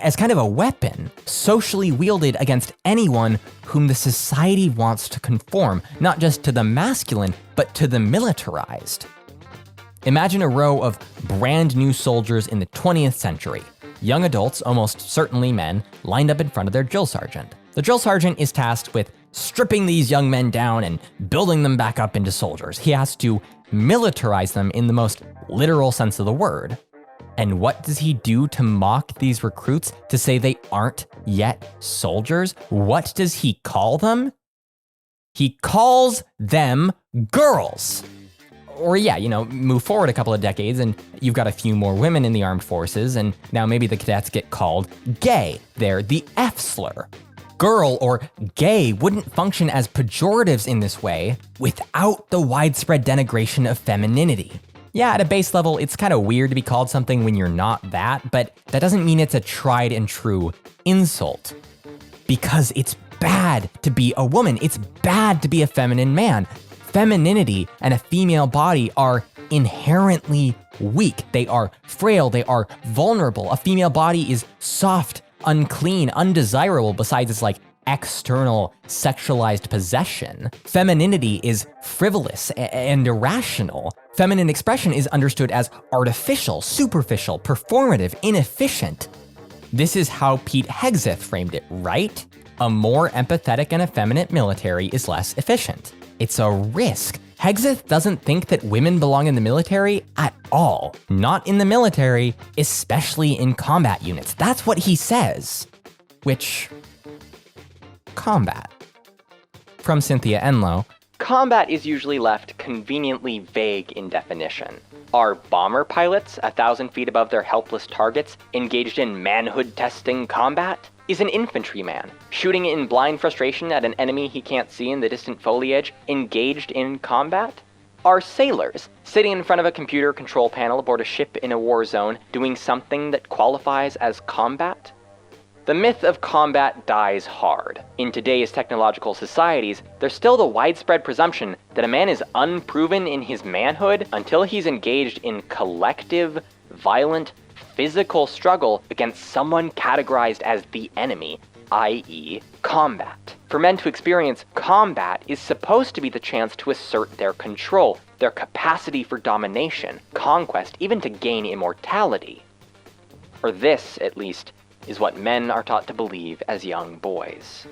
as kind of a weapon, socially wielded against anyone whom the society wants to conform, not just to the masculine, but to the militarized. Imagine a row of brand new soldiers in the 20th century. Young adults, almost certainly men, lined up in front of their drill sergeant. The drill sergeant is tasked with stripping these young men down and building them back up into soldiers. He has to militarize them in the most literal sense of the word. And what does he do to mock these recruits, to say they aren't yet soldiers? What does he call them? He calls them girls. Or yeah, move forward a couple of decades and you've got a few more women in the armed forces, and now maybe the cadets get called gay. They're the F-slur. Girl or gay wouldn't function as pejoratives in this way without the widespread denigration of femininity. Yeah, at a base level, it's kind of weird to be called something when you're not that, but that doesn't mean it's a tried and true insult. Because it's bad to be a woman. It's bad to be a feminine man. Femininity and a female body are inherently weak. They are frail. They are vulnerable. A female body is soft, unclean, undesirable besides its external sexualized possession. Femininity is frivolous and irrational. Feminine expression is understood as artificial, superficial, performative, inefficient. This is how Pete Hegseth framed it, right? A more empathetic and effeminate military is less efficient. It's a risk. Hegseth doesn't think that women belong in the military at all. Not in the military, especially in combat units. That's what he says. Which, combat. From Cynthia Enlow. Combat is usually left conveniently vague in definition. Are bomber pilots, 1,000 feet above their helpless targets, engaged in manhood-testing combat? Is an infantryman, shooting in blind frustration at an enemy he can't see in the distant foliage, engaged in combat? Are sailors, sitting in front of a computer control panel aboard a ship in a war zone, doing something that qualifies as combat? The myth of combat dies hard. In today's technological societies, there's still the widespread presumption that a man is unproven in his manhood until he's engaged in collective, violent, physical struggle against someone categorized as the enemy, i.e., combat. For men to experience combat is supposed to be the chance to assert their control, their capacity for domination, conquest, even to gain immortality. Or this, at least, is what men are taught to believe as young boys.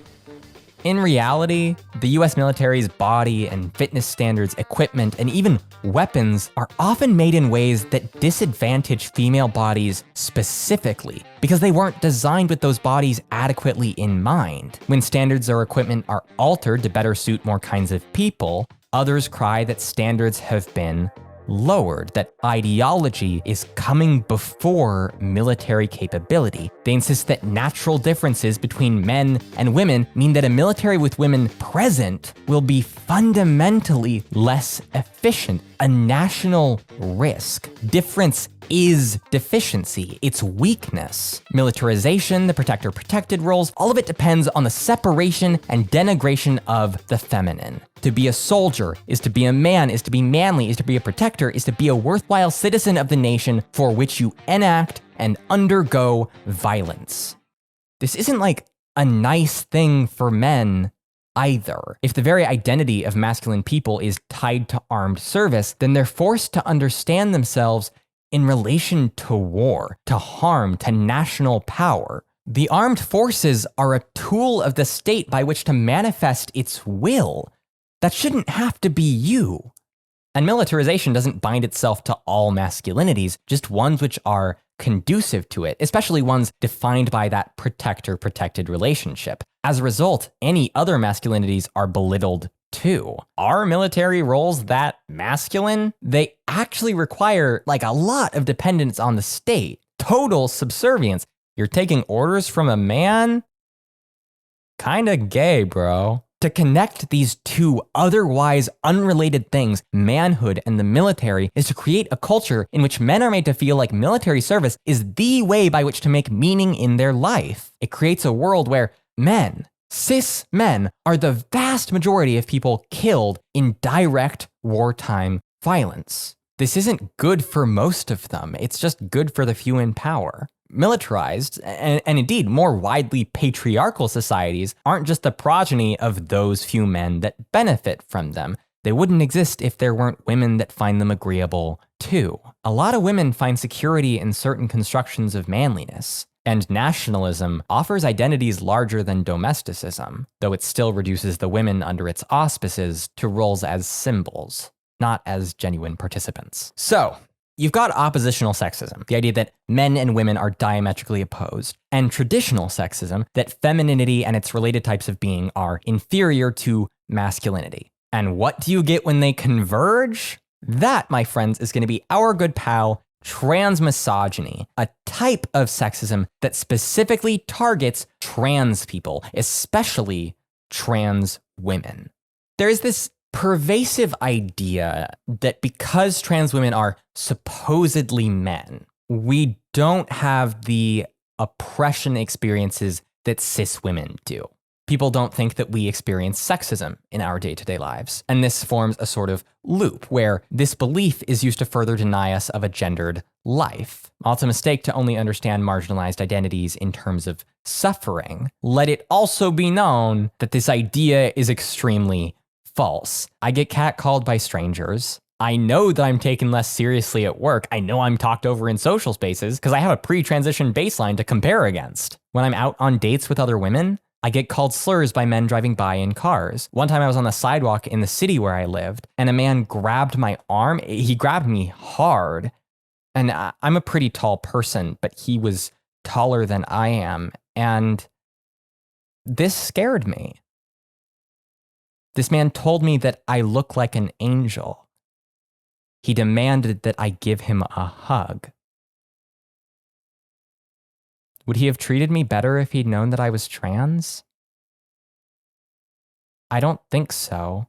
In reality, the US military's body and fitness standards, equipment, and even weapons are often made in ways that disadvantage female bodies specifically, because they weren't designed with those bodies adequately in mind. When standards or equipment are altered to better suit more kinds of people, others cry that standards have been lowered, that ideology is coming before military capability. They insist that natural differences between men and women mean that a military with women present will be fundamentally less efficient, a national risk. Difference is deficiency, it's weakness. Militarization, the protector-protected roles, all of it depends on the separation and denigration of the feminine. To be a soldier is to be a man, is to be manly, is to be a protector, is to be a worthwhile citizen of the nation for which you enact and undergo violence. This isn't like a nice thing for men either. If the very identity of masculine people is tied to armed service, then they're forced to understand themselves in relation to war, to harm, to national power. The armed forces are a tool of the state by which to manifest its will. That shouldn't have to be you. And militarization doesn't bind itself to all masculinities, just ones which are conducive to it, especially ones defined by that protector-protected relationship. As a result, any other masculinities are belittled too. Are military roles that masculine? They actually require a lot of dependence on the state, total subservience. You're taking orders from a man? Kinda gay, bro. To connect these two otherwise unrelated things, manhood and the military, is to create a culture in which men are made to feel like military service is the way by which to make meaning in their life. It creates a world where men, cis men, are the vast majority of people killed in direct wartime violence. This isn't good for most of them, it's just good for the few in power. militarized and indeed more widely patriarchal societies aren't just the progeny of those few men that benefit from them. They wouldn't exist if there weren't women that find them agreeable too. A lot of women find security in certain constructions of manliness, and nationalism offers identities larger than domesticism, though it still reduces the women under its auspices to roles as symbols, not as genuine participants. So, you've got oppositional sexism, the idea that men and women are diametrically opposed, and traditional sexism, that femininity and its related types of being are inferior to masculinity. And what do you get when they converge? That, my friends, is going to be our good pal, transmisogyny, a type of sexism that specifically targets trans people, especially trans women. There is this pervasive idea that because trans women are supposedly men, we don't have the oppression experiences that cis women do. People don't think that we experience sexism in our day-to-day lives. And this forms a sort of loop where this belief is used to further deny us of a gendered life. While it's a mistake to only understand marginalized identities in terms of suffering, let it also be known that this idea is extremely false. I get catcalled by strangers. I know that I'm taken less seriously at work. I know I'm talked over in social spaces because I have a pre-transition baseline to compare against. When I'm out on dates with other women, I get called slurs by men driving by in cars. One time I was on the sidewalk in the city where I lived, and a man grabbed my arm. He grabbed me hard. And I'm a pretty tall person, but he was taller than I am. And this scared me. This man told me that I look like an angel. He demanded that I give him a hug. Would he have treated me better if he'd known that I was trans? I don't think so.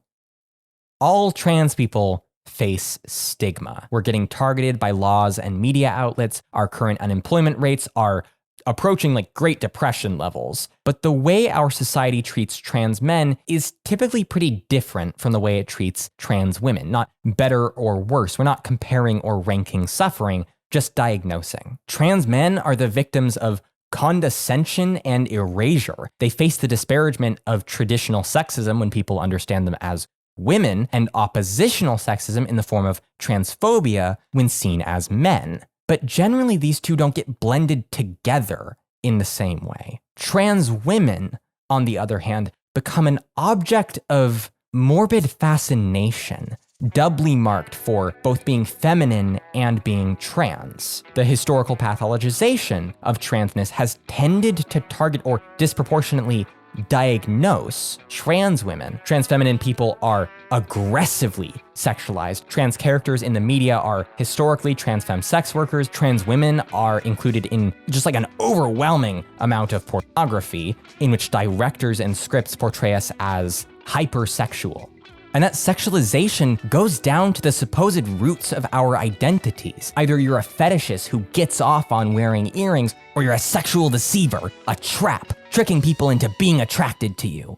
All trans people face stigma. We're getting targeted by laws and media outlets. Our current unemployment rates are approaching like Great Depression levels. But the way our society treats trans men is typically pretty different from the way it treats trans women. Not better or worse. We're not comparing or ranking suffering, just diagnosing. Trans men are the victims of condescension and erasure. They face the disparagement of traditional sexism when people understand them as women, and oppositional sexism in the form of transphobia when seen as men. But generally, these two don't get blended together in the same way. Trans women, on the other hand, become an object of morbid fascination, doubly marked for both being feminine and being trans. The historical pathologization of transness has tended to target or disproportionately diagnose trans women. Trans feminine people are aggressively sexualized. Trans characters in the media are historically trans femme sex workers. Trans women are included in just like an overwhelming amount of pornography in which directors and scripts portray us as hypersexual. And that sexualization goes down to the supposed roots of our identities. Either you're a fetishist who gets off on wearing earrings, or you're a sexual deceiver, a trap, tricking people into being attracted to you.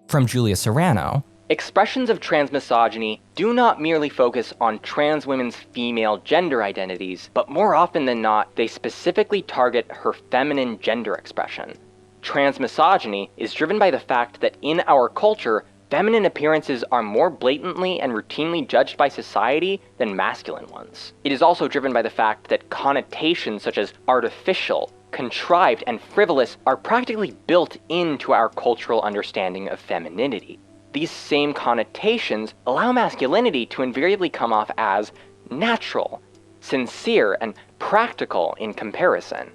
From Julia Serrano. Expressions of transmisogyny do not merely focus on trans women's female gender identities, but more often than not, they specifically target her feminine gender expression. Transmisogyny is driven by the fact that in our culture, feminine appearances are more blatantly and routinely judged by society than masculine ones. It is also driven by the fact that connotations such as artificial, contrived, and frivolous are practically built into our cultural understanding of femininity. These same connotations allow masculinity to invariably come off as natural, sincere, and practical in comparison.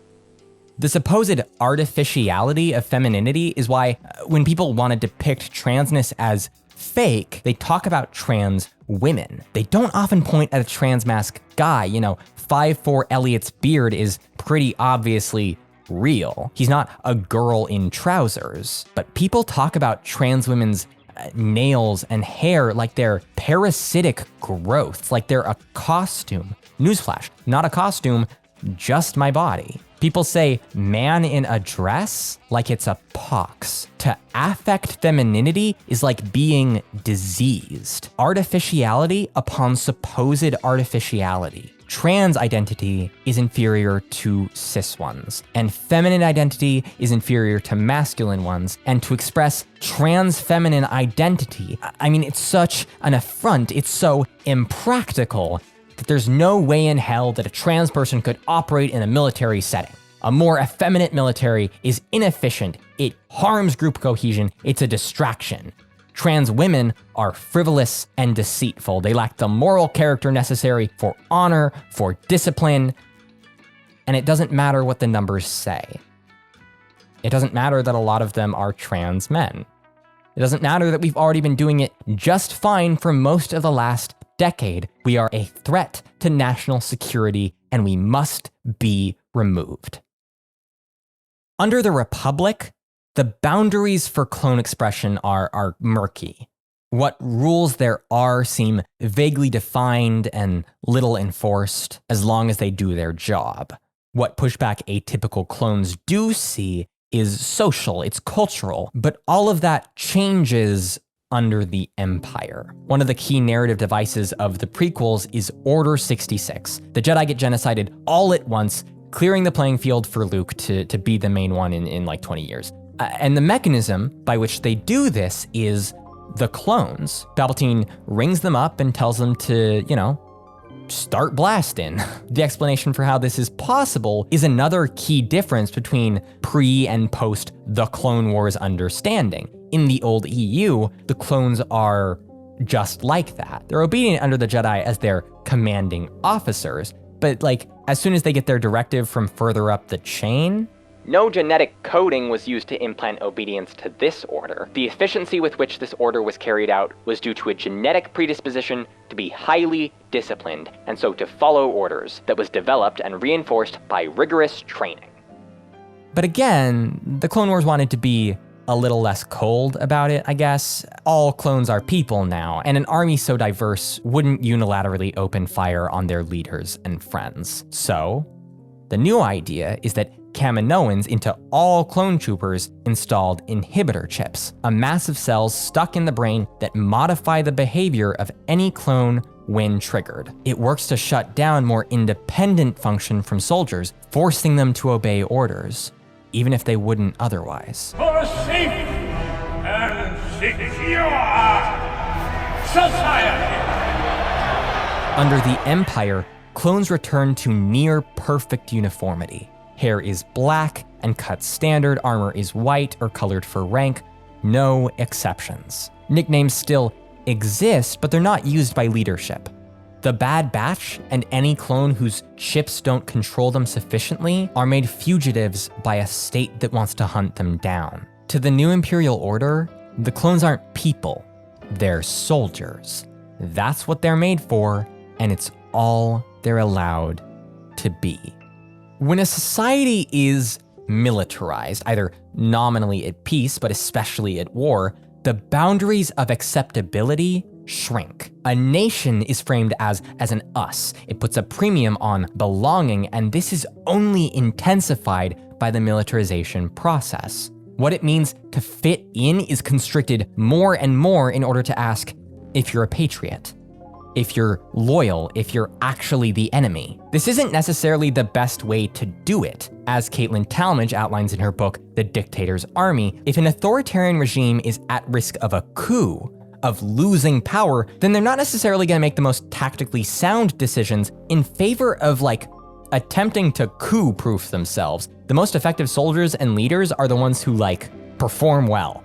The supposed artificiality of femininity is why when people want to depict transness as fake, they talk about trans women. They don't often point at a trans mask guy. 5'4" Elliot's beard is pretty obviously real. He's not a girl in trousers. But people talk about trans women's nails and hair like they're parasitic growths, like they're a costume. Newsflash, not a costume, just my body. People say man in a dress like it's a pox. To affect femininity is like being diseased. Artificiality upon supposed artificiality. trans identity is inferior to cis ones, and feminine identity is inferior to masculine ones, and to express trans feminine identity, I mean, it's such an affront, it's so impractical that there's no way in hell that a trans person could operate in a military setting. A more effeminate military is inefficient, it harms group cohesion, it's a distraction. Trans women are frivolous and deceitful. They lack the moral character necessary for honor, for discipline, and it doesn't matter what the numbers say. It doesn't matter that a lot of them are trans men. It doesn't matter that we've already been doing it just fine for most of the last decade. We are a threat to national security, and we must be removed. Under the Republic, the boundaries for clone expression are murky. What rules there are seem vaguely defined and little enforced, as long as they do their job. What pushback atypical clones do see is social, it's cultural, but all of that changes under the Empire. One of the key narrative devices of the prequels is Order 66. The Jedi get genocided all at once, clearing the playing field for Luke to be the main one in like 20 years. And the mechanism by which they do this is the clones. Palpatine rings them up and tells them to, start blasting. The explanation for how this is possible is another key difference between pre and post the Clone Wars understanding. In the old EU, the clones are just like that. They're obedient under the Jedi as their commanding officers, but as soon as they get their directive from further up the chain, no genetic coding was used to implant obedience to this order. The efficiency with which this order was carried out was due to a genetic predisposition to be highly disciplined, and so to follow orders, that was developed and reinforced by rigorous training. But again, the Clone Wars wanted to be a little less cold about it, I guess. All clones are people now, and an army so diverse wouldn't unilaterally open fire on their leaders and friends. So, the new idea is that Kaminoans into all clone troopers installed inhibitor chips, a mass of cells stuck in the brain that modify the behavior of any clone when triggered. It works to shut down more independent function from soldiers, forcing them to obey orders, even if they wouldn't otherwise. For a safe and secure society! Under the Empire, clones return to near perfect uniformity. Hair is black and cut standard, armor is white or colored for rank, no exceptions. Nicknames still exist, but they're not used by leadership. The Bad Batch and any clone whose chips don't control them sufficiently are made fugitives by a state that wants to hunt them down. To the new Imperial Order, the clones aren't people, they're soldiers. That's what they're made for, and it's all they're allowed to be. When a society is militarized, either nominally at peace, but especially at war, the boundaries of acceptability shrink. A nation is framed as an us. It puts a premium on belonging, and this is only intensified by the militarization process. What it means to fit in is constricted more and more in order to ask if you're a patriot, if you're loyal, if you're actually the enemy. This isn't necessarily the best way to do it. As Caitlin Talmadge outlines in her book, The Dictator's Army, if an authoritarian regime is at risk of a coup, of losing power, then they're not necessarily gonna make the most tactically sound decisions in favor of attempting to coup-proof themselves. The most effective soldiers and leaders are the ones who perform well,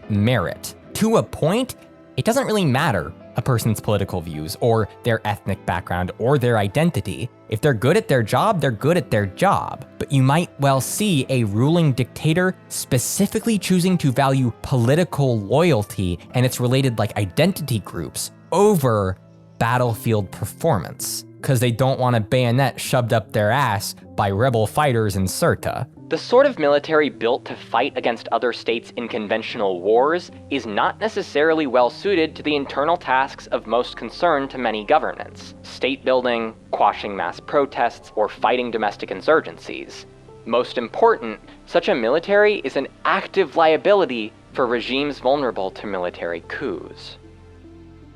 merit. To a point, it doesn't really matter a person's political views or their ethnic background or their identity. If they're good at their job, they're good at their job. But you might well see a ruling dictator specifically choosing to value political loyalty and its related identity groups over battlefield performance, because they don't want a bayonet shoved up their ass by rebel fighters in Sirta. The sort of military built to fight against other states in conventional wars is not necessarily well suited to the internal tasks of most concern to many governments: state building, quashing mass protests, or fighting domestic insurgencies. Most important, such a military is an active liability for regimes vulnerable to military coups.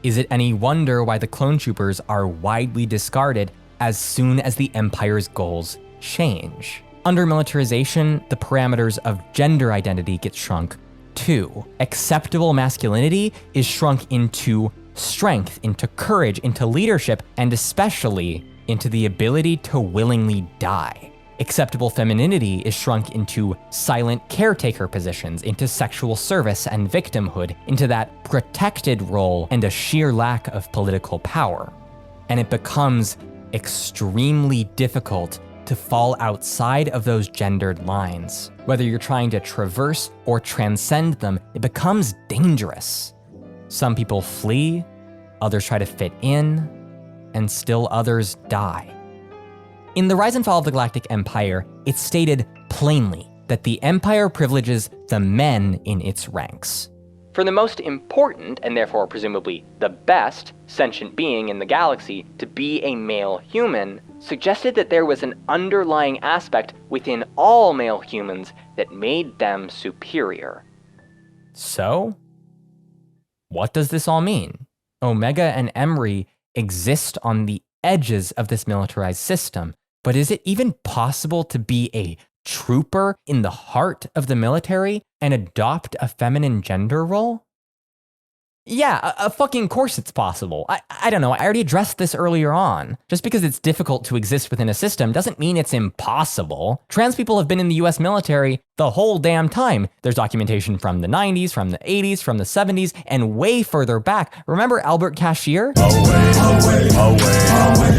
Is it any wonder why the clone troopers are widely discarded as soon as the Empire's goals change. Under militarization, the parameters of gender identity get shrunk too. Acceptable masculinity is shrunk into strength, into courage, into leadership, and especially into the ability to willingly die. Acceptable femininity is shrunk into silent caretaker positions, into sexual service and victimhood, into that protected role and a sheer lack of political power. And it becomes extremely difficult to fall outside of those gendered lines. Whether you're trying to traverse or transcend them, it becomes dangerous. Some people flee, others try to fit in, and still others die. In The Rise and Fall of the Galactic Empire, it's stated plainly that the Empire privileges the men in its ranks. For the most important, and therefore presumably the best, sentient being in the galaxy to be a male human suggested that there was an underlying aspect within all male humans that made them superior. So, what does this all mean? Omega and Emery exist on the edges of this militarized system, but is it even possible to be a trooper in the heart of the military and adopt a feminine gender role? Yeah, a fucking course it's possible. I don't know, I already addressed this earlier on. Just because it's difficult to exist within a system doesn't mean it's impossible. Trans people have been in the US military the whole damn time. There's documentation from the 90s, from the 80s, from the 70s, and way further back. Remember Albert Cashier? Away,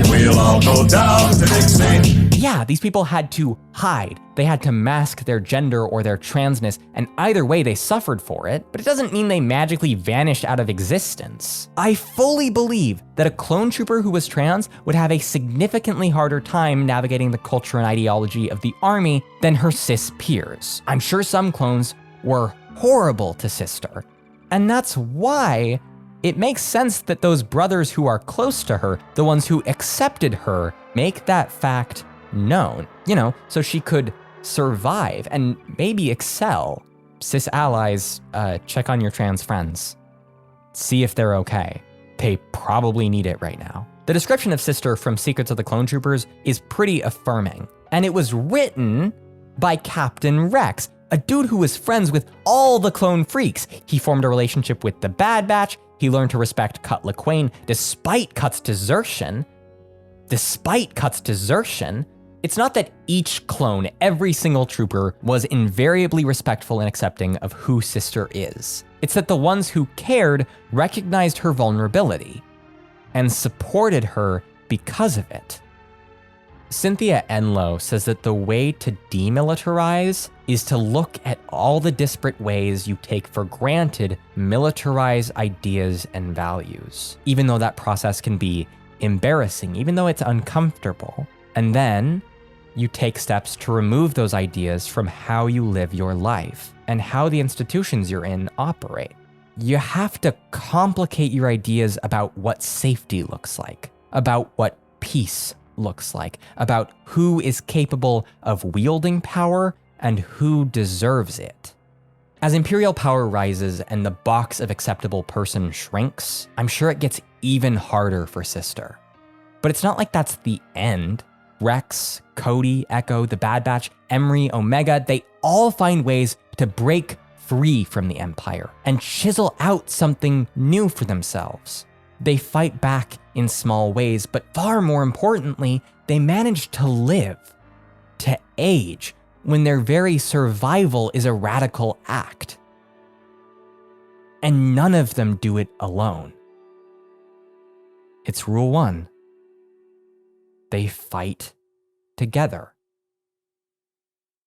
we'll all go down to Dixie. Yeah, these people had to hide. They had to mask their gender or their transness, and either way they suffered for it, but it doesn't mean they magically vanished out of existence. I fully believe that a clone trooper who was trans would have a significantly harder time navigating the culture and ideology of the army than her cis peers. I'm sure some clones were horrible to Sister, and that's why it makes sense that those brothers who are close to her, the ones who accepted her, make that fact known, so she could survive and maybe excel. Cis allies, check on your trans friends. See if they're okay. They probably need it right now. The description of Sister from Secrets of the Clone Troopers is pretty affirming, and it was written by Captain Rex, a dude who was friends with all the clone freaks. He formed a relationship with the Bad Batch. He learned to respect Cut Lawquane despite Cut's desertion. It's not that each clone, every single trooper, was invariably respectful and accepting of who Sister is. It's that the ones who cared recognized her vulnerability and supported her because of it. Cynthia Enlow says that the way to demilitarize is to look at all the disparate ways you take for granted militarize ideas and values, even though that process can be embarrassing, even though it's uncomfortable. And then you take steps to remove those ideas from how you live your life and how the institutions you're in operate. You have to complicate your ideas about what safety looks like, about what peace looks like, about who is capable of wielding power and who deserves it. As imperial power rises and the box of acceptable person shrinks, I'm sure it gets even harder for Sister. But it's not like that's the end. Rex, Cody, Echo, the Bad Batch, Emery, Omega, they all find ways to break free from the Empire and chisel out something new for themselves. They fight back in small ways, but far more importantly, they manage to live, to age, when their very survival is a radical act. And none of them do it alone. It's rule one. They fight together.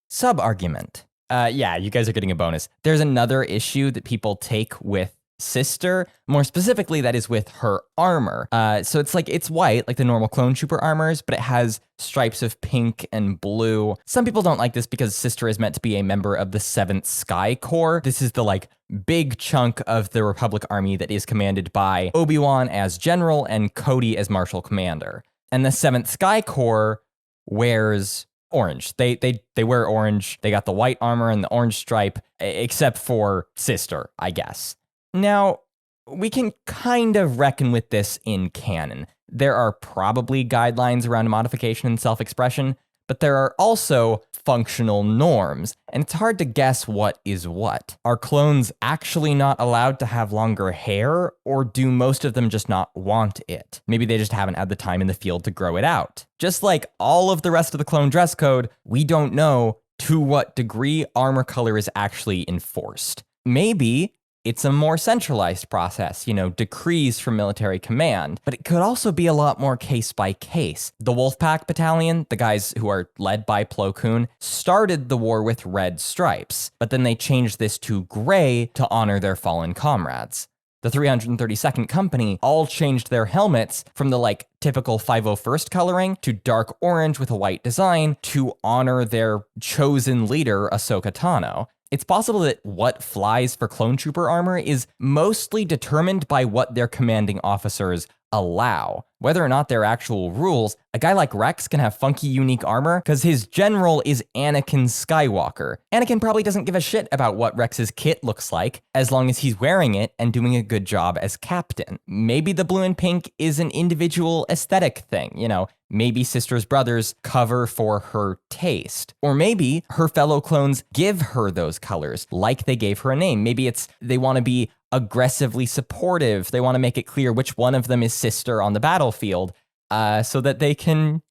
Sub-argument. Yeah, you guys are getting a bonus. There's another issue that people take with Sister, more specifically that is with her armor. So it's white, like the normal clone trooper armors, but it has stripes of pink and blue. Some people don't like this because Sister is meant to be a member of the 7th Sky Corps. This is the big chunk of the Republic Army that is commanded by Obi-Wan as general and Cody as marshal commander. And the 7th Sky Corps wears orange. They wear orange. They got the white armor and the orange stripe, except for Sister, I guess. Now, we can kind of reckon with this in canon. There are probably guidelines around modification and self-expression, but there are also functional norms, and it's hard to guess what is what. Are clones actually not allowed to have longer hair, or do most of them just not want it? Maybe they just haven't had the time in the field to grow it out. Just like all of the rest of the clone dress code, we don't know to what degree armor color is actually enforced. Maybe it's a more centralized process, decrees from military command, but it could also be a lot more case by case. The Wolfpack Battalion, the guys who are led by Plo Koon, started the war with red stripes, but then they changed this to gray to honor their fallen comrades. The 332nd Company all changed their helmets from the typical 501st coloring to dark orange with a white design to honor their chosen leader, Ahsoka Tano. It's possible that what flies for clone trooper armor is mostly determined by what their commanding officers allow. Whether or not they're actual rules, a guy like Rex can have funky, unique armor because his general is Anakin Skywalker. Anakin probably doesn't give a shit about what Rex's kit looks like, as long as he's wearing it and doing a good job as captain. Maybe the blue and pink is an individual aesthetic thing, Maybe Sister's brothers cover for her taste. Or maybe her fellow clones give her those colors, like they gave her a name. Maybe it's they want to be aggressively supportive. They want to make it clear which one of them is Sister on the battlefield, so that they can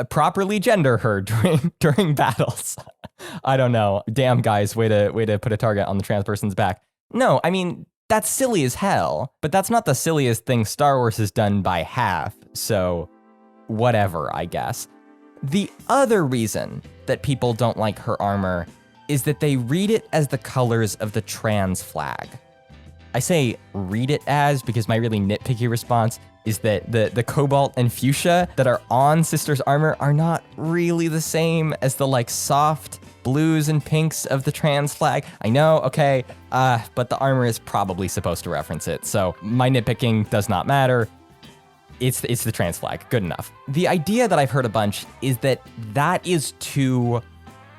properly gender her during battles. I don't know. Damn, guys, way to put a target on the trans person's back. No, I mean, that's silly as hell, but that's not the silliest thing Star Wars has done by half, so whatever, I guess. The other reason that people don't like her armor is that they read it as the colors of the trans flag. I say read it as because my really nitpicky response is that the cobalt and fuchsia that are on Sister's armor are not really the same as the soft blues and pinks of the trans flag. I know, okay, but the armor is probably supposed to reference it, so my nitpicking does not matter. It's the trans flag, good enough. The idea that I've heard a bunch is that is too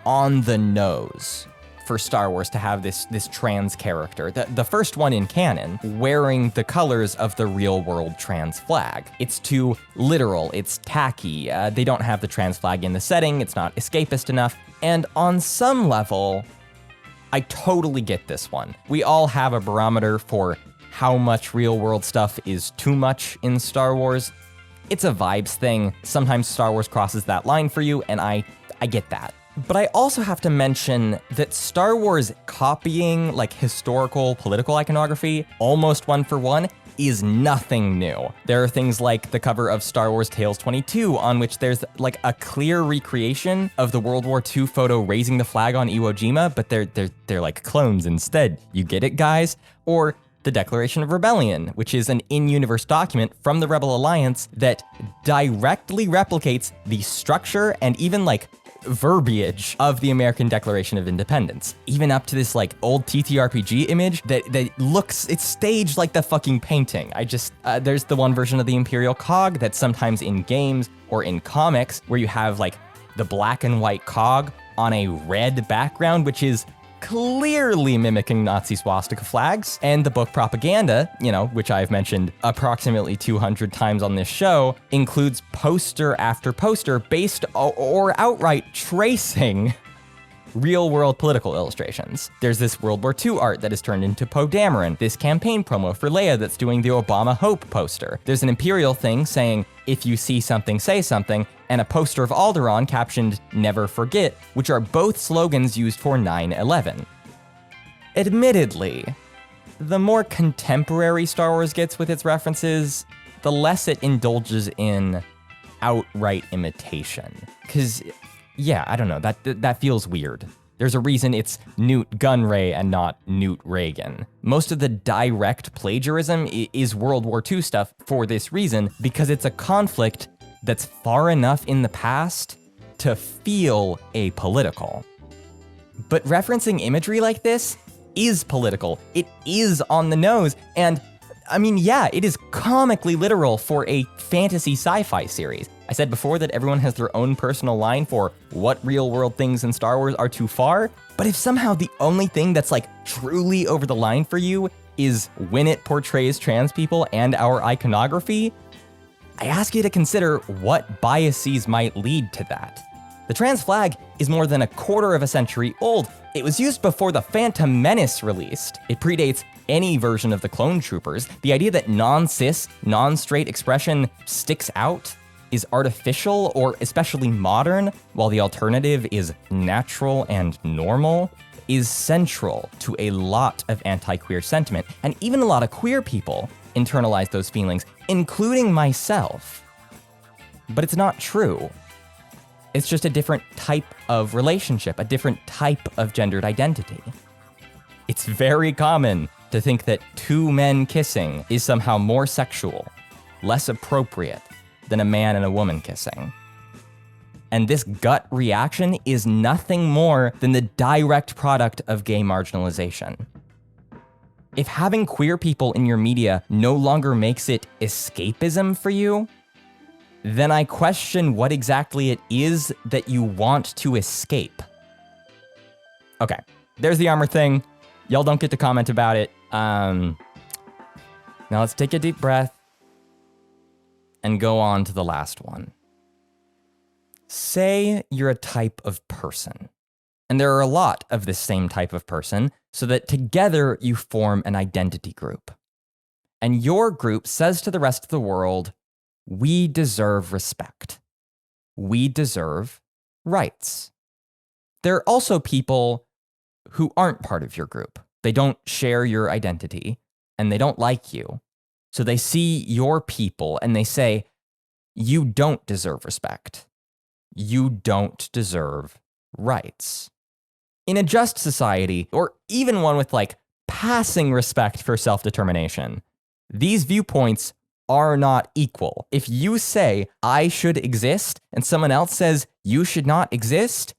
on the nose for Star Wars to have this trans character, the first one in canon, wearing the colors of the real world trans flag. It's too literal, it's tacky, they don't have the trans flag in the setting, it's not escapist enough, and on some level, I totally get this one. We all have a barometer for how much real world stuff is too much in Star Wars. It's a vibes thing. Sometimes Star Wars crosses that line for you, and I get that. But I also have to mention that Star Wars copying historical political iconography almost one for one is nothing new. There are things like the cover of Star Wars Tales 22, on which there's a clear recreation of the World War II photo raising the flag on Iwo Jima, but they're like clones instead. You get it, guys? Or the Declaration of Rebellion, which is an in-universe document from the Rebel Alliance that directly replicates the structure and even verbiage of the American Declaration of Independence, even up to this old TTRPG image that looks, it's staged like the fucking painting. There's the one version of the Imperial Cog that's sometimes in games or in comics where you have the black and white cog on a red background, which is clearly mimicking Nazi swastika flags. And the book Propaganda, which I've mentioned approximately 200 times on this show, includes poster after poster based or outright tracing real-world political illustrations. There's this World War II art that is turned into Poe Dameron, this campaign promo for Leia that's doing the Obama Hope poster. There's an Imperial thing saying, if you see something, say something, and a poster of Alderaan captioned, Never Forget, which are both slogans used for 9/11. Admittedly, the more contemporary Star Wars gets with its references, the less it indulges in outright imitation. Because, yeah, I don't know, that feels weird. There's a reason it's Newt Gunray and not Newt Reagan. Most of the direct plagiarism is World War II stuff for this reason, because it's a conflict that's far enough in the past to feel apolitical. But referencing imagery like this is political. It is on the nose, and I mean, yeah, it is comically literal for a fantasy sci-fi series. I said before that everyone has their own personal line for what real-world things in Star Wars are too far, but if somehow the only thing that's truly over the line for you is when it portrays trans people and our iconography, I ask you to consider what biases might lead to that. The trans flag is more than a quarter of a century old. It was used before the Phantom Menace released. It predates any version of the clone troopers. The idea that non-cis, non-straight expression sticks out is artificial or especially modern, while the alternative is natural and normal, is central to a lot of anti-queer sentiment. And even a lot of queer people internalize those feelings, including myself. But it's not true. It's just a different type of relationship, a different type of gendered identity. It's very common to think that two men kissing is somehow more sexual, less appropriate than a man and a woman kissing. And this gut reaction is nothing more than the direct product of gay marginalization. If having queer people in your media no longer makes it escapism for you, then I question what exactly it is that you want to escape. Okay, there's the Armour thing. Y'all don't get to comment about it. Now let's take a deep breath and go on to the last one. Say you're a type of person, and there are a lot of this same type of person, so that together you form an identity group. And your group says to the rest of the world, we deserve respect. We deserve rights. There are also people who aren't part of your group. They don't share your identity, and they don't like you. So they see your people and they say, you don't deserve respect. You don't deserve rights. In a just society, or even one with passing respect for self-determination, these viewpoints are not equal. If you say, I should exist, and someone else says, you should not exist,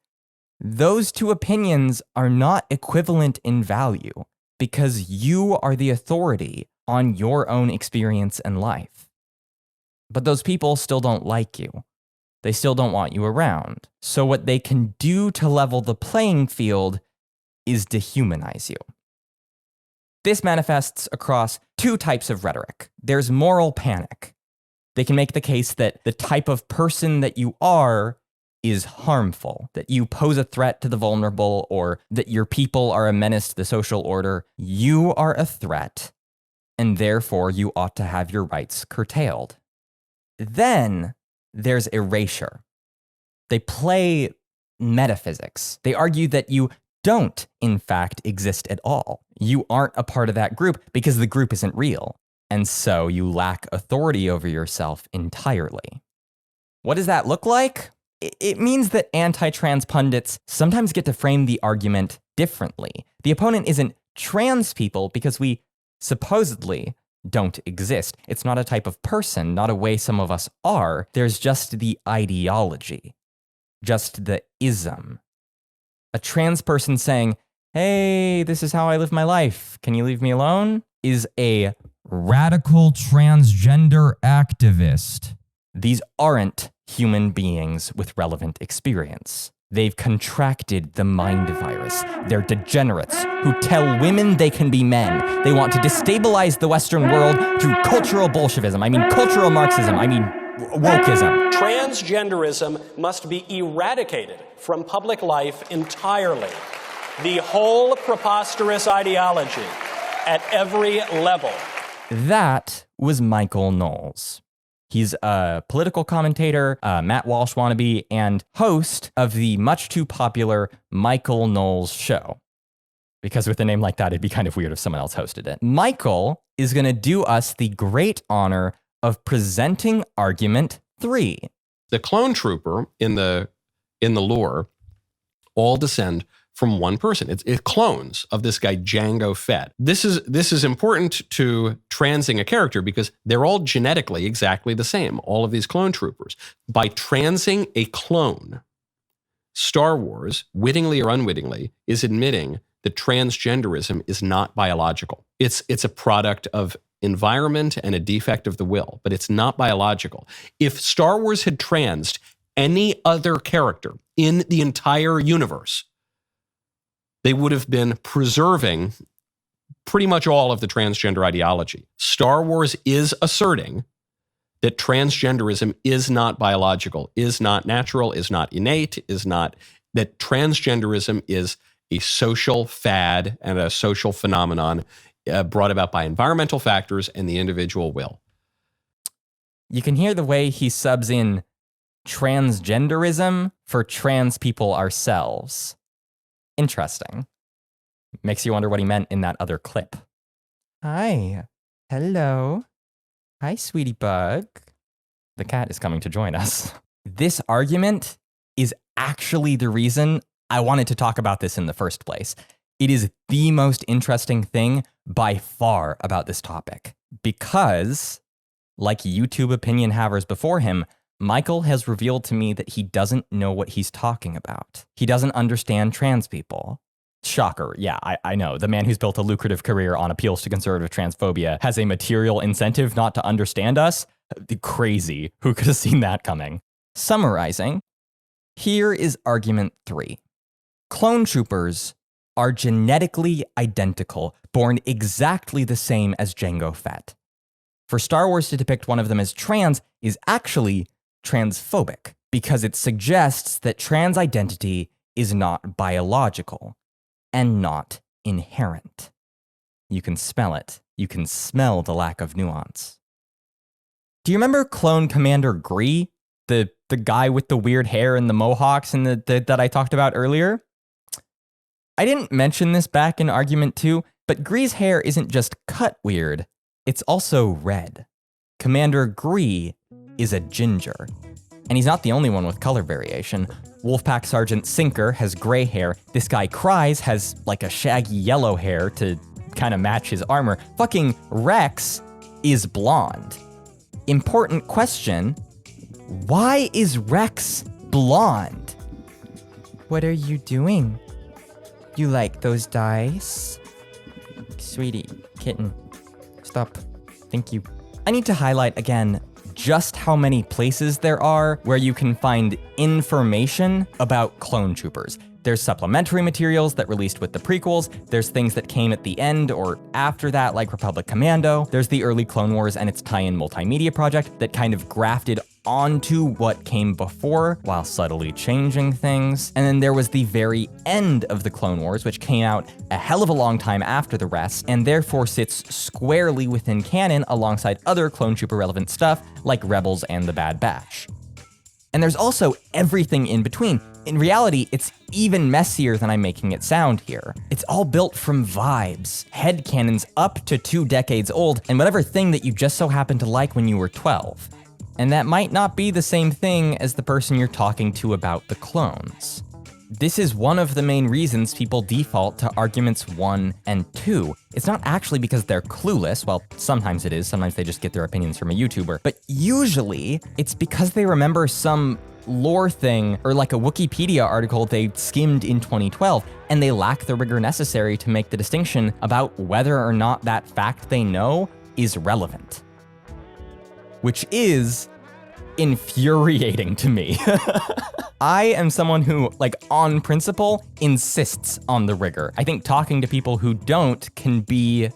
those two opinions are not equivalent in value because you are the authority on your own experience and life. But those people still don't like you. They still don't want you around. So what they can do to level the playing field is dehumanize you. This manifests across two types of rhetoric. There's moral panic. They can make the case that the type of person that you are is harmful, that you pose a threat to the vulnerable, or that your people are a menace to the social order. You are a threat, and therefore you ought to have your rights curtailed. Then there's erasure. They play metaphysics. They argue that you don't, in fact, exist at all. You aren't a part of that group because the group isn't real, and so you lack authority over yourself entirely. What does that look like? It means that anti-trans pundits sometimes get to frame the argument differently. The opponent isn't trans people because we supposedly don't exist. It's not a type of person, not a way some of us are. There's just the ideology, just the ism. A trans person saying, hey, this is how I live my life, can you leave me alone? Is a radical transgender activist. These aren't human beings with relevant experience. They've contracted the mind virus. They're degenerates who tell women they can be men. They want to destabilize the Western world through cultural Bolshevism. I mean cultural Marxism. I mean wokeism. Transgenderism must be eradicated from public life entirely. The whole preposterous ideology at every level. That was Michael Knowles. He's a political commentator, Matt Walsh wannabe, and host of the much too popular Michael Knowles Show. Because with a name like that, it'd be kind of weird if someone else hosted it. Michael is going to do us the great honor of presenting argument 3. The clone trooper in the lore all descend from one person. It's clones of this guy Jango Fett. This is important to transing a character because they're all genetically exactly the same, all of these clone troopers. By transing a clone, Star Wars, wittingly or unwittingly, is admitting that transgenderism is not biological. It's a product of environment and a defect of the will, but it's not biological. If Star Wars had transed any other character in the entire universe, they would have been preserving pretty much all of the transgender ideology. Star Wars is asserting that transgenderism is not biological, is not natural, is not innate, that transgenderism is a social fad and a social phenomenon brought about by environmental factors and the individual will. You can hear the way he subs in transgenderism for trans people ourselves. Interesting. Makes you wonder what he meant in that other clip. Hi. Hello. Hi, sweetie bug. The cat is coming to join us. This argument is actually the reason I wanted to talk about this in the first place. It is the most interesting thing by far about this topic because, like YouTube opinion havers before him, Michael has revealed to me that he doesn't know what he's talking about. He doesn't understand trans people. Shocker. Yeah, I know. The man who's built a lucrative career on appeals to conservative transphobia has a material incentive not to understand us? Crazy. Who could have seen that coming? Summarizing, here is argument 3. Clone troopers are genetically identical, born exactly the same as Jango Fett. For Star Wars to depict one of them as trans is actually transphobic, because it suggests that trans identity is not biological and not inherent. You can smell it. You can smell the lack of nuance. Do you remember Clone Commander Gree? The guy with the weird hair and the mohawks and that I talked about earlier? I didn't mention this back in argument 2, but Gree's hair isn't just cut weird, it's also red. Commander Gree is a ginger. And he's not the only one with color variation. Wolfpack Sergeant Sinker has gray hair. This guy Cries has like a shaggy yellow hair to kind of match his armor. Fucking Rex is blonde. Important question, why is Rex blonde? What are you doing? You like those dice? Sweetie, kitten, stop. Thank you. I need to highlight again just how many places there are where you can find information about clone troopers. There's supplementary materials that released with the prequels. There's things that came at the end or after that, like Republic Commando. There's the early Clone Wars and its tie-in multimedia project that kind of grafted onto what came before while subtly changing things. And then there was the very end of the Clone Wars, which came out a hell of a long time after the rest, and therefore sits squarely within canon alongside other Clone Trooper relevant stuff like Rebels and the Bad Batch. And there's also everything in between. In reality, it's even messier than I'm making it sound here. It's all built from vibes, headcanons up to 2 decades old, and whatever thing that you just so happened to like when you were 12. And that might not be the same thing as the person you're talking to about the clones. This is one of the main reasons people default to arguments 1 and 2. It's not actually because they're clueless, well, sometimes it is, sometimes they just get their opinions from a YouTuber, but usually it's because they remember some lore thing or like a Wikipedia article they skimmed in 2012, and they lack the rigor necessary to make the distinction about whether or not that fact they know is relevant. Which is infuriating to me. I am someone who, like, on principle, insists on the rigor. I think talking to people who don't can be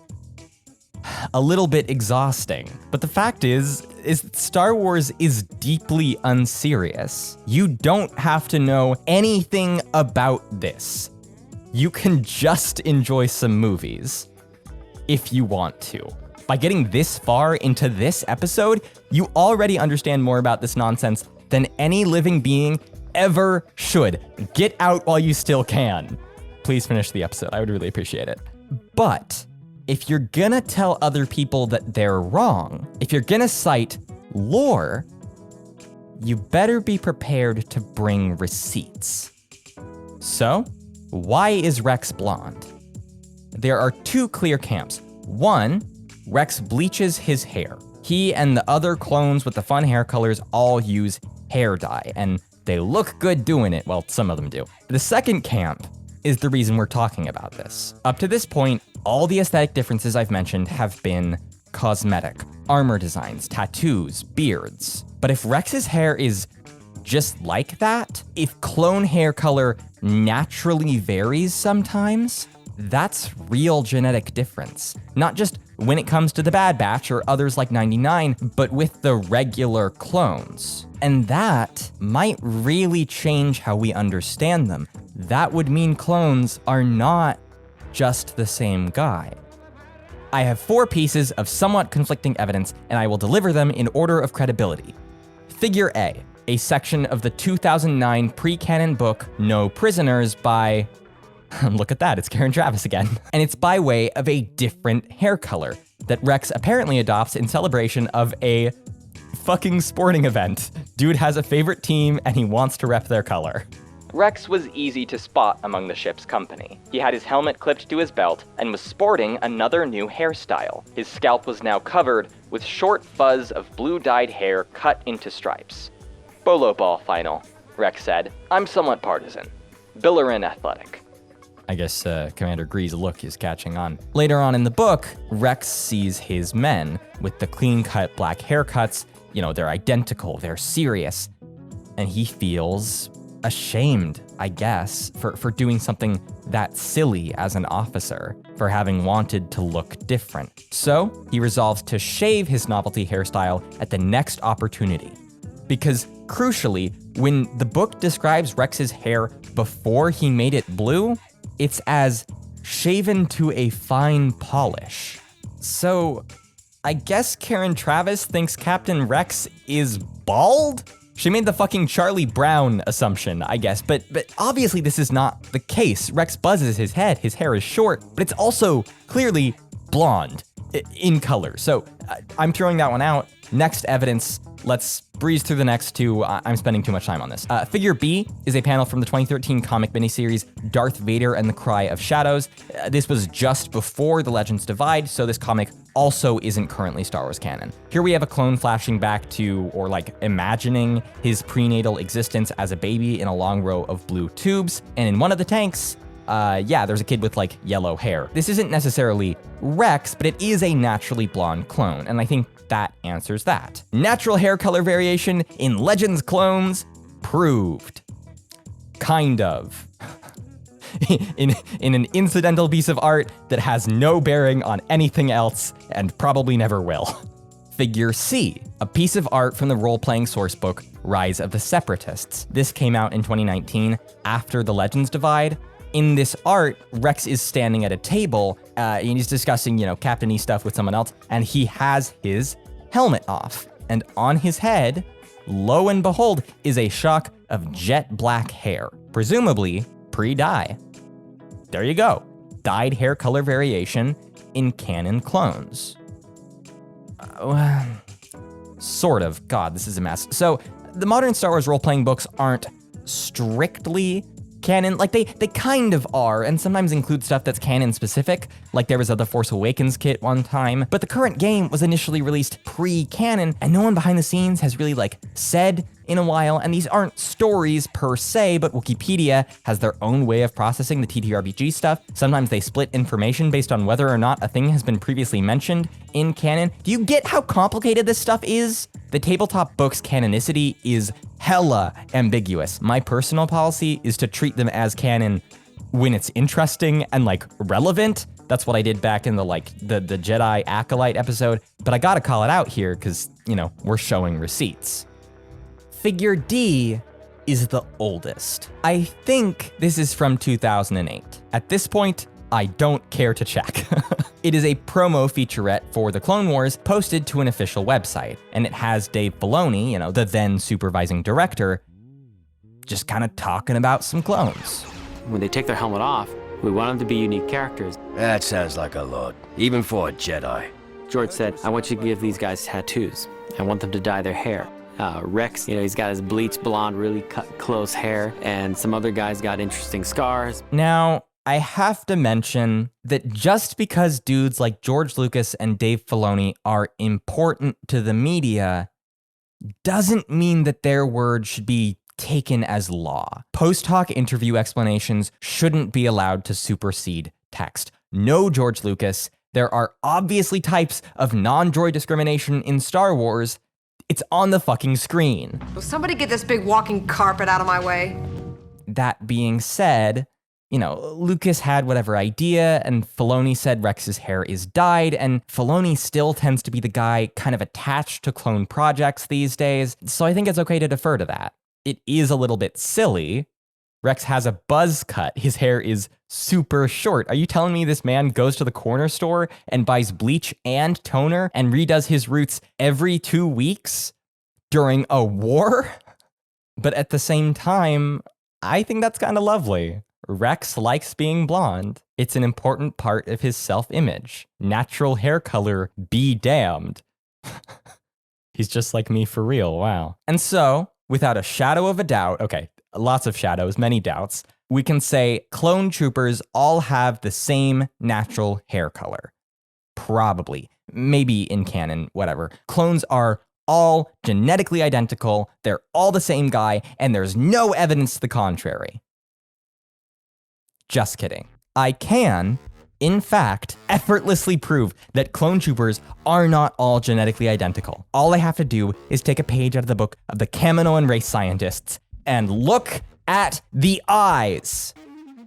a little bit exhausting. But the fact is Star Wars is deeply unserious. You don't have to know anything about this. You can just enjoy some movies if you want to. By getting this far into this episode, you already understand more about this nonsense than any living being ever should. Get out while you still can. Please finish the episode. I would really appreciate it. But if you're gonna tell other people that they're wrong, if you're gonna cite lore, you better be prepared to bring receipts. So, why is Rex blonde? There are 2 clear camps. One, Rex bleaches his hair. He and the other clones with the fun hair colors all use hair dye, and they look good doing it. Well, some of them do. The second camp is the reason we're talking about this. Up to this point, all the aesthetic differences I've mentioned have been cosmetic. Armor designs, tattoos, beards. But if Rex's hair is just like that, if clone hair color naturally varies sometimes, that's real genetic difference. Not just when it comes to the Bad Batch or others like 99, but with the regular clones. And that might really change how we understand them. That would mean clones are not just the same guy. I have 4 pieces of somewhat conflicting evidence, and I will deliver them in order of credibility. Figure A section of the 2009 pre-canon book No Prisoners by... Look at that, it's Karen Traviss again. And it's by way of a different hair color that Rex apparently adopts in celebration of a fucking sporting event. Dude has a favorite team and he wants to rep their color. Rex was easy to spot among the ship's company. He had his helmet clipped to his belt and was sporting another new hairstyle. His scalp was now covered with short fuzz of blue-dyed hair cut into stripes. Bolo ball final, Rex said. I'm somewhat partisan. Billerin athletic. I guess Commander Gree's look is catching on. Later on in the book, Rex sees his men with the clean-cut black haircuts. You know, they're identical, they're serious. And he feels ashamed, I guess, for doing something that silly as an officer, for having wanted to look different. So he resolves to shave his novelty hairstyle at the next opportunity. Because crucially, when the book describes Rex's hair before he made it blue, it's as shaven to a fine polish. So I guess Karen Traviss thinks Captain Rex is bald? She made the fucking Charlie Brown assumption, I guess, but obviously this is not the case. Rex buzzes his head, his hair is short, but it's also clearly blonde in color. So I'm throwing that one out. Next evidence, let's breeze through the next 2. I'm spending too much time on this. Figure B is a panel from the 2013 comic miniseries Darth Vader and the Cry of Shadows. This was just before the Legends Divide, so this comic also isn't currently Star Wars canon. Here we have a clone flashing back to, or like imagining, his prenatal existence as a baby in a long row of blue tubes, and in one of the tanks, there's a kid with like yellow hair. This isn't necessarily Rex, but it is a naturally blonde clone, and I think that answers that. Natural hair color variation in Legends clones proved. Kind of. in an incidental piece of art that has no bearing on anything else and probably never will. Figure C, a piece of art from the role-playing sourcebook Rise of the Separatists. This came out in 2019 after the Legends Divide. In this art, Rex is standing at a table and he's discussing, captainy stuff with someone else, and he has his helmet off. And on his head, lo and behold, is a shock of jet black hair, presumably pre-dye. There you go. Dyed hair color variation in canon clones. Sort of. God, this is a mess. So, the modern Star Wars role-playing books aren't strictly canon. Like, they kind of are, and sometimes include stuff that's canon specific, like there was a The Force Awakens kit one time, but the current game was initially released pre-canon, and no one behind the scenes has really, said in a while, and these aren't stories per se, but Wikipedia has their own way of processing the TTRPG stuff. Sometimes they split information based on whether or not a thing has been previously mentioned in canon. Do you get how complicated this stuff is? The tabletop book's canonicity is hella ambiguous. My personal policy is to treat them as canon when it's interesting and relevant. That's what I did back in the Jedi Acolyte episode, but I gotta call it out here because, we're showing receipts. Figure D is the oldest. I think this is from 2008. At this point, I don't care to check. It is a promo featurette for the Clone Wars posted to an official website, and it has Dave Filoni, the then supervising director, just kind of talking about some clones. When they take their helmet off, we want them to be unique characters. That sounds like a lot, even for a Jedi. George said, I want you to give these guys tattoos. I want them to dye their hair. Rex, he's got his bleached blonde, really cut close hair, and some other guys got interesting scars. Now, I have to mention that just because dudes like George Lucas and Dave Filoni are important to the media doesn't mean that their word should be taken as law. Post hoc interview explanations shouldn't be allowed to supersede text. No, George Lucas, there are obviously types of non-droid discrimination in Star Wars. It's on the fucking screen. Will somebody get this big walking carpet out of my way? That being said, Lucas had whatever idea, and Filoni said Rex's hair is dyed, and Filoni still tends to be the guy kind of attached to clone projects these days, so I think it's okay to defer to that. It is a little bit silly. Rex has a buzz cut. His hair is super short. Are you telling me this man goes to the corner store and buys bleach and toner and redoes his roots every 2 weeks during a war? But at the same time, I think that's kind of lovely. Rex likes being blonde. It's an important part of his self-image. Natural hair color be damned. He's just like me for real, wow. And so, without a shadow of a doubt, okay, lots of shadows, many doubts, we can say clone troopers all have the same natural hair color. Probably. Maybe in canon, whatever. Clones are all genetically identical, they're all the same guy, and there's no evidence to the contrary. Just kidding. I can, in fact, effortlessly prove that clone troopers are not all genetically identical. All I have to do is take a page out of the book of the Kaminoan race scientists and look at the eyes.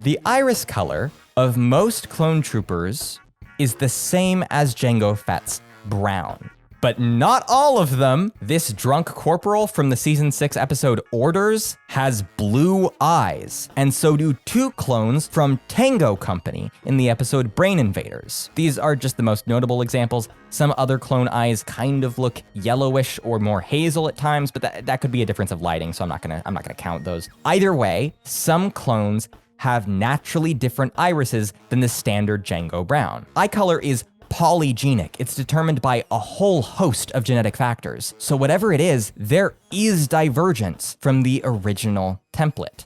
The iris color of most clone troopers is the same as Jango Fett's brown. But not all of them. This drunk corporal from the season 6 episode Orders has blue eyes, and so do 2 clones from Tango Company in the episode Brain Invaders. These are just the most notable examples. Some other clone eyes kind of look yellowish or more hazel at times, but that could be a difference of lighting, so I'm not gonna count those. Either way, some clones have naturally different irises than the standard Jango brown. Eye color is polygenic. It's determined by a whole host of genetic factors. So whatever it is, there is divergence from the original template.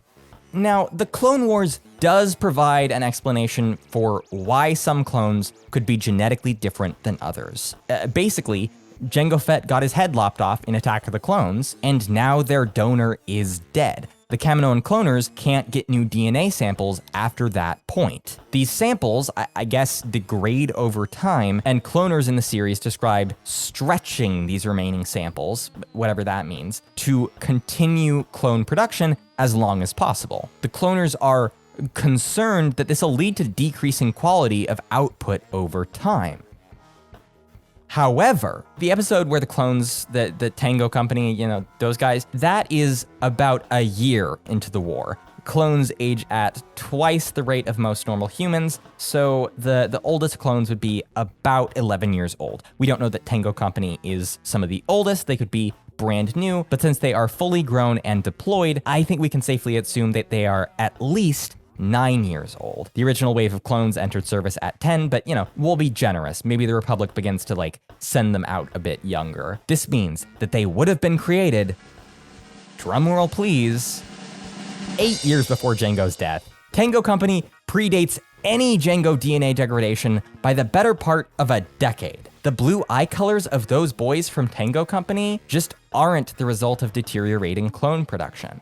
Now, the Clone Wars does provide an explanation for why some clones could be genetically different than others. Basically, Jango Fett got his head lopped off in Attack of the Clones, and now their donor is dead. The Kaminoan cloners can't get new DNA samples after that point. These samples, I guess, degrade over time, and cloners in the series describe stretching these remaining samples, whatever that means, to continue clone production as long as possible. The cloners are concerned that this will lead to decreasing quality of output over time. However, the episode where the clones, the Tango Company, those guys, that is about a year into the war. Clones age at twice the rate of most normal humans, so the oldest clones would be about 11 years old. We don't know that Tango Company is some of the oldest, they could be brand new, but since they are fully grown and deployed, I think we can safely assume that they are at least 9 years old. The original wave of clones entered service at 10, but we'll be generous. Maybe the Republic begins to send them out a bit younger. This means that they would have been created, drumroll please, 8 years before Jango's death. Tango Company predates any Jango DNA degradation by the better part of a decade. The blue eye colors of those boys from Tango Company just aren't the result of deteriorating clone production.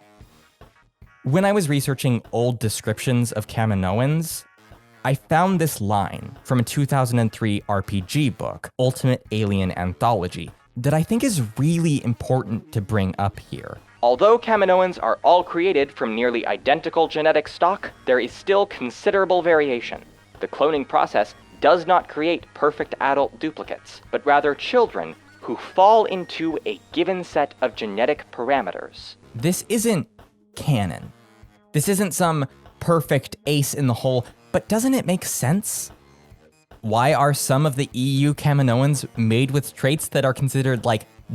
When I was researching old descriptions of Kaminoans, I found this line from a 2003 RPG book, Ultimate Alien Anthology, that I think is really important to bring up here. Although Kaminoans are all created from nearly identical genetic stock, there is still considerable variation. The cloning process does not create perfect adult duplicates, but rather children who fall into a given set of genetic parameters. This isn't canon. This isn't some perfect ace in the hole, but doesn't it make sense? Why are some of the EU Kaminoans made with traits that are considered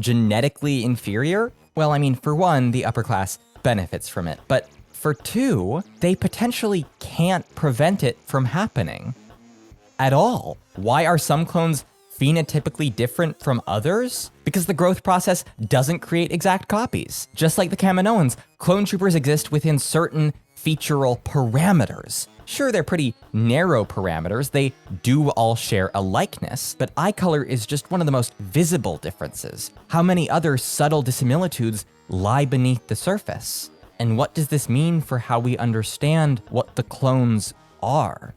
genetically inferior? Well, for one, the upper class benefits from it, but for two, they potentially can't prevent it from happening at all. Why are some clones phenotypically different from others? Because the growth process doesn't create exact copies. Just like the Kaminoans, clone troopers exist within certain featural parameters. Sure, they're pretty narrow parameters, they do all share a likeness, but eye color is just one of the most visible differences. How many other subtle dissimilitudes lie beneath the surface? And what does this mean for how we understand what the clones are?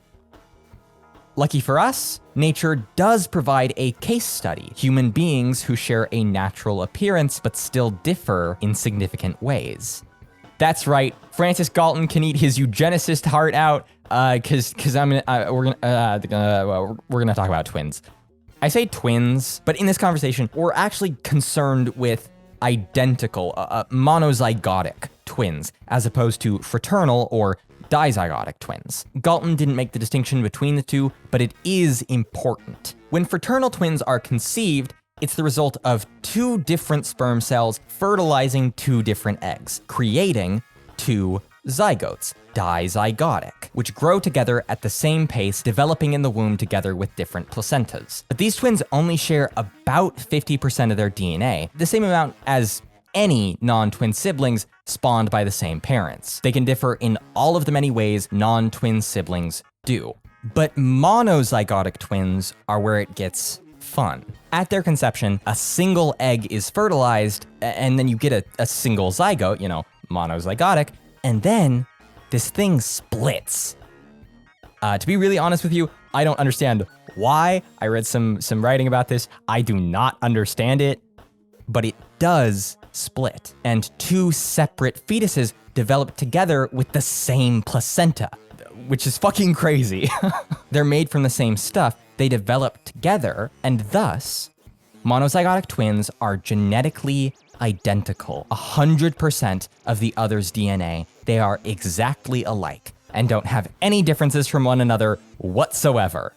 Lucky for us, nature does provide a case study. Human beings who share a natural appearance but still differ in significant ways. That's right, Francis Galton can eat his eugenicist heart out. Because we're gonna talk about twins. I say twins, but in this conversation, we're actually concerned with identical, monozygotic twins, as opposed to fraternal or dizygotic twins. Galton didn't make the distinction between the two, but it is important. When fraternal twins are conceived, it's the result of two different sperm cells fertilizing two different eggs, creating two zygotes, dizygotic, which grow together at the same pace, developing in the womb together with different placentas. But these twins only share about 50% of their DNA, the same amount as any non-twin siblings spawned by the same parents. They can differ in all of the many ways non-twin siblings do. But monozygotic twins are where it gets fun. At their conception, a single egg is fertilized, and then you get a single zygote, monozygotic, and then this thing splits. To be really honest with you, I don't understand why. I read some writing about this. I do not understand it, but it does split. And two separate fetuses develop together with the same placenta, which is fucking crazy. They're made from the same stuff. They develop together, and thus, monozygotic twins are genetically identical. 100% of the other's DNA. They are exactly alike and don't have any differences from one another whatsoever.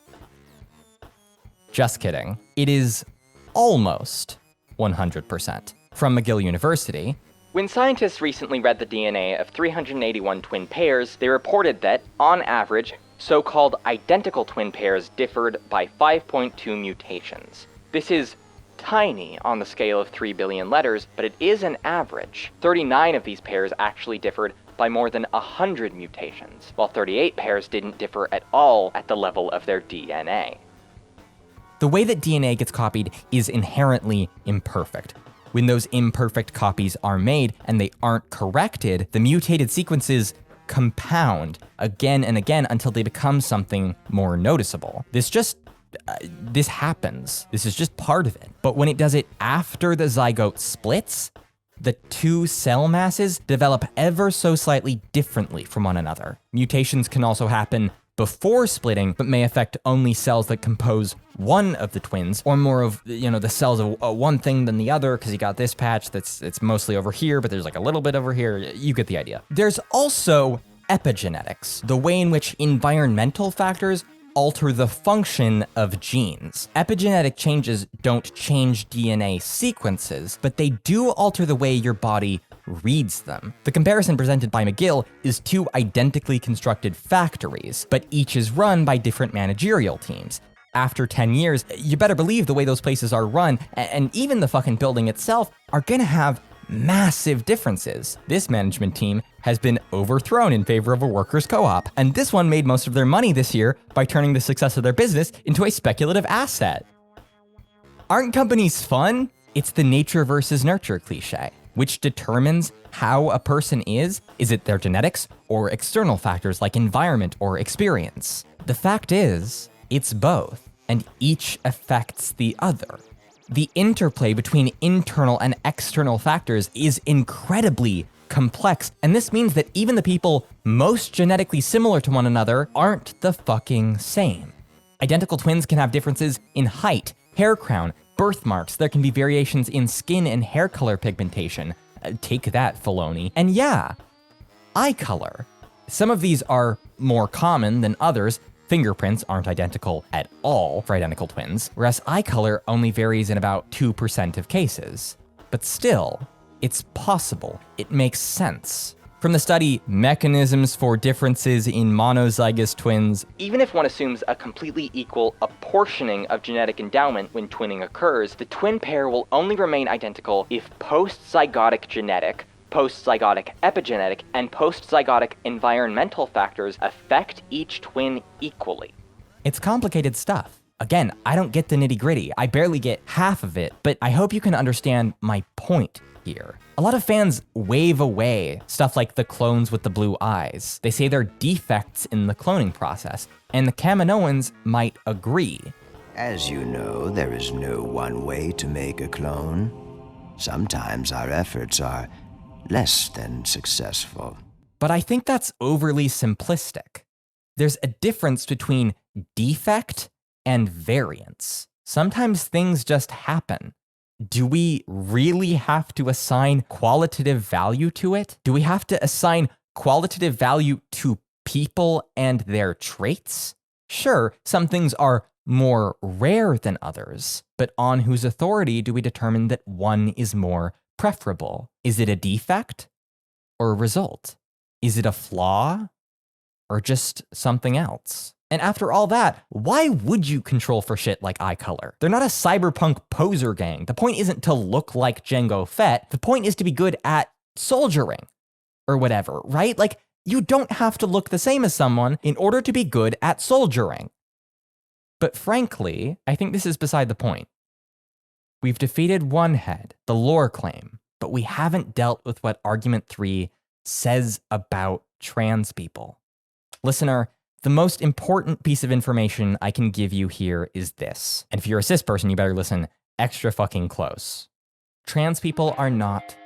Just kidding. It is almost 100%. From McGill University, when scientists recently read the DNA of 381 twin pairs, they reported that, on average, so-called identical twin pairs differed by 5.2 mutations. This is tiny on the scale of 3 billion letters, but it is an average. 39 of these pairs actually differed by more than 100 mutations, while 38 pairs didn't differ at all at the level of their DNA. The way that DNA gets copied is inherently imperfect. When those imperfect copies are made and they aren't corrected, the mutated sequences compound again and again until they become something more noticeable. This happens. This is just part of it. But when it does it after the zygote splits, the two cell masses develop ever so slightly differently from one another. Mutations can also happen before splitting, but may affect only cells that compose one of the twins, or more of, the cells of one thing than the other, because you got this patch it's mostly over here, but there's like a little bit over here. You get the idea. There's also epigenetics, the way in which environmental factors alter the function of genes. Epigenetic changes don't change DNA sequences, but they do alter the way your body reads them. The comparison presented by McGill is two identically constructed factories, but each is run by different managerial teams. After 10 years, you better believe the way those places are run, and even the fucking building itself, are gonna have massive differences. This management team has been overthrown in favor of a workers' co-op, and this one made most of their money this year by turning the success of their business into a speculative asset. Aren't companies fun? It's the nature versus nurture cliche, which determines how a person is. Is it their genetics or external factors like environment or experience? The fact is, it's both, and each affects the other. The interplay between internal and external factors is incredibly complex, and this means that even the people most genetically similar to one another aren't the fucking same. Identical twins can have differences in height, hair crown, birthmarks. There can be variations in skin and hair color pigmentation. Take that, Filoni. And yeah, eye color. Some of these are more common than others. Fingerprints aren't identical at all for identical twins, whereas eye color only varies in about 2% of cases. But still, it's possible. It makes sense. From the study, Mechanisms for Differences in Monozygous Twins, even if one assumes a completely equal apportioning of genetic endowment when twinning occurs, the twin pair will only remain identical if post-zygotic genetic, post-zygotic epigenetic, and post-zygotic environmental factors affect each twin equally. It's complicated stuff. Again, I don't get the nitty-gritty. I barely get half of it, but I hope you can understand my point here. A lot of fans wave away stuff like the clones with the blue eyes. They say they're defects in the cloning process, and the Kaminoans might agree. As you know, there is no one way to make a clone. Sometimes our efforts are less than successful. But I think that's overly simplistic. There's a difference between defect and variance. Sometimes things just happen. Do we really have to assign qualitative value to it? Do we have to assign qualitative value to people and their traits? Sure, some things are more rare than others, but on whose authority do we determine that one is more preferable? Is it a defect or a result? Is it a flaw or just something else? And after all that, why would you control for shit like eye color? They're not a cyberpunk poser gang. The point isn't to look like Jango Fett. The point is to be good at soldiering or whatever, right? Like, you don't have to look the same as someone in order to be good at soldiering. But frankly, I think this is beside the point. We've defeated one head, the lore claim, but we haven't dealt with what Argument 3 says about trans people. Listener, the most important piece of information I can give you here is this. And if you're a cis person, you better listen extra fucking close. Trans people are not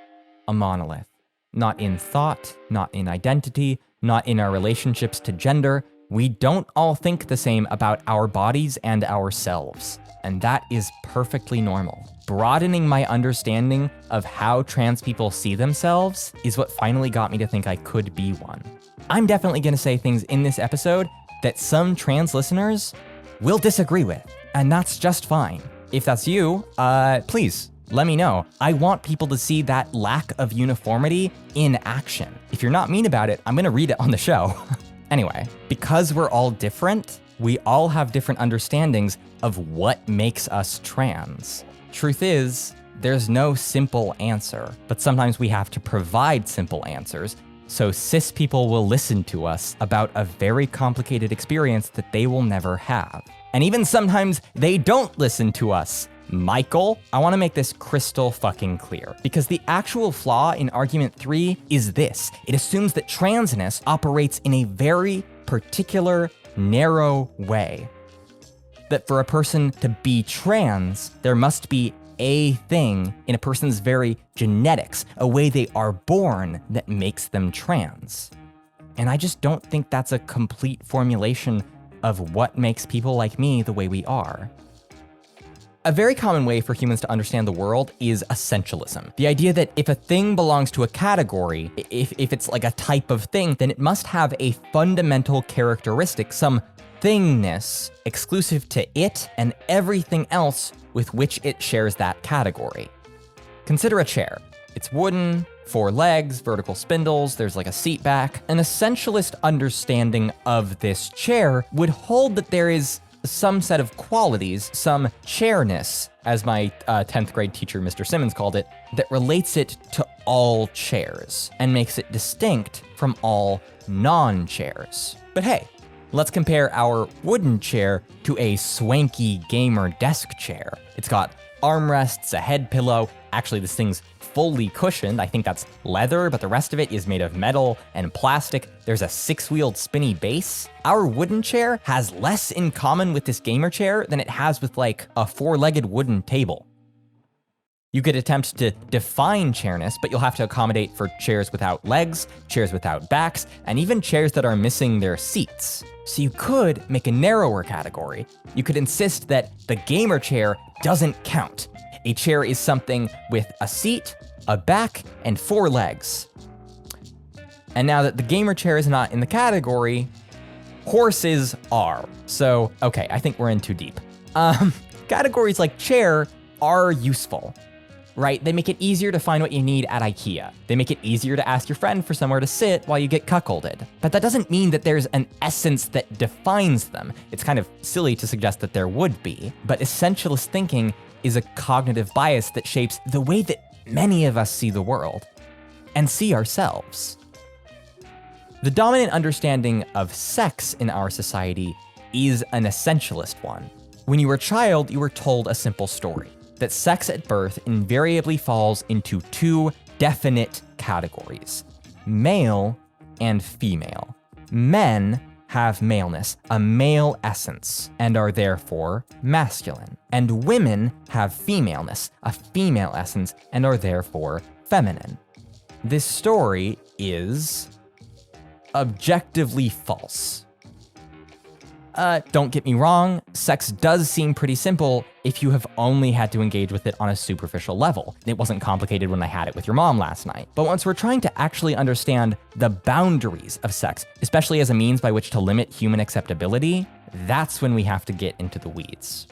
a monolith. Not in thought, not in identity, not in our relationships to gender. We don't all think the same about our bodies and ourselves, and that is perfectly normal. Broadening my understanding of how trans people see themselves is what finally got me to think I could be one. I'm definitely gonna say things in this episode that some trans listeners will disagree with, and that's just fine. If that's you, please, let me know. I want people to see that lack of uniformity in action. If you're not mean about it, I'm gonna read it on the show. Anyway, because we're all different, we all have different understandings of what makes us trans. Truth is, there's no simple answer, but sometimes we have to provide simple answers, so cis people will listen to us about a very complicated experience that they will never have. And even sometimes they don't listen to us. Michael, I want to make this crystal fucking clear, because the actual flaw in Argument 3 is this. It assumes that transness operates in a very particular, narrow way. That for a person to be trans, there must be a thing in a person's very genetics, a way they are born that makes them trans. And I just don't think that's a complete formulation of what makes people like me the way we are. A very common way for humans to understand the world is essentialism. The idea that if a thing belongs to a category, if it's like a type of thing, then it must have a fundamental characteristic, some thingness exclusive to it and everything else with which it shares that category. Consider a chair. It's wooden, 4 legs, vertical spindles, there's like a seat back. An essentialist understanding of this chair would hold that there is some set of qualities, some chairness, as my 10th grade teacher, Mr. Simmons, called it, that relates it to all chairs and makes it distinct from all non-chairs. But hey, let's compare our wooden chair to a swanky gamer desk chair. It's got armrests, a head pillow. Actually, this thing's fully cushioned. I think that's leather, but the rest of it is made of metal and plastic. There's a 6-wheeled spinny base. Our wooden chair has less in common with this gamer chair than it has with like a 4-legged wooden table. You could attempt to define chairness, but you'll have to accommodate for chairs without legs, chairs without backs, and even chairs that are missing their seats. So you could make a narrower category. You could insist that the gamer chair doesn't count. A chair is something with a seat, a back, and 4 legs. And now that the gamer chair is not in the category, horses are. So, okay, I think we're in too deep. Categories like chair are useful, right? They make it easier to find what you need at IKEA. They make it easier to ask your friend for somewhere to sit while you get cuckolded. But that doesn't mean that there's an essence that defines them. It's kind of silly to suggest that there would be, but essentialist thinking is a cognitive bias that shapes the way that many of us see the world and see ourselves. The dominant understanding of sex in our society is an essentialist one. When you were a child, you were told a simple story, that sex at birth invariably falls into 2 definite categories, male and female. Men have maleness, a male essence, and are therefore masculine. And women have femaleness, a female essence, and are therefore feminine. This story is objectively false. Don't get me wrong, sex does seem pretty simple if you have only had to engage with it on a superficial level. It wasn't complicated when I had it with your mom last night. But once we're trying to actually understand the boundaries of sex, especially as a means by which to limit human acceptability, that's when we have to get into the weeds.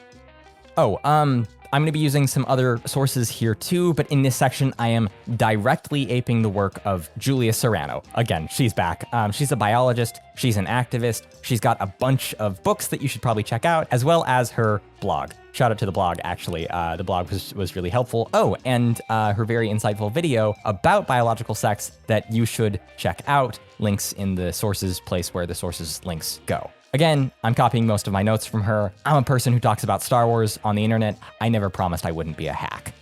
Oh, I'm gonna be using some other sources here too, but in this section, I am directly aping the work of Julia Serrano. Again, she's back. She's a biologist, she's an activist, she's got a bunch of books that you should probably check out, as well as her blog. Shout out to the blog, actually. The blog was really helpful. Oh, and her very insightful video about biological sex that you should check out. Links in the sources place where the sources links go. Again, I'm copying most of my notes from her. I'm a person who talks about Star Wars on the internet. I never promised I wouldn't be a hack.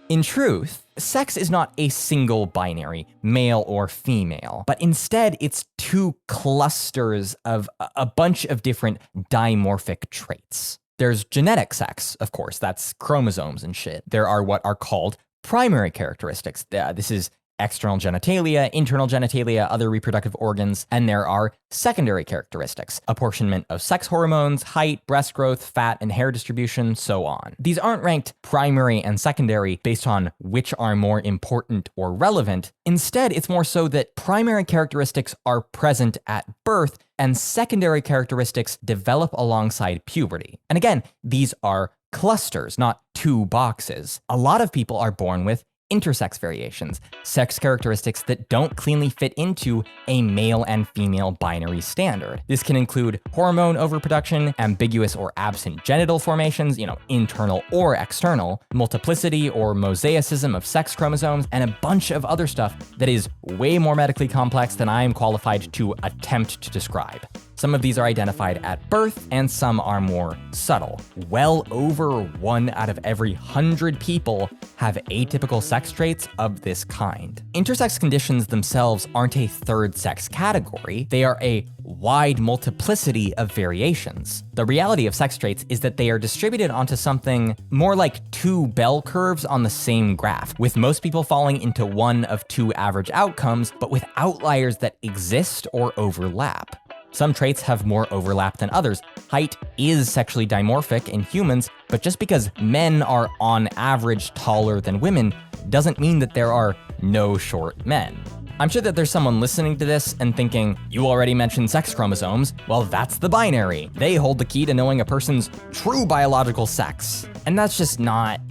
In truth, sex is not a single binary, male or female, but instead it's two clusters of a bunch of different dimorphic traits. There's genetic sex, of course, that's chromosomes and shit. There are what are called primary characteristics. This is external genitalia, internal genitalia, other reproductive organs, and there are secondary characteristics, apportionment of sex hormones, height, breast growth, fat, and hair distribution, so on. These aren't ranked primary and secondary based on which are more important or relevant. Instead, it's more so that primary characteristics are present at birth and secondary characteristics develop alongside puberty. And again, these are clusters, not two boxes. A lot of people are born with intersex variations, sex characteristics that don't cleanly fit into a male and female binary standard. This can include hormone overproduction, ambiguous or absent genital formations, internal or external, multiplicity or mosaicism of sex chromosomes, and a bunch of other stuff that is way more medically complex than I am qualified to attempt to describe. Some of these are identified at birth, and some are more subtle. Well over 1 out of every 100 people have atypical sex traits of this kind. Intersex conditions themselves aren't a third sex category, they are a wide multiplicity of variations. The reality of sex traits is that they are distributed onto something more like two bell curves on the same graph, with most people falling into one of two average outcomes, but with outliers that exist or overlap. Some traits have more overlap than others. Height is sexually dimorphic in humans, but just because men are on average taller than women doesn't mean that there are no short men. I'm sure that there's someone listening to this and thinking, you already mentioned sex chromosomes. Well, that's the binary. They hold the key to knowing a person's true biological sex. And that's just not,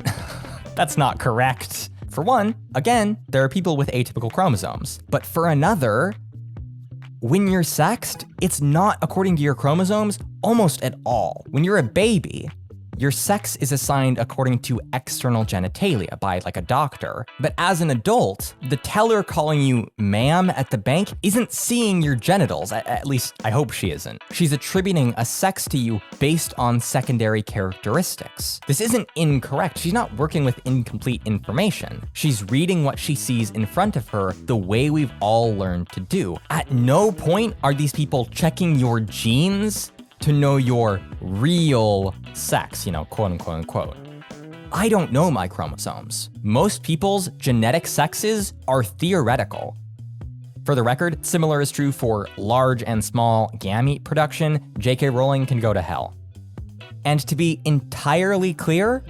that's not correct. For one, again, there are people with atypical chromosomes. But for another, when you're sexed, it's not according to your chromosomes almost at all. When you're a baby, your sex is assigned according to external genitalia by a doctor. But as an adult, the teller calling you ma'am at the bank isn't seeing your genitals, at least I hope she isn't. She's attributing a sex to you based on secondary characteristics. This isn't incorrect. She's not working with incomplete information. She's reading what she sees in front of her the way we've all learned to do. At no point are these people checking your genes to know your real sex, quote unquote. I don't know my chromosomes. Most people's genetic sexes are theoretical. For the record, similar is true for large and small gamete production. J.K. Rowling can go to hell. And to be entirely clear,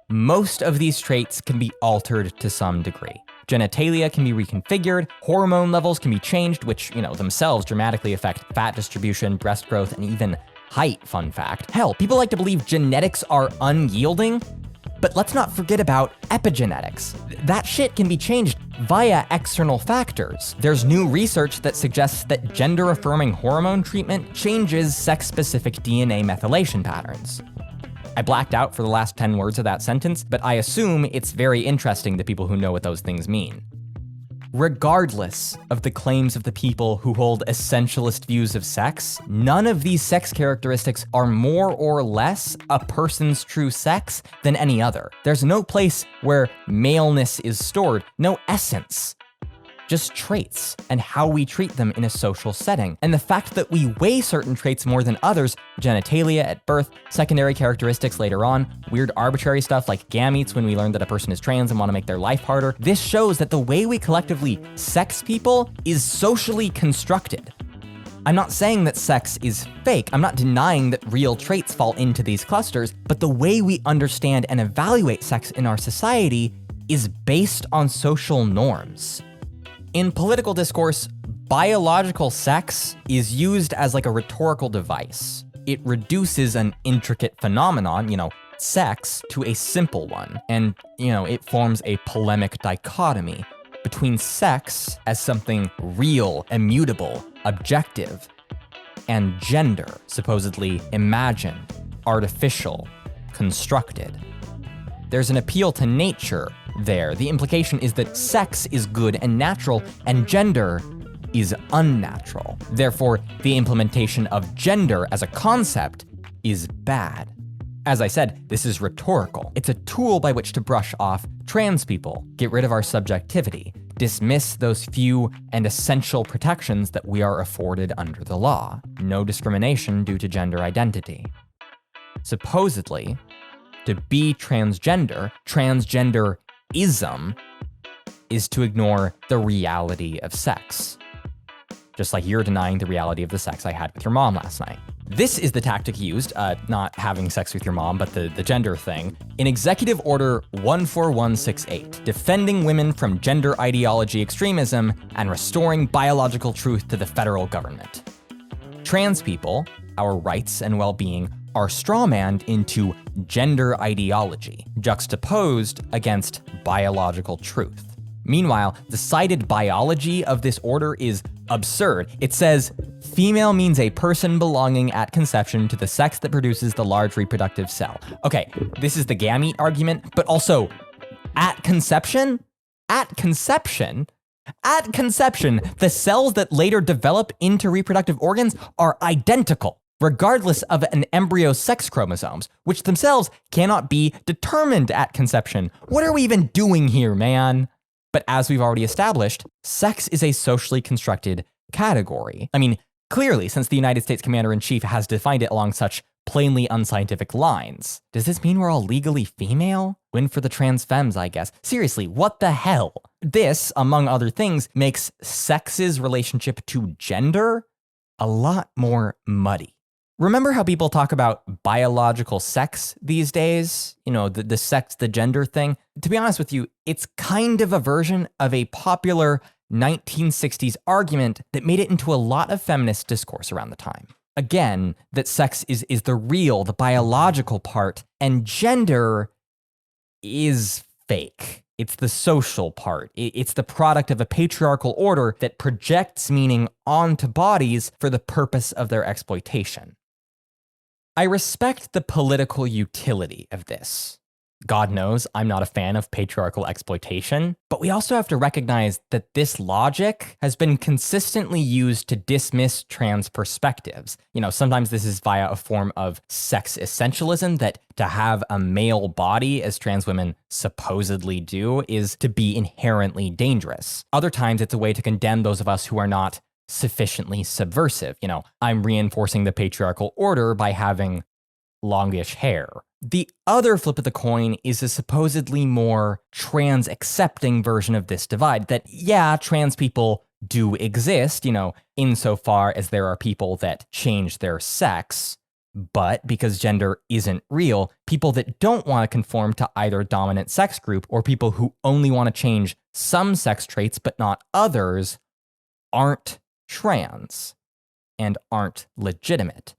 most of these traits can be altered to some degree. Genitalia can be reconfigured, hormone levels can be changed, which, themselves dramatically affect fat distribution, breast growth, and even height, fun fact. Hell, people like to believe genetics are unyielding, but let's not forget about epigenetics. That shit can be changed via external factors. There's new research that suggests that gender-affirming hormone treatment changes sex-specific DNA methylation patterns. I blacked out for the last 10 words of that sentence, but I assume it's very interesting to people who know what those things mean. Regardless of the claims of the people who hold essentialist views of sex, none of these sex characteristics are more or less a person's true sex than any other. There's no place where maleness is stored, no essence. Just traits and how we treat them in a social setting. And the fact that we weigh certain traits more than others, genitalia at birth, secondary characteristics later on, weird arbitrary stuff like gametes when we learn that a person is trans and want to make their life harder, this shows that the way we collectively sex people is socially constructed. I'm not saying that sex is fake. I'm not denying that real traits fall into these clusters, but the way we understand and evaluate sex in our society is based on social norms. In political discourse, biological sex is used as like a rhetorical device. It reduces an intricate phenomenon, sex, to a simple one. And, it forms a polemic dichotomy between sex as something real, immutable, objective, and gender, supposedly imagined, artificial, constructed. There's an appeal to nature there. The implication is that sex is good and natural, and gender is unnatural. Therefore, the implementation of gender as a concept is bad. As I said, this is rhetorical. It's a tool by which to brush off trans people, get rid of our subjectivity, dismiss those few and essential protections that we are afforded under the law. No discrimination due to gender identity. Supposedly, to be transgender, transgenderism, is to ignore the reality of sex. Just like you're denying the reality of the sex I had with your mom last night. This is the tactic used, not having sex with your mom, but the gender thing, in Executive Order 14168, defending women from gender ideology extremism and restoring biological truth to the federal government. Trans people, our rights and well-being, are strawmanned into gender ideology, juxtaposed against biological truth. Meanwhile, the cited biology of this order is absurd. It says, female means a person belonging at conception to the sex that produces the large reproductive cell. Okay, this is the gamete argument, but also, at conception? At conception? At conception, the cells that later develop into reproductive organs are identical, regardless of an embryo's sex chromosomes, which themselves cannot be determined at conception. What are we even doing here, man? But as we've already established, sex is a socially constructed category. I mean, clearly, since the United States Commander-in-Chief has defined it along such plainly unscientific lines. Does this mean we're all legally female? Win for the trans femmes, I guess. Seriously, what the hell? This, among other things, makes sex's relationship to gender a lot more muddy. Remember how people talk about biological sex these days? The sex, the gender thing? To be honest with you, it's kind of a version of a popular 1960s argument that made it into a lot of feminist discourse around the time. Again, that sex is the real, the biological part, and gender is fake. It's the social part. It's the product of a patriarchal order that projects meaning onto bodies for the purpose of their exploitation. I respect the political utility of this. God knows I'm not a fan of patriarchal exploitation, but we also have to recognize that this logic has been consistently used to dismiss trans perspectives. Sometimes this is via a form of sex essentialism, that to have a male body, as trans women supposedly do, is to be inherently dangerous. Other times it's a way to condemn those of us who are not sufficiently subversive. I'm reinforcing the patriarchal order by having longish hair. The other flip of the coin is a supposedly more trans-accepting version of this divide, that, yeah, trans people do exist, insofar as there are people that change their sex, but because gender isn't real, people that don't want to conform to either dominant sex group or people who only want to change some sex traits but not others aren't trans and aren't legitimate.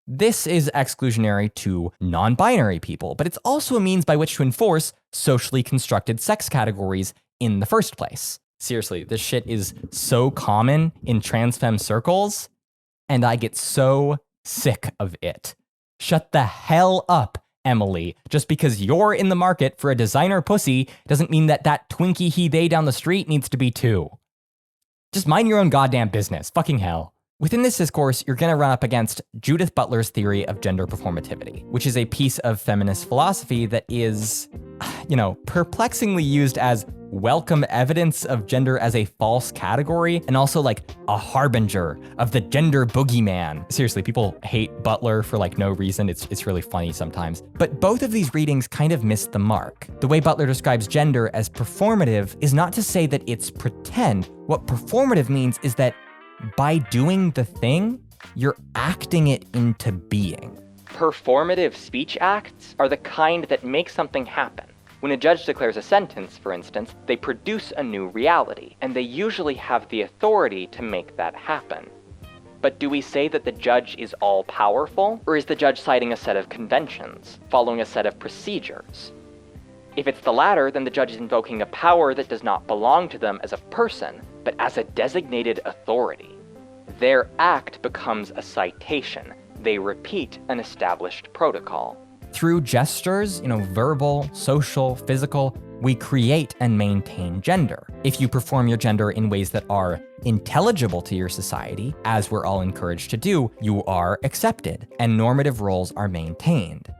This is exclusionary to non-binary people, but it's also a means by which to enforce socially constructed sex categories in the first place. Seriously, this shit is so common in trans femme circles, and I get so sick of it. Shut the hell up, Emily. Just because you're in the market for a designer pussy doesn't mean that Twinkie he they down the street needs to be too. Just mind your own goddamn business. Fucking hell. Within this discourse, you're gonna run up against Judith Butler's theory of gender performativity, which is a piece of feminist philosophy that is, perplexingly used as welcome evidence of gender as a false category, and also like a harbinger of the gender boogeyman. Seriously, people hate Butler for no reason. It's really funny sometimes. But both of these readings kind of miss the mark. The way Butler describes gender as performative is not to say that it's pretend. What performative means is that by doing the thing, you're acting it into being. Performative speech acts are the kind that make something happen. When a judge declares a sentence, for instance, they produce a new reality, and they usually have the authority to make that happen. But do we say that the judge is all-powerful, or is the judge citing a set of conventions, following a set of procedures? If it's the latter, then the judge is invoking a power that does not belong to them as a person, but as a designated authority. Their act becomes a citation. They repeat an established protocol. Through gestures, verbal, social, physical, we create and maintain gender. If you perform your gender in ways that are intelligible to your society, as we're all encouraged to do, you are accepted, and normative roles are maintained.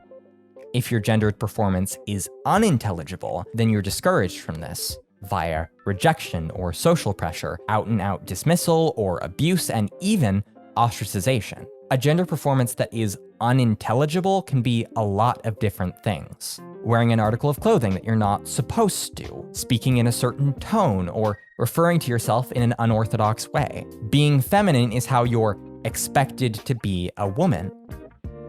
If your gendered performance is unintelligible, then you're discouraged from this via rejection or social pressure, out-and-out dismissal or abuse, and even ostracization. A gender performance that is unintelligible can be a lot of different things. Wearing an article of clothing that you're not supposed to, speaking in a certain tone, or referring to yourself in an unorthodox way. Being feminine is how you're expected to be a woman.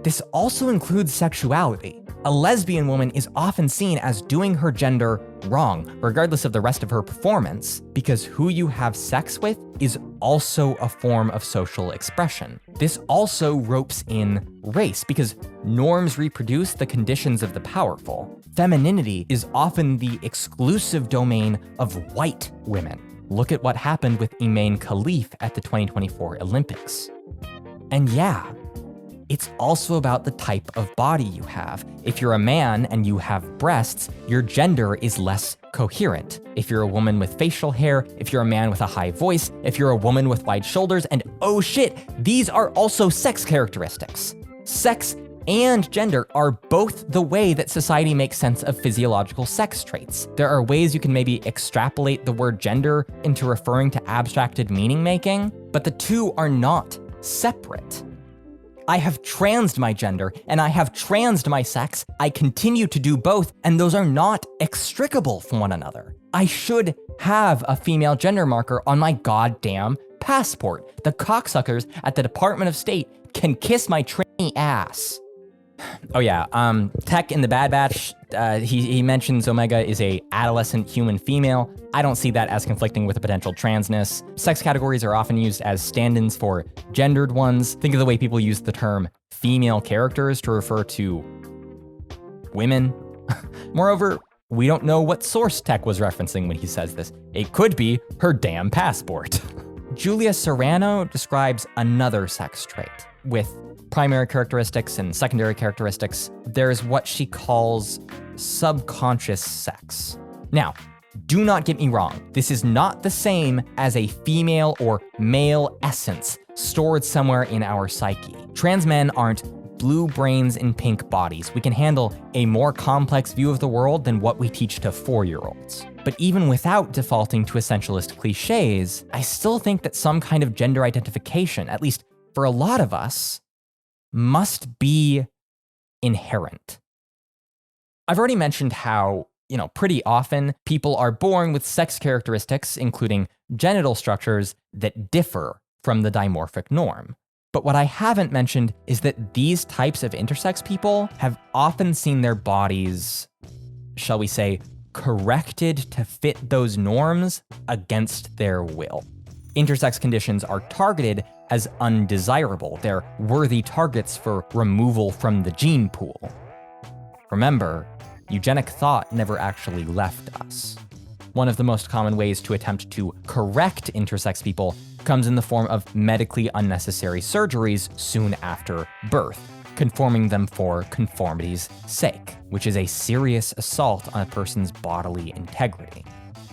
This also includes sexuality. A lesbian woman is often seen as doing her gender wrong, regardless of the rest of her performance, because who you have sex with is also a form of social expression. This also ropes in race, because norms reproduce the conditions of the powerful. Femininity is often the exclusive domain of white women. Look at what happened with Imane Khalif at the 2024 Olympics. And yeah, it's also about the type of body you have. If you're a man and you have breasts, your gender is less coherent. If you're a woman with facial hair, if you're a man with a high voice, if you're a woman with wide shoulders, and oh shit, these are also sex characteristics. Sex and gender are both the way that society makes sense of physiological sex traits. There are ways you can maybe extrapolate the word gender into referring to abstracted meaning making, but the two are not separate. I have transed my gender, and I have transed my sex. I continue to do both, and those are not extricable from one another. I should have a female gender marker on my goddamn passport. The cocksuckers at the Department of State can kiss my tranny ass. Oh yeah, Tech in the Bad Batch, he mentions Omega is a adolescent human female. I don't see that as conflicting with a potential transness. Sex categories are often used as stand-ins for gendered ones. Think of the way people use the term female characters to refer to women. Moreover, we don't know what source Tech was referencing when he says this. It could be her damn passport. Julia Serrano describes another sex trait with primary characteristics and secondary characteristics. There's what she calls subconscious sex. Now, do not get me wrong. This is not the same as a female or male essence stored somewhere in our psyche. Trans men aren't blue brains and pink bodies. We can handle a more complex view of the world than what we teach to 4-year-olds. But even without defaulting to essentialist cliches, I still think that some kind of gender identification, at least for a lot of us, must be inherent. I've already mentioned how, pretty often people are born with sex characteristics, including genital structures, that differ from the dimorphic norm. But what I haven't mentioned is that these types of intersex people have often seen their bodies, shall we say, corrected to fit those norms against their will. Intersex conditions are targeted as undesirable. They're worthy targets for removal from the gene pool. Remember, eugenic thought never actually left us. One of the most common ways to attempt to correct intersex people comes in the form of medically unnecessary surgeries soon after birth, conforming them for conformity's sake, which is a serious assault on a person's bodily integrity.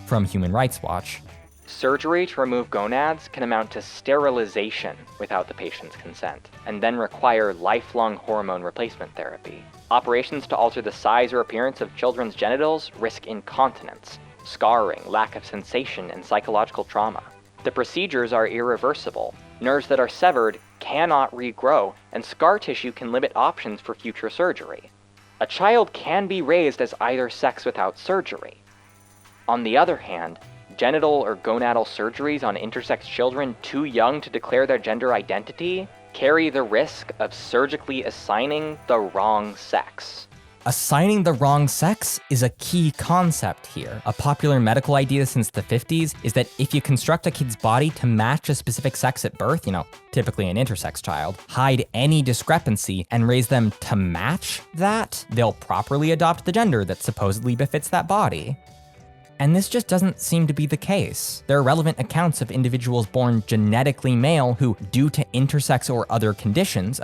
From Human Rights Watch, surgery to remove gonads can amount to sterilization without the patient's consent, and then require lifelong hormone replacement therapy. Operations to alter the size or appearance of children's genitals risk incontinence, scarring, lack of sensation, and psychological trauma. The procedures are irreversible. Nerves that are severed cannot regrow, and scar tissue can limit options for future surgery. A child can be raised as either sex without surgery. On the other hand, genital or gonadal surgeries on intersex children too young to declare their gender identity carry the risk of surgically assigning the wrong sex. Assigning the wrong sex is a key concept here. A popular medical idea since the 50s is that if you construct a kid's body to match a specific sex at birth, typically an intersex child, hide any discrepancy and raise them to match that, they'll properly adopt the gender that supposedly befits that body. And this just doesn't seem to be the case. There are relevant accounts of individuals born genetically male who, due to intersex or other conditions,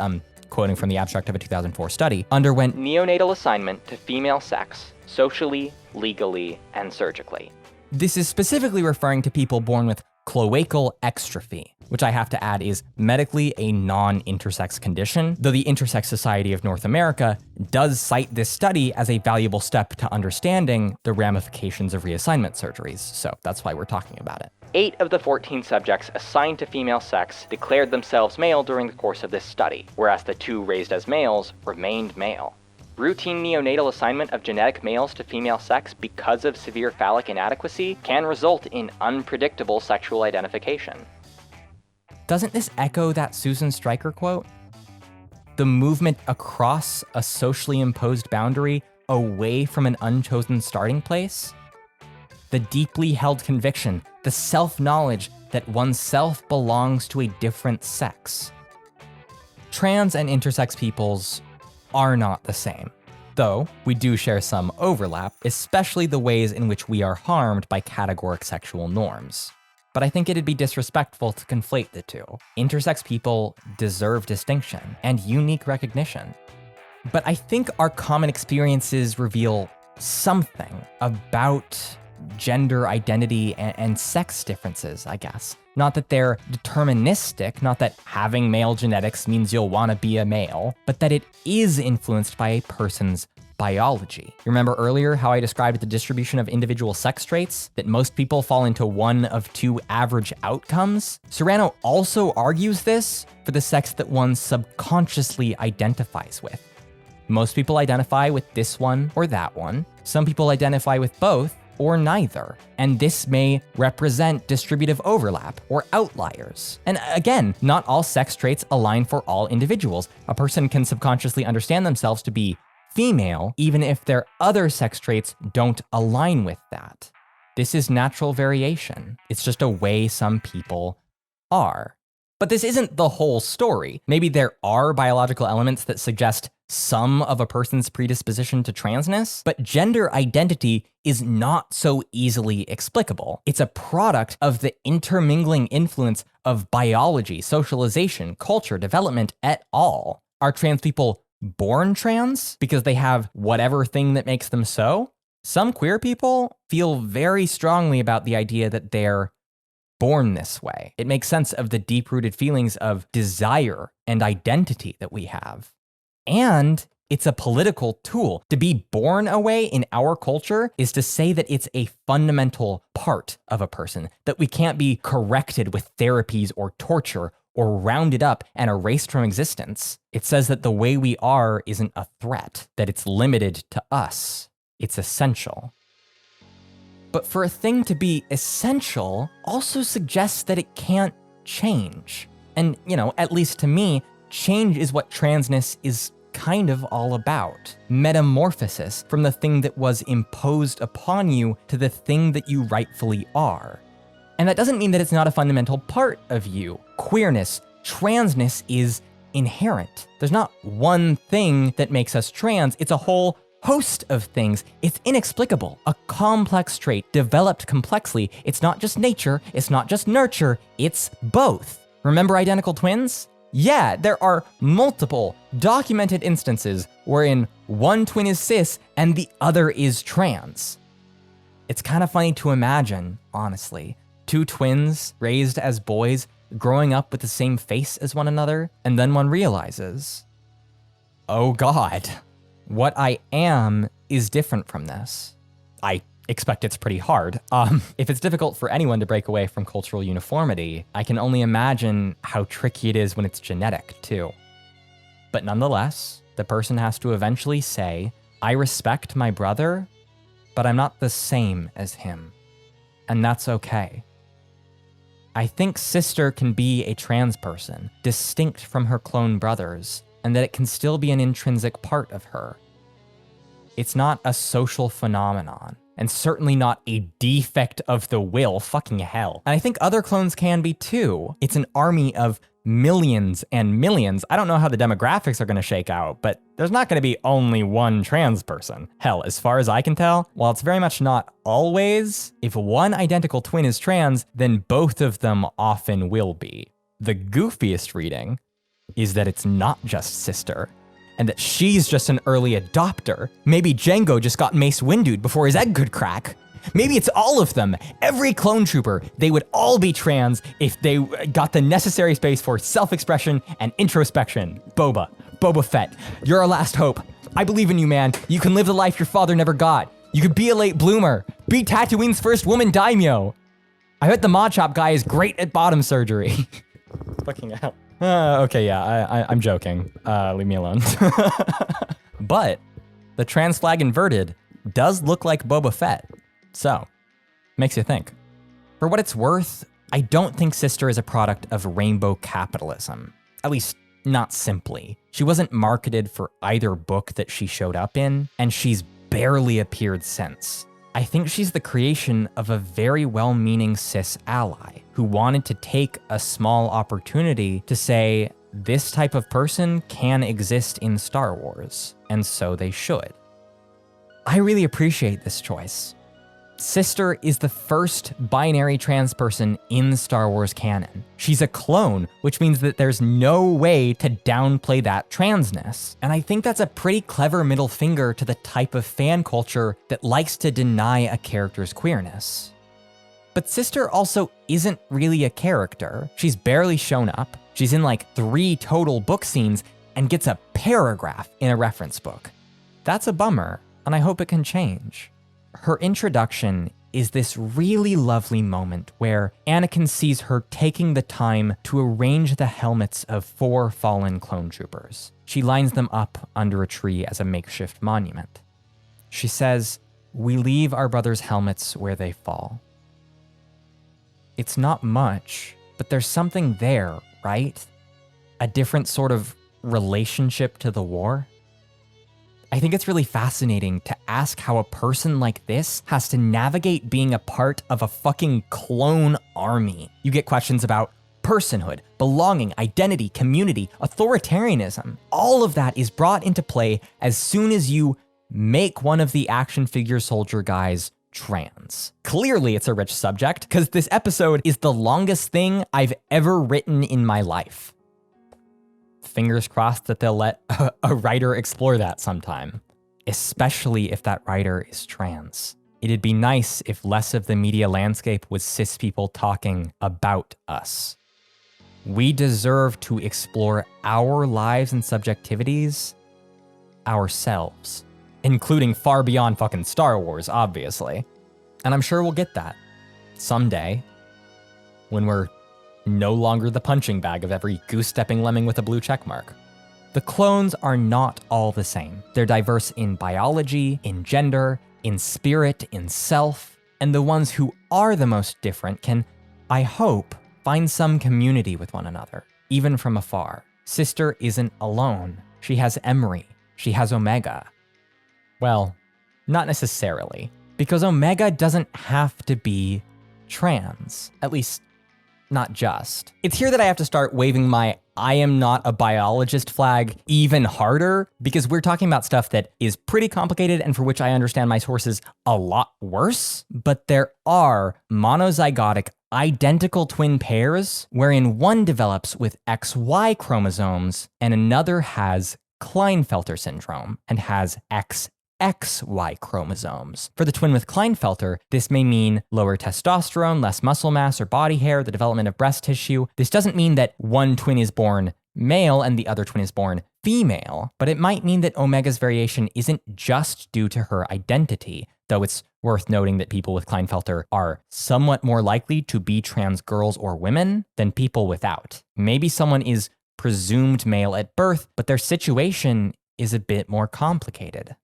quoting from the abstract of a 2004 study, underwent neonatal assignment to female sex, socially, legally, and surgically. This is specifically referring to people born with cloacal exstrophy, which I have to add is medically a non-intersex condition, though the Intersex Society of North America does cite this study as a valuable step to understanding the ramifications of reassignment surgeries, so that's why we're talking about it. 8 of the 14 subjects assigned to female sex declared themselves male during the course of this study, whereas the 2 raised as males remained male. Routine neonatal assignment of genetic males to female sex because of severe phallic inadequacy can result in unpredictable sexual identification. Doesn't this echo that Susan Stryker quote? The movement across a socially imposed boundary away from an unchosen starting place? The deeply held conviction, the self-knowledge that oneself belongs to a different sex. Trans and intersex peoples are not the same, though we do share some overlap, especially the ways in which we are harmed by categoric sexual norms. But I think it'd be disrespectful to conflate the two. Intersex people deserve distinction and unique recognition. But I think our common experiences reveal something about gender identity and sex differences, I guess. Not that they're deterministic, not that having male genetics means you'll want to be a male, but that it is influenced by a person's biology. You remember earlier how I described the distribution of individual sex traits, that most people fall into one of 2 average outcomes? Serrano also argues this for the sex that one subconsciously identifies with. Most people identify with this one or that one. Some people identify with both or neither, and this may represent distributive overlap or outliers. And again, not all sex traits align for all individuals. A person can subconsciously understand themselves to be female, even if their other sex traits don't align with that. This is natural variation. It's just a way some people are. But this isn't the whole story. Maybe there are biological elements that suggest some of a person's predisposition to transness, but gender identity is not so easily explicable. It's a product of the intermingling influence of biology, socialization, culture, development et al. Are trans people born trans because they have whatever thing that makes them so? Some queer people feel very strongly about the idea that they're born this way. It makes sense of the deep-rooted feelings of desire and identity that we have. And it's a political tool. To be born a way in our culture is to say that it's a fundamental part of a person, that we can't be corrected with therapies or torture or rounded up and erased from existence. It says that the way we are isn't a threat, that it's limited to us. It's essential. But for a thing to be essential also suggests that it can't change. And, at least to me, change is what transness is kind of all about. Metamorphosis from the thing that was imposed upon you to the thing that you rightfully are. And that doesn't mean that it's not a fundamental part of you. Queerness, transness is inherent. There's not one thing that makes us trans, it's a whole host of things. It's inexplicable, a complex trait developed complexly. It's not just nature, it's not just nurture, it's both. Remember identical twins? Yeah, there are multiple documented instances wherein one twin is cis and the other is trans. It's kind of funny to imagine, honestly, 2 twins raised as boys growing up with the same face as one another, and then one realizes, oh God, what I am is different from this. I expect it's pretty hard. If it's difficult for anyone to break away from cultural uniformity, I can only imagine how tricky it is when it's genetic, too. But nonetheless, the person has to eventually say, I respect my brother, but I'm not the same as him. and that's okay. I think Sister can be a trans person, distinct from her clone brothers, and that it can still be an intrinsic part of her. It's not a social phenomenon, and certainly not a defect of the will, fucking hell. And I think other clones can be too. It's an army of millions and millions. I don't know how the demographics are gonna shake out, but there's not gonna be only one trans person. Hell, as far as I can tell, while it's very much not always, if one identical twin is trans, then both of them often will be. The goofiest reading is that it's not just Sister, and that she's just an early adopter. Maybe Django just got Mace Windu'd before his egg could crack. Maybe it's all of them. Every clone trooper, they would all be trans if they got the necessary space for self-expression and introspection. Boba Fett, you're our last hope. I believe in you, man. You can live the life your father never got. You could be a late bloomer. Be Tatooine's first woman daimyo. I bet the mod shop guy is great at bottom surgery. Fucking hell. Okay, yeah, I'm joking. Leave me alone. But the trans flag inverted does look like Boba Fett. So, makes you think. For what it's worth, I don't think Sister is a product of rainbow capitalism. At least, not simply. She wasn't marketed for either book that she showed up in, and she's barely appeared since. I think she's the creation of a very well-meaning cis ally who wanted to take a small opportunity to say, this type of person can exist in Star Wars, and so they should. I really appreciate this choice. Sister is the first binary trans person in Star Wars canon. She's a clone, which means that there's no way to downplay that transness. And I think that's a pretty clever middle finger to the type of fan culture that likes to deny a character's queerness. But Sister also isn't really a character. She's barely shown up. She's in like 3 total book scenes and gets a paragraph in a reference book. That's a bummer, and I hope it can change. Her introduction is this really lovely moment where Anakin sees her taking the time to arrange the helmets of 4 fallen clone troopers. She lines them up under a tree as a makeshift monument. She says, "We leave our brothers' helmets where they fall." It's not much, but there's something there, right? A different sort of relationship to the war. I think it's really fascinating to ask how a person like this has to navigate being a part of a fucking clone army. You get questions about personhood, belonging, identity, community, authoritarianism. All of that is brought into play as soon as you make one of the action figure soldier guys trans. Clearly it's a rich subject, because this episode is the longest thing I've ever written in my life. Fingers crossed that they'll let a writer explore that sometime, especially if that writer is trans. It'd be nice if less of the media landscape was cis people talking about us. We deserve to explore our lives and subjectivities ourselves, including far beyond fucking Star Wars, obviously. And I'm sure we'll get that someday when we're no longer the punching bag of every goose-stepping lemming with a blue checkmark. The clones are not all the same. They're diverse in biology, in gender, in spirit, in self, and the ones who are the most different can, I hope, find some community with one another, even from afar. Sister isn't alone. She has Emery. She has Omega. Well, not necessarily, because Omega doesn't have to be trans, at least not just. It's here that I have to start waving my I am not a biologist flag even harder, because we're talking about stuff that is pretty complicated and for which I understand my sources a lot worse. But there are monozygotic identical twin pairs wherein one develops with XY chromosomes and another has Klinefelter syndrome and has XY chromosomes. For the twin with Klinefelter, this may mean lower testosterone, less muscle mass or body hair, the development of breast tissue. This doesn't mean that one twin is born male and the other twin is born female, but it might mean that Omega's variation isn't just due to her identity, though it's worth noting that people with Klinefelter are somewhat more likely to be trans girls or women than people without. Maybe someone is presumed male at birth, but their situation is a bit more complicated.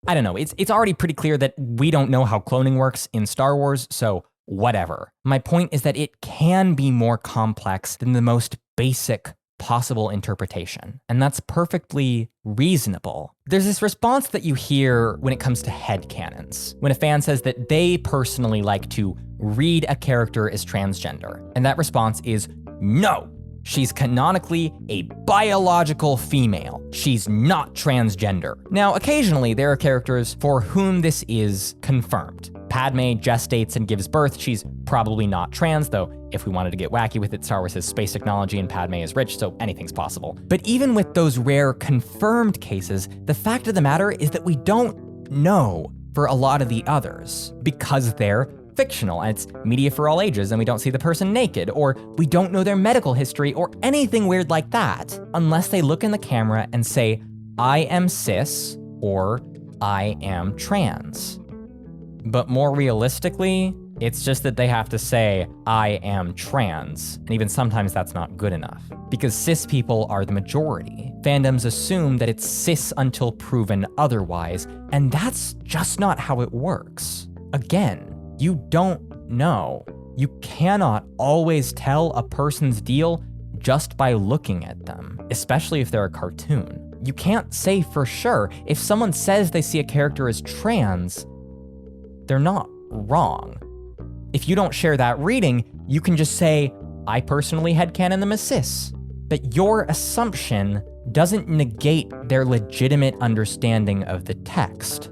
I don't know, it's already pretty clear that we don't know how cloning works in Star Wars, so whatever. My point is that it can be more complex than the most basic possible interpretation, and that's perfectly reasonable. There's this response that you hear when it comes to headcanons, when a fan says that they personally like to read a character as transgender, and that response is no. She's canonically a biological female. She's not transgender. Now, occasionally there are characters for whom this is confirmed. Padme gestates and gives birth. She's probably not trans, though if we wanted to get wacky with it, Star Wars has space technology and Padme is rich, so anything's possible. But even with those rare confirmed cases, the fact of the matter is that we don't know for a lot of the others because they're fictional and it's media for all ages and we don't see the person naked, or we don't know their medical history or anything weird like that unless they look in the camera and say, I am cis or I am trans. But more realistically, it's just that they have to say, I am trans, and even sometimes that's not good enough. Because cis people are the majority. Fandoms assume that it's cis until proven otherwise, and that's just not how it works. Again, you don't know. You cannot always tell a person's deal just by looking at them, especially if they're a cartoon. You can't say for sure. If someone says they see a character as trans, they're not wrong. If you don't share that reading, you can just say, I personally headcanon them as cis. But your assumption doesn't negate their legitimate understanding of the text.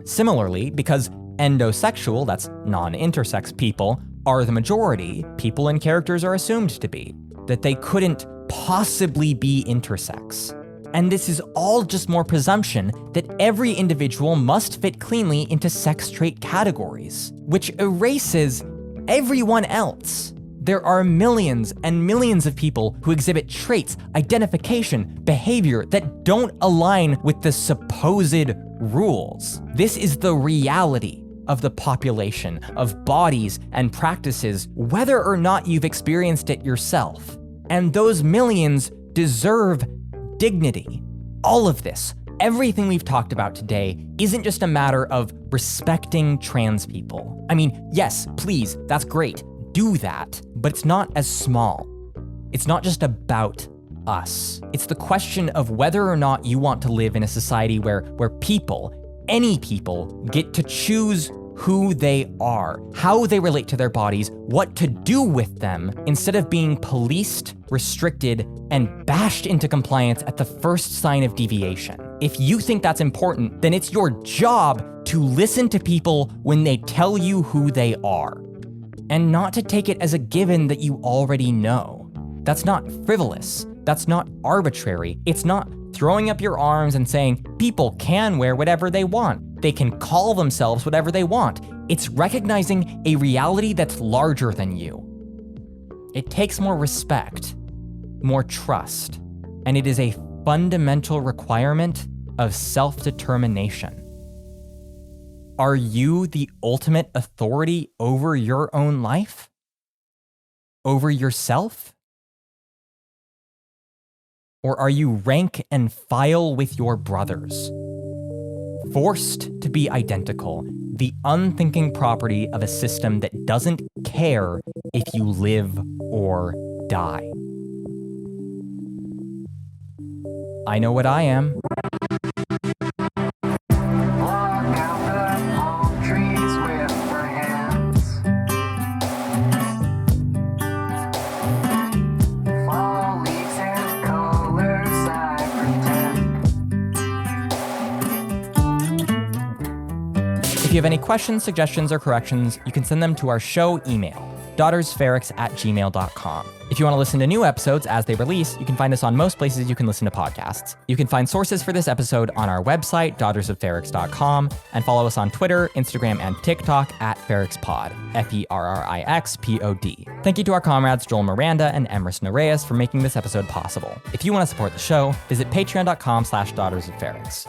Similarly, because endosexual, that's non-intersex people, are the majority, people and characters are assumed to be, that they couldn't possibly be intersex. And this is all just more presumption that every individual must fit cleanly into sex trait categories, which erases everyone else. There are millions and millions of people who exhibit traits, identification, behavior that don't align with the supposed rules. This is the reality of the population, of bodies and practices, whether or not you've experienced it yourself. And those millions deserve dignity. All of this, everything we've talked about today, isn't just a matter of respecting trans people. I mean, yes, please, that's great. Do that, but it's not as small. It's not just about us. It's the question of whether or not you want to live in a society where people, any people, get to choose who they are, how they relate to their bodies, what to do with them, instead of being policed, restricted, and bashed into compliance at the first sign of deviation. If you think that's important, then it's your job to listen to people when they tell you who they are, and not to take it as a given that you already know. That's not frivolous. That's not arbitrary. It's not throwing up your arms and saying people can wear whatever they want. They can call themselves whatever they want. It's recognizing a reality that's larger than you. It takes more respect, more trust, and it is a fundamental requirement of self-determination. Are you the ultimate authority over your own life? Over yourself? Or are you rank and file with your brothers? Forced to be identical, the unthinking property of a system that doesn't care if you live or die. I know what I am. If you have any questions, suggestions, or corrections, you can send them to our show email, daughtersferrix@gmail.com. If you want to listen to new episodes as they release, you can find us on most places you can listen to podcasts. You can find sources for this episode on our website, daughtersofferrix.com, and follow us on Twitter, Instagram, and TikTok @FerrixPod, FERRIXPOD. Thank you to our comrades Joel Miranda and Emrys Nereus for making this episode possible. If you want to support the show, visit patreon.com/daughtersofferrix.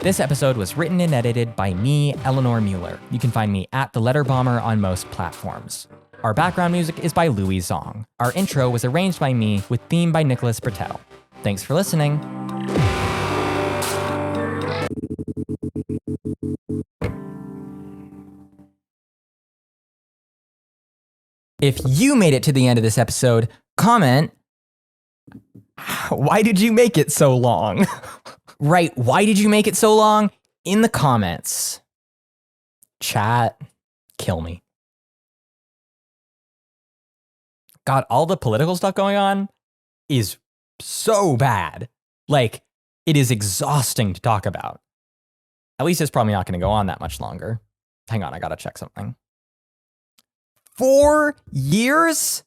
This episode was written and edited by me, Eleanor Mueller. You can find me at The Letter Bomber on most platforms. Our background music is by Louis Zong. Our intro was arranged by me with theme by Nicholas Bertel. Thanks for listening. If you made it to the end of this episode, comment, why did you make it so long? Right, why did you make it so long? In the comments. Chat, kill me. God, all the political stuff going on is so bad. Like, it is exhausting to talk about. At least it's probably not going to go on that much longer. Hang on, I gotta check something. 4 years?